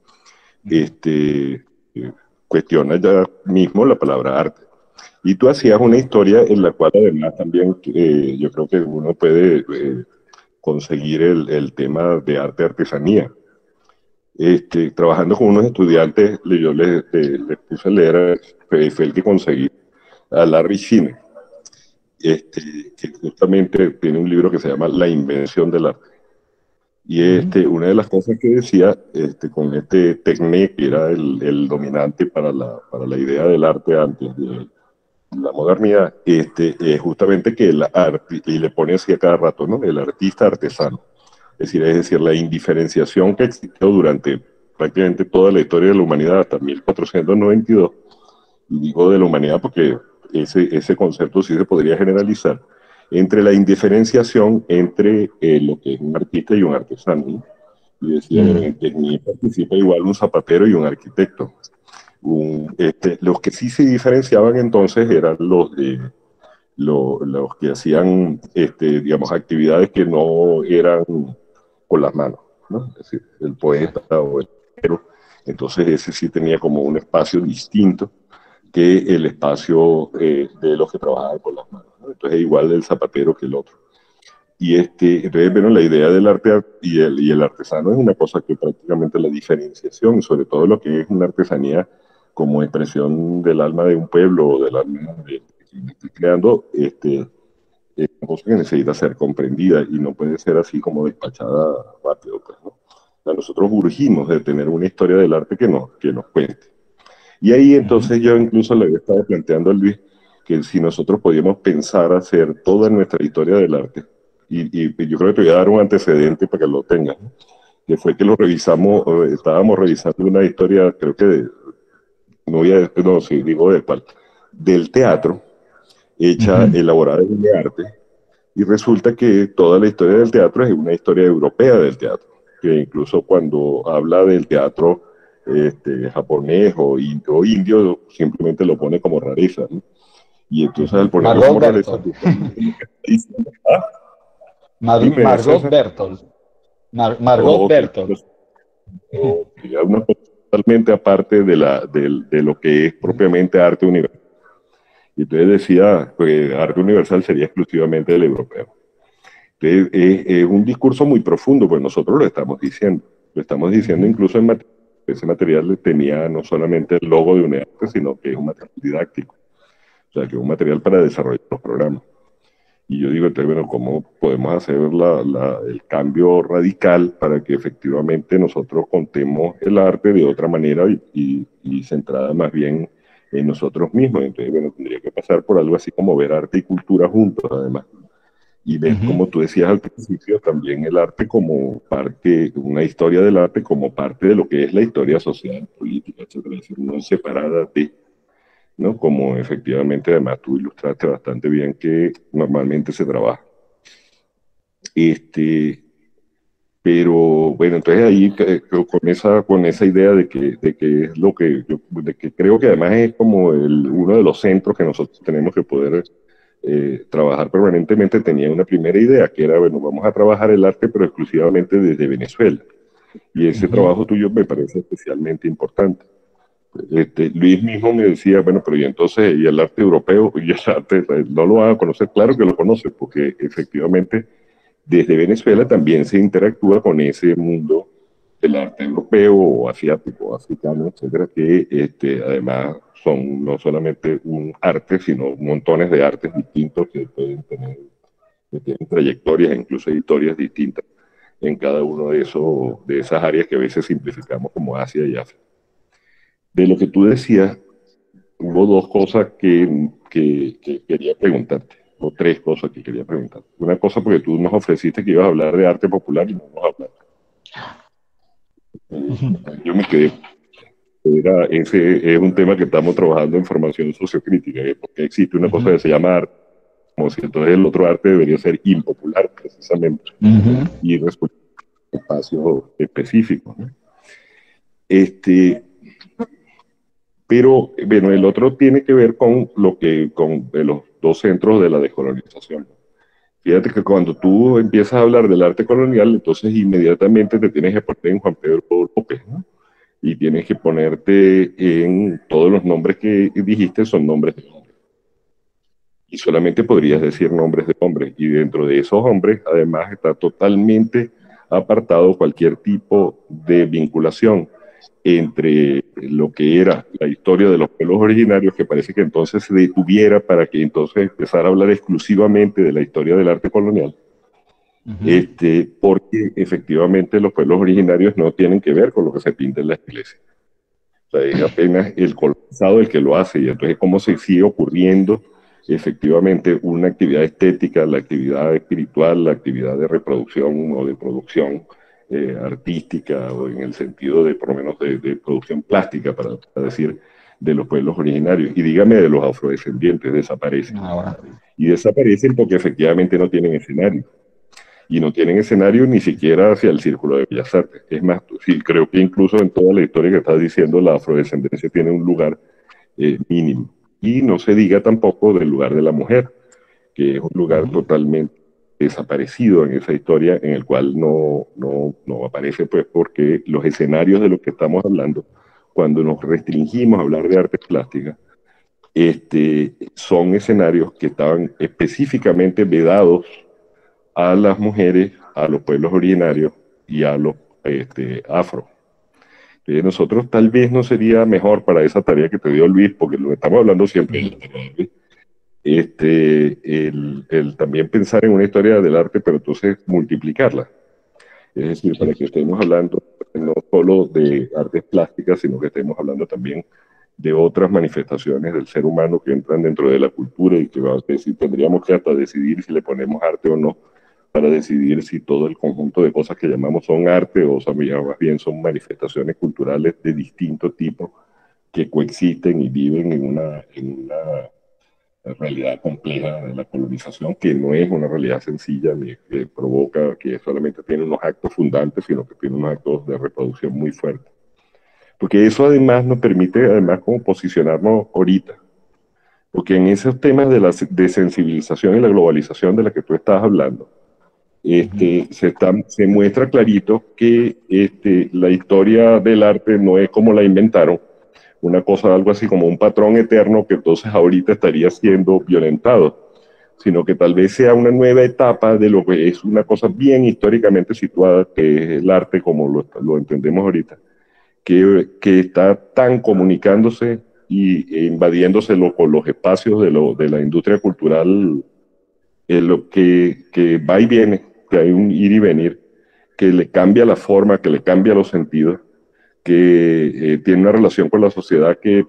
Speaker 9: Cuestiona ya mismo la palabra arte. Y tú hacías una historia en la cual además también yo creo que uno puede conseguir el tema de arte artesanía. Trabajando con unos estudiantes, yo les puse a leer, fue el que conseguí, a Larry Schine, que justamente tiene un libro que se llama La invención del arte. Y una de las cosas que decía, con techne, que era el dominante para la idea del arte antes de la modernidad, es justamente que el arte, y le pone así a cada rato, ¿no? El artista artesano. Es decir, la indiferenciación que existió durante prácticamente toda la historia de la humanidad hasta 1492, y digo de la humanidad porque ese concepto sí se podría generalizar, entre la indiferenciación entre lo que es un artista y un artesano, ¿no? Y decía, en mí participa igual un zapatero y un arquitecto. Los que sí se diferenciaban entonces eran los que hacían, digamos, actividades que no eran con las manos, ¿no? Es decir, el poeta o el arquero. Entonces ese sí tenía como un espacio distinto que el espacio de los que trabajaban con las manos, ¿no? Entonces igual el zapatero que el otro. Y entonces, bueno, la idea del arte y el artesano es una cosa que prácticamente la diferenciación, sobre todo lo que es una artesanía como expresión del alma de un pueblo o del alma de quien esté creando, es una cosa que necesita ser comprendida y no puede ser así como despachada rápido, pues, ¿no? O sea, nosotros urgimos de tener una historia del arte que nos cuente. Y ahí entonces yo incluso le había estado planteando a Luis que si nosotros podíamos pensar hacer toda nuestra historia del arte, y yo creo que te voy a dar un antecedente para que lo tengas, ¿no? Que fue que lo revisamos, estábamos revisando una historia, creo que no voy a decir, no, sí, digo de cuál, del teatro, hecha, elaborada en arte, y resulta que toda la historia del teatro es una historia europea del teatro, que incluso cuando habla del teatro japonés o indio, simplemente lo pone como rareza, ¿no? Y entonces al ponerlo como rareza,
Speaker 2: Margot Bertolt. Margot Bertolt.
Speaker 9: Una cosa totalmente aparte de lo que es propiamente arte universal. Y entonces decía que arte universal sería exclusivamente del europeo. Entonces es un discurso muy profundo, pues nosotros lo estamos diciendo. Lo estamos diciendo incluso en material. Ese material tenía no solamente el logo de UNEARTE, sino que es un material didáctico. O sea, que es un material para desarrollar los programas. Y yo digo, entonces, bueno, ¿cómo podemos hacer el cambio radical para que efectivamente nosotros contemos el arte de otra manera y centrada más bien en nosotros mismos? Entonces, bueno, tendría que pasar por algo así como ver arte y cultura juntos, además. Y ver, como tú decías al principio, también el arte como parte, una historia del arte como parte de lo que es la historia social, política, etcétera, es decir, no separada de, ¿no? Como efectivamente además tú ilustraste bastante bien que normalmente se trabaja. Pero bueno, entonces ahí con esa idea de que es lo que de que creo que además es como uno de los centros que nosotros tenemos que poder trabajar permanentemente, tenía una primera idea que era, bueno, vamos a trabajar el arte pero exclusivamente desde Venezuela. Y ese trabajo tuyo me parece especialmente importante. Luis mismo me decía, bueno, pero y entonces, y el arte europeo, y el arte, no lo van a conocer, claro que lo conocen, porque efectivamente desde Venezuela también se interactúa con ese mundo del arte europeo o asiático, africano, etcétera, que además son no solamente un arte, sino montones de artes distintos que pueden tener, que tienen trayectorias, incluso historias distintas en cada uno de esas áreas que a veces simplificamos como Asia y África. De lo que tú decías, hubo dos cosas que quería preguntarte, o tres cosas que quería preguntarte. Una cosa porque tú nos ofreciste que ibas a hablar de arte popular y no nos hablaste. Yo me quedé. Ese es un tema que estamos trabajando en formación sociocrítica, porque existe una cosa que se llama arte, como si entonces el otro arte debería ser impopular, precisamente, y resulta un espacio específico, ¿no? Pero, bueno, el otro tiene que ver con los dos centros de la descolonización. Fíjate que cuando tú empiezas a hablar del arte colonial, entonces inmediatamente te tienes que poner en Juan Pedro López, ¿no? Y tienes que ponerte en todos los nombres que dijiste son nombres de hombres. Y solamente podrías decir nombres de hombres. Y dentro de esos hombres, además, está totalmente apartado cualquier tipo de vinculación entre lo que era la historia de los pueblos originarios, que parece que entonces se detuviera para que entonces empezara a hablar exclusivamente de la historia del arte colonial, porque efectivamente los pueblos originarios no tienen que ver con lo que se pinta en las iglesias. O sea, es apenas el colonizado el que lo hace, y entonces cómo se sigue ocurriendo efectivamente una actividad estética, la actividad espiritual, la actividad de reproducción o de producción artística, o en el sentido de, por lo menos, de producción plástica, para decir, de los pueblos originarios. Y dígame de los afrodescendientes, desaparecen. Y desaparecen porque efectivamente no tienen escenario. Y no tienen escenario ni siquiera hacia el Círculo de Bellas Artes. Es más, sí, creo que incluso en toda la historia que estás diciendo, la afrodescendencia tiene un lugar mínimo. Y no se diga tampoco del lugar de la mujer, que es un lugar totalmente desaparecido en esa historia, en el cual no aparece, pues, porque los escenarios de los que estamos hablando, cuando nos restringimos a hablar de artes plásticas, son escenarios que estaban específicamente vedados a las mujeres, a los pueblos originarios y a los afro. Nosotros tal vez no sería mejor para esa tarea que te dio Luis, porque lo que estamos hablando siempre de la tarea de Luis, el también pensar en una historia del arte, pero entonces multiplicarla. Es decir, para que estemos hablando no solo de artes plásticas, sino que estemos hablando también de otras manifestaciones del ser humano que entran dentro de la cultura y que si tendríamos que hasta decidir si le ponemos arte o no, para decidir si todo el conjunto de cosas que llamamos son arte o más bien son manifestaciones culturales de distinto tipo que coexisten y viven en una realidad compleja de la colonización, que no es una realidad sencilla ni que provoca que solamente tiene unos actos fundantes, sino que tiene unos actos de reproducción muy fuertes. Porque eso además nos permite, además, como posicionarnos ahorita. Porque en esos temas de la desensibilización y la globalización de la que tú estabas hablando, se muestra clarito que la historia del arte no es como la inventaron, una cosa, algo así como un patrón eterno que entonces ahorita estaría siendo violentado, sino que tal vez sea una nueva etapa de lo que es una cosa bien históricamente situada, que es el arte como lo entendemos ahorita, que está tan comunicándose e invadiéndoselo con los espacios de la industria cultural, lo que va y viene, que hay un ir y venir, que le cambia la forma, que le cambia los sentidos, que tiene una relación con la sociedad que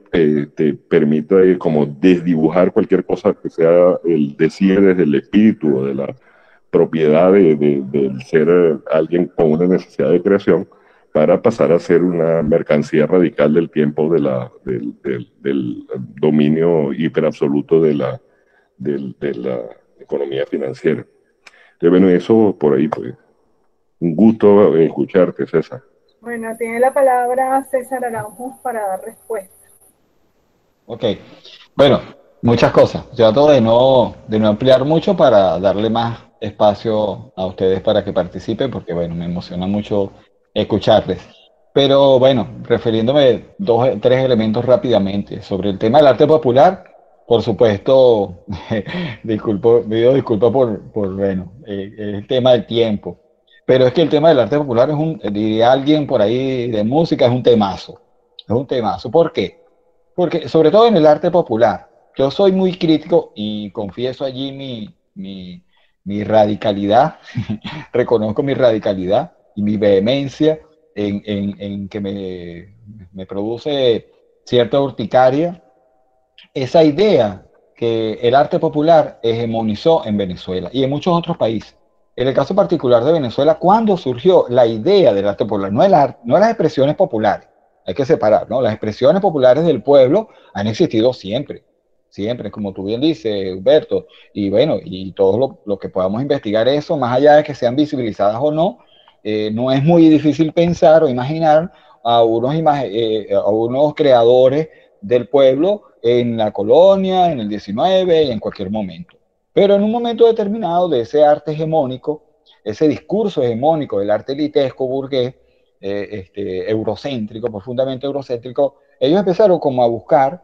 Speaker 9: te permita como desdibujar cualquier cosa que sea el decir desde el espíritu o de la propiedad del ser alguien con una necesidad de creación, para pasar a ser una mercancía radical del tiempo del dominio hiperabsoluto de la economía financiera. Entonces, bueno, eso por ahí, pues, un gusto escucharte, César.
Speaker 1: Bueno, tiene la palabra César Araújo para dar respuesta.
Speaker 2: Ok, bueno, muchas cosas. Trato de no ampliar mucho para darle más espacio a ustedes para que participen, porque bueno, me emociona mucho escucharles. Pero bueno, refiriéndome tres elementos rápidamente. Sobre el tema del arte popular, por supuesto, pido disculpas por el tema del tiempo. Pero es que el tema del arte popular diría alguien por ahí de música, es un temazo. Es un temazo. ¿Por qué? Porque, sobre todo en el arte popular, yo soy muy crítico y confieso allí mi radicalidad, reconozco mi radicalidad y mi vehemencia en que me produce cierta urticaria esa idea que el arte popular hegemonizó en Venezuela y en muchos otros países. En el caso particular de Venezuela, ¿cuándo surgió la idea del arte popular? No las expresiones populares, hay que separar, ¿no? Las expresiones populares del pueblo han existido siempre, siempre, como tú bien dices, Humberto, y bueno, y todo lo que podamos investigar eso, más allá de que sean visibilizadas o no, no es muy difícil pensar o imaginar a unos creadores del pueblo en la colonia, en el 19 y en cualquier momento. Pero en un momento determinado de ese arte hegemónico, ese discurso hegemónico del arte elitesco burgués, eurocéntrico, profundamente eurocéntrico, ellos empezaron como a buscar,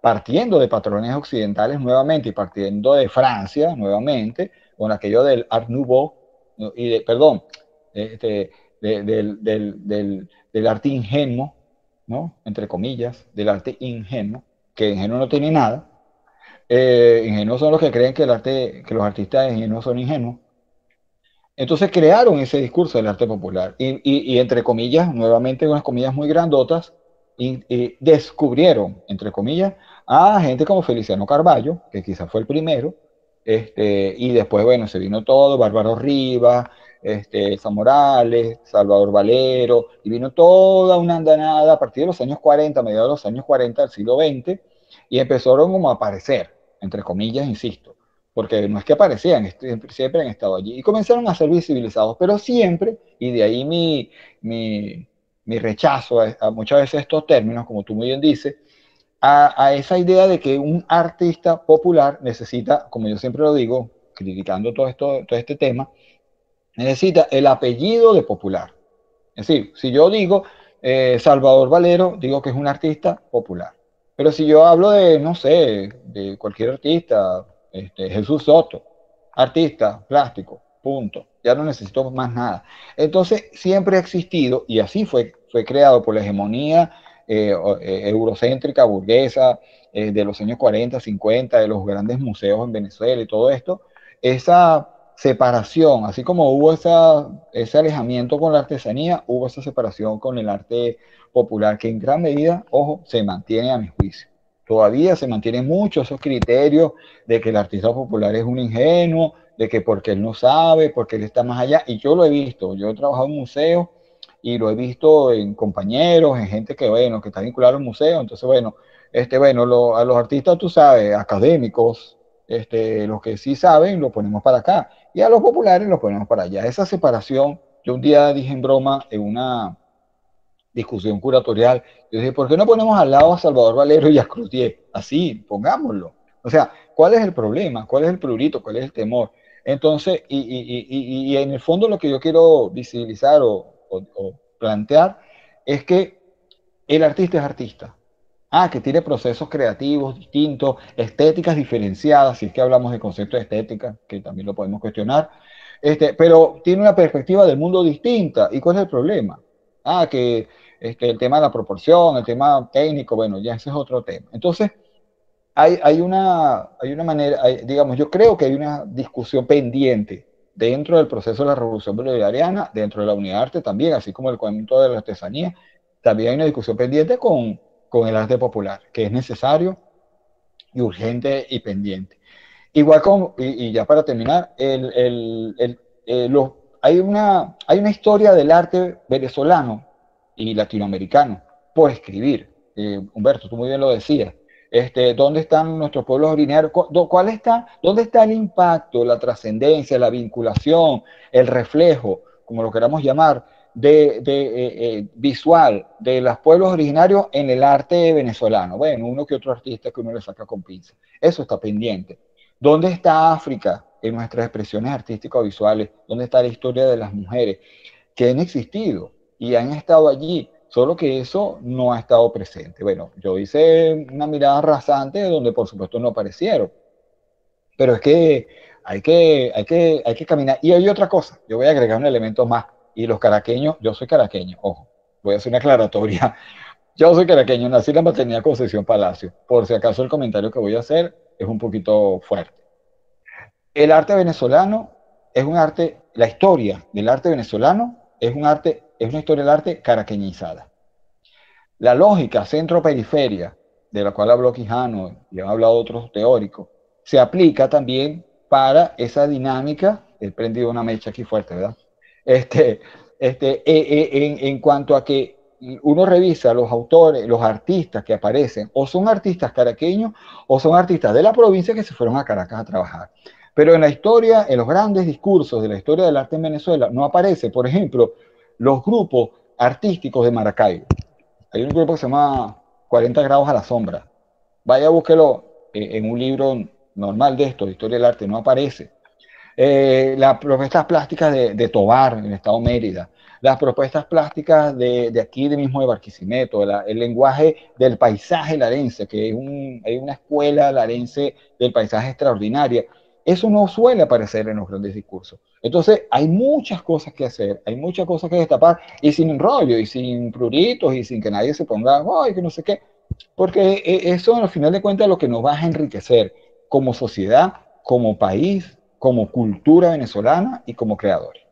Speaker 2: partiendo de patrones occidentales nuevamente y partiendo de Francia nuevamente, con aquello del Art Nouveau, del arte ingenuo, ¿no? Entre comillas, del arte ingenuo, que ingenuo no tiene nada. Ingenuos son los que creen que los artistas ingenuos son ingenuos. Entonces crearon ese discurso del arte popular y entre comillas, nuevamente unas comillas muy grandotas, y descubrieron, entre comillas, a gente como Feliciano Carballo, que quizás fue el primero, y después, bueno, se vino todo, Bárbaro Rivas, Esa Morales, Salvador Valero, y vino toda una andanada a partir de los años 40, mediados de los años 40 del siglo XX, y empezaron como a aparecer, entre comillas, insisto, porque no es que aparecían, siempre han estado allí, y comenzaron a ser visibilizados, pero siempre, y de ahí mi rechazo a muchas veces estos términos, como tú muy bien dices, a esa idea de que un artista popular necesita, como yo siempre lo digo, criticando todo este tema, necesita el apellido de popular. Es decir, si yo digo Salvador Valero, digo que es un artista popular. Pero si yo hablo de, no sé, de cualquier artista, Jesús Soto, artista plástico, punto. Ya no necesito más nada. Entonces, siempre ha existido, y así fue fue creado por la hegemonía eurocéntrica, burguesa, de los años 40, 50, de los grandes museos en Venezuela y todo esto, esa separación, así como hubo ese alejamiento con la artesanía, hubo esa separación con el arte popular, que en gran medida, ojo, se mantiene a mi juicio. Todavía se mantienen muchos esos criterios de que el artista popular es un ingenuo, de que porque él no sabe, porque él está más allá, y yo lo he visto, yo he trabajado en museos y lo he visto en compañeros, en gente que, bueno, que está vinculada al museo, entonces, bueno, a los artistas, tú sabes, académicos, los que sí saben, lo ponemos para acá, y a los populares los ponemos para allá. Esa separación, yo un día dije en broma en una discusión curatorial, yo dije, ¿por qué no ponemos al lado a Salvador Valero y a Cloutier? Así, pongámoslo. O sea, ¿cuál es el problema? ¿Cuál es el prurito? ¿Cuál es el temor? Entonces, y en el fondo lo que yo quiero visibilizar o plantear es que el artista es artista. Que tiene procesos creativos distintos, estéticas diferenciadas, si es que hablamos de concepto de estética, que también lo podemos cuestionar, pero tiene una perspectiva del mundo distinta. ¿Y cuál es el problema? Que el tema de la proporción, el tema técnico, bueno, ya ese es otro tema. Entonces, hay una manera, digamos, yo creo que hay una discusión pendiente dentro del proceso de la Revolución Bolivariana, dentro de la Unidad de Arte también, así como el cuento de la artesanía, también hay una discusión pendiente con el arte popular, que es necesario y urgente y pendiente. Igual como, y ya para terminar, hay una historia del arte venezolano y latinoamericano por escribir. Humberto, tú muy bien lo decías. ¿Dónde están nuestros pueblos originarios? ¿Dónde está el impacto, la trascendencia, la vinculación, el reflejo, como lo queramos llamar, visual de los pueblos originarios en el arte venezolano? Bueno, uno que otro artista que uno le saca con pinza. Eso está pendiente. ¿Dónde está África en nuestras expresiones artísticas o visuales? ¿Dónde está la historia de las mujeres que han existido y han estado allí? Solo que eso no ha estado presente. Bueno, yo hice una mirada rasante donde por supuesto no aparecieron. Pero es que hay que caminar. Y hay otra cosa, yo voy a agregar un elemento más. Y los caraqueños, yo soy caraqueño, ojo, voy a hacer una aclaratoria. Yo soy caraqueño, nací en la maternidad Concepción Palacio. Por si acaso el comentario que voy a hacer es un poquito fuerte. El arte venezolano es un arte, la historia del arte venezolano es una historia del arte caraqueñizada. La lógica centro-periferia, de la cual habló Quijano y han hablado otros teóricos, se aplica también para esa dinámica. He prendido una mecha aquí fuerte, ¿verdad? En cuanto a que uno revisa los autores, los artistas que aparecen, o son artistas caraqueños o son artistas de la provincia que se fueron a Caracas a trabajar. Pero en la historia, en los grandes discursos de la historia del arte en Venezuela, no aparece, por ejemplo, los grupos artísticos de Maracaibo. Hay un grupo que se llama 40 grados a la sombra. Vaya, búsquelo en un libro normal de esto, de historia del arte, no aparece. Las propuestas plásticas de Tovar, en el estado Mérida, las propuestas plásticas de aquí de mismo de Barquisimeto, el lenguaje del paisaje larense, que hay una escuela larense del paisaje extraordinaria. Eso no suele aparecer en los grandes discursos. Entonces, hay muchas cosas que hacer, hay muchas cosas que destapar, y sin enrollo, y sin pruritos, y sin que nadie se ponga, ay, que no sé qué, porque eso, al final de cuentas, es lo que nos va a enriquecer como sociedad, como país, como cultura venezolana y como creadores.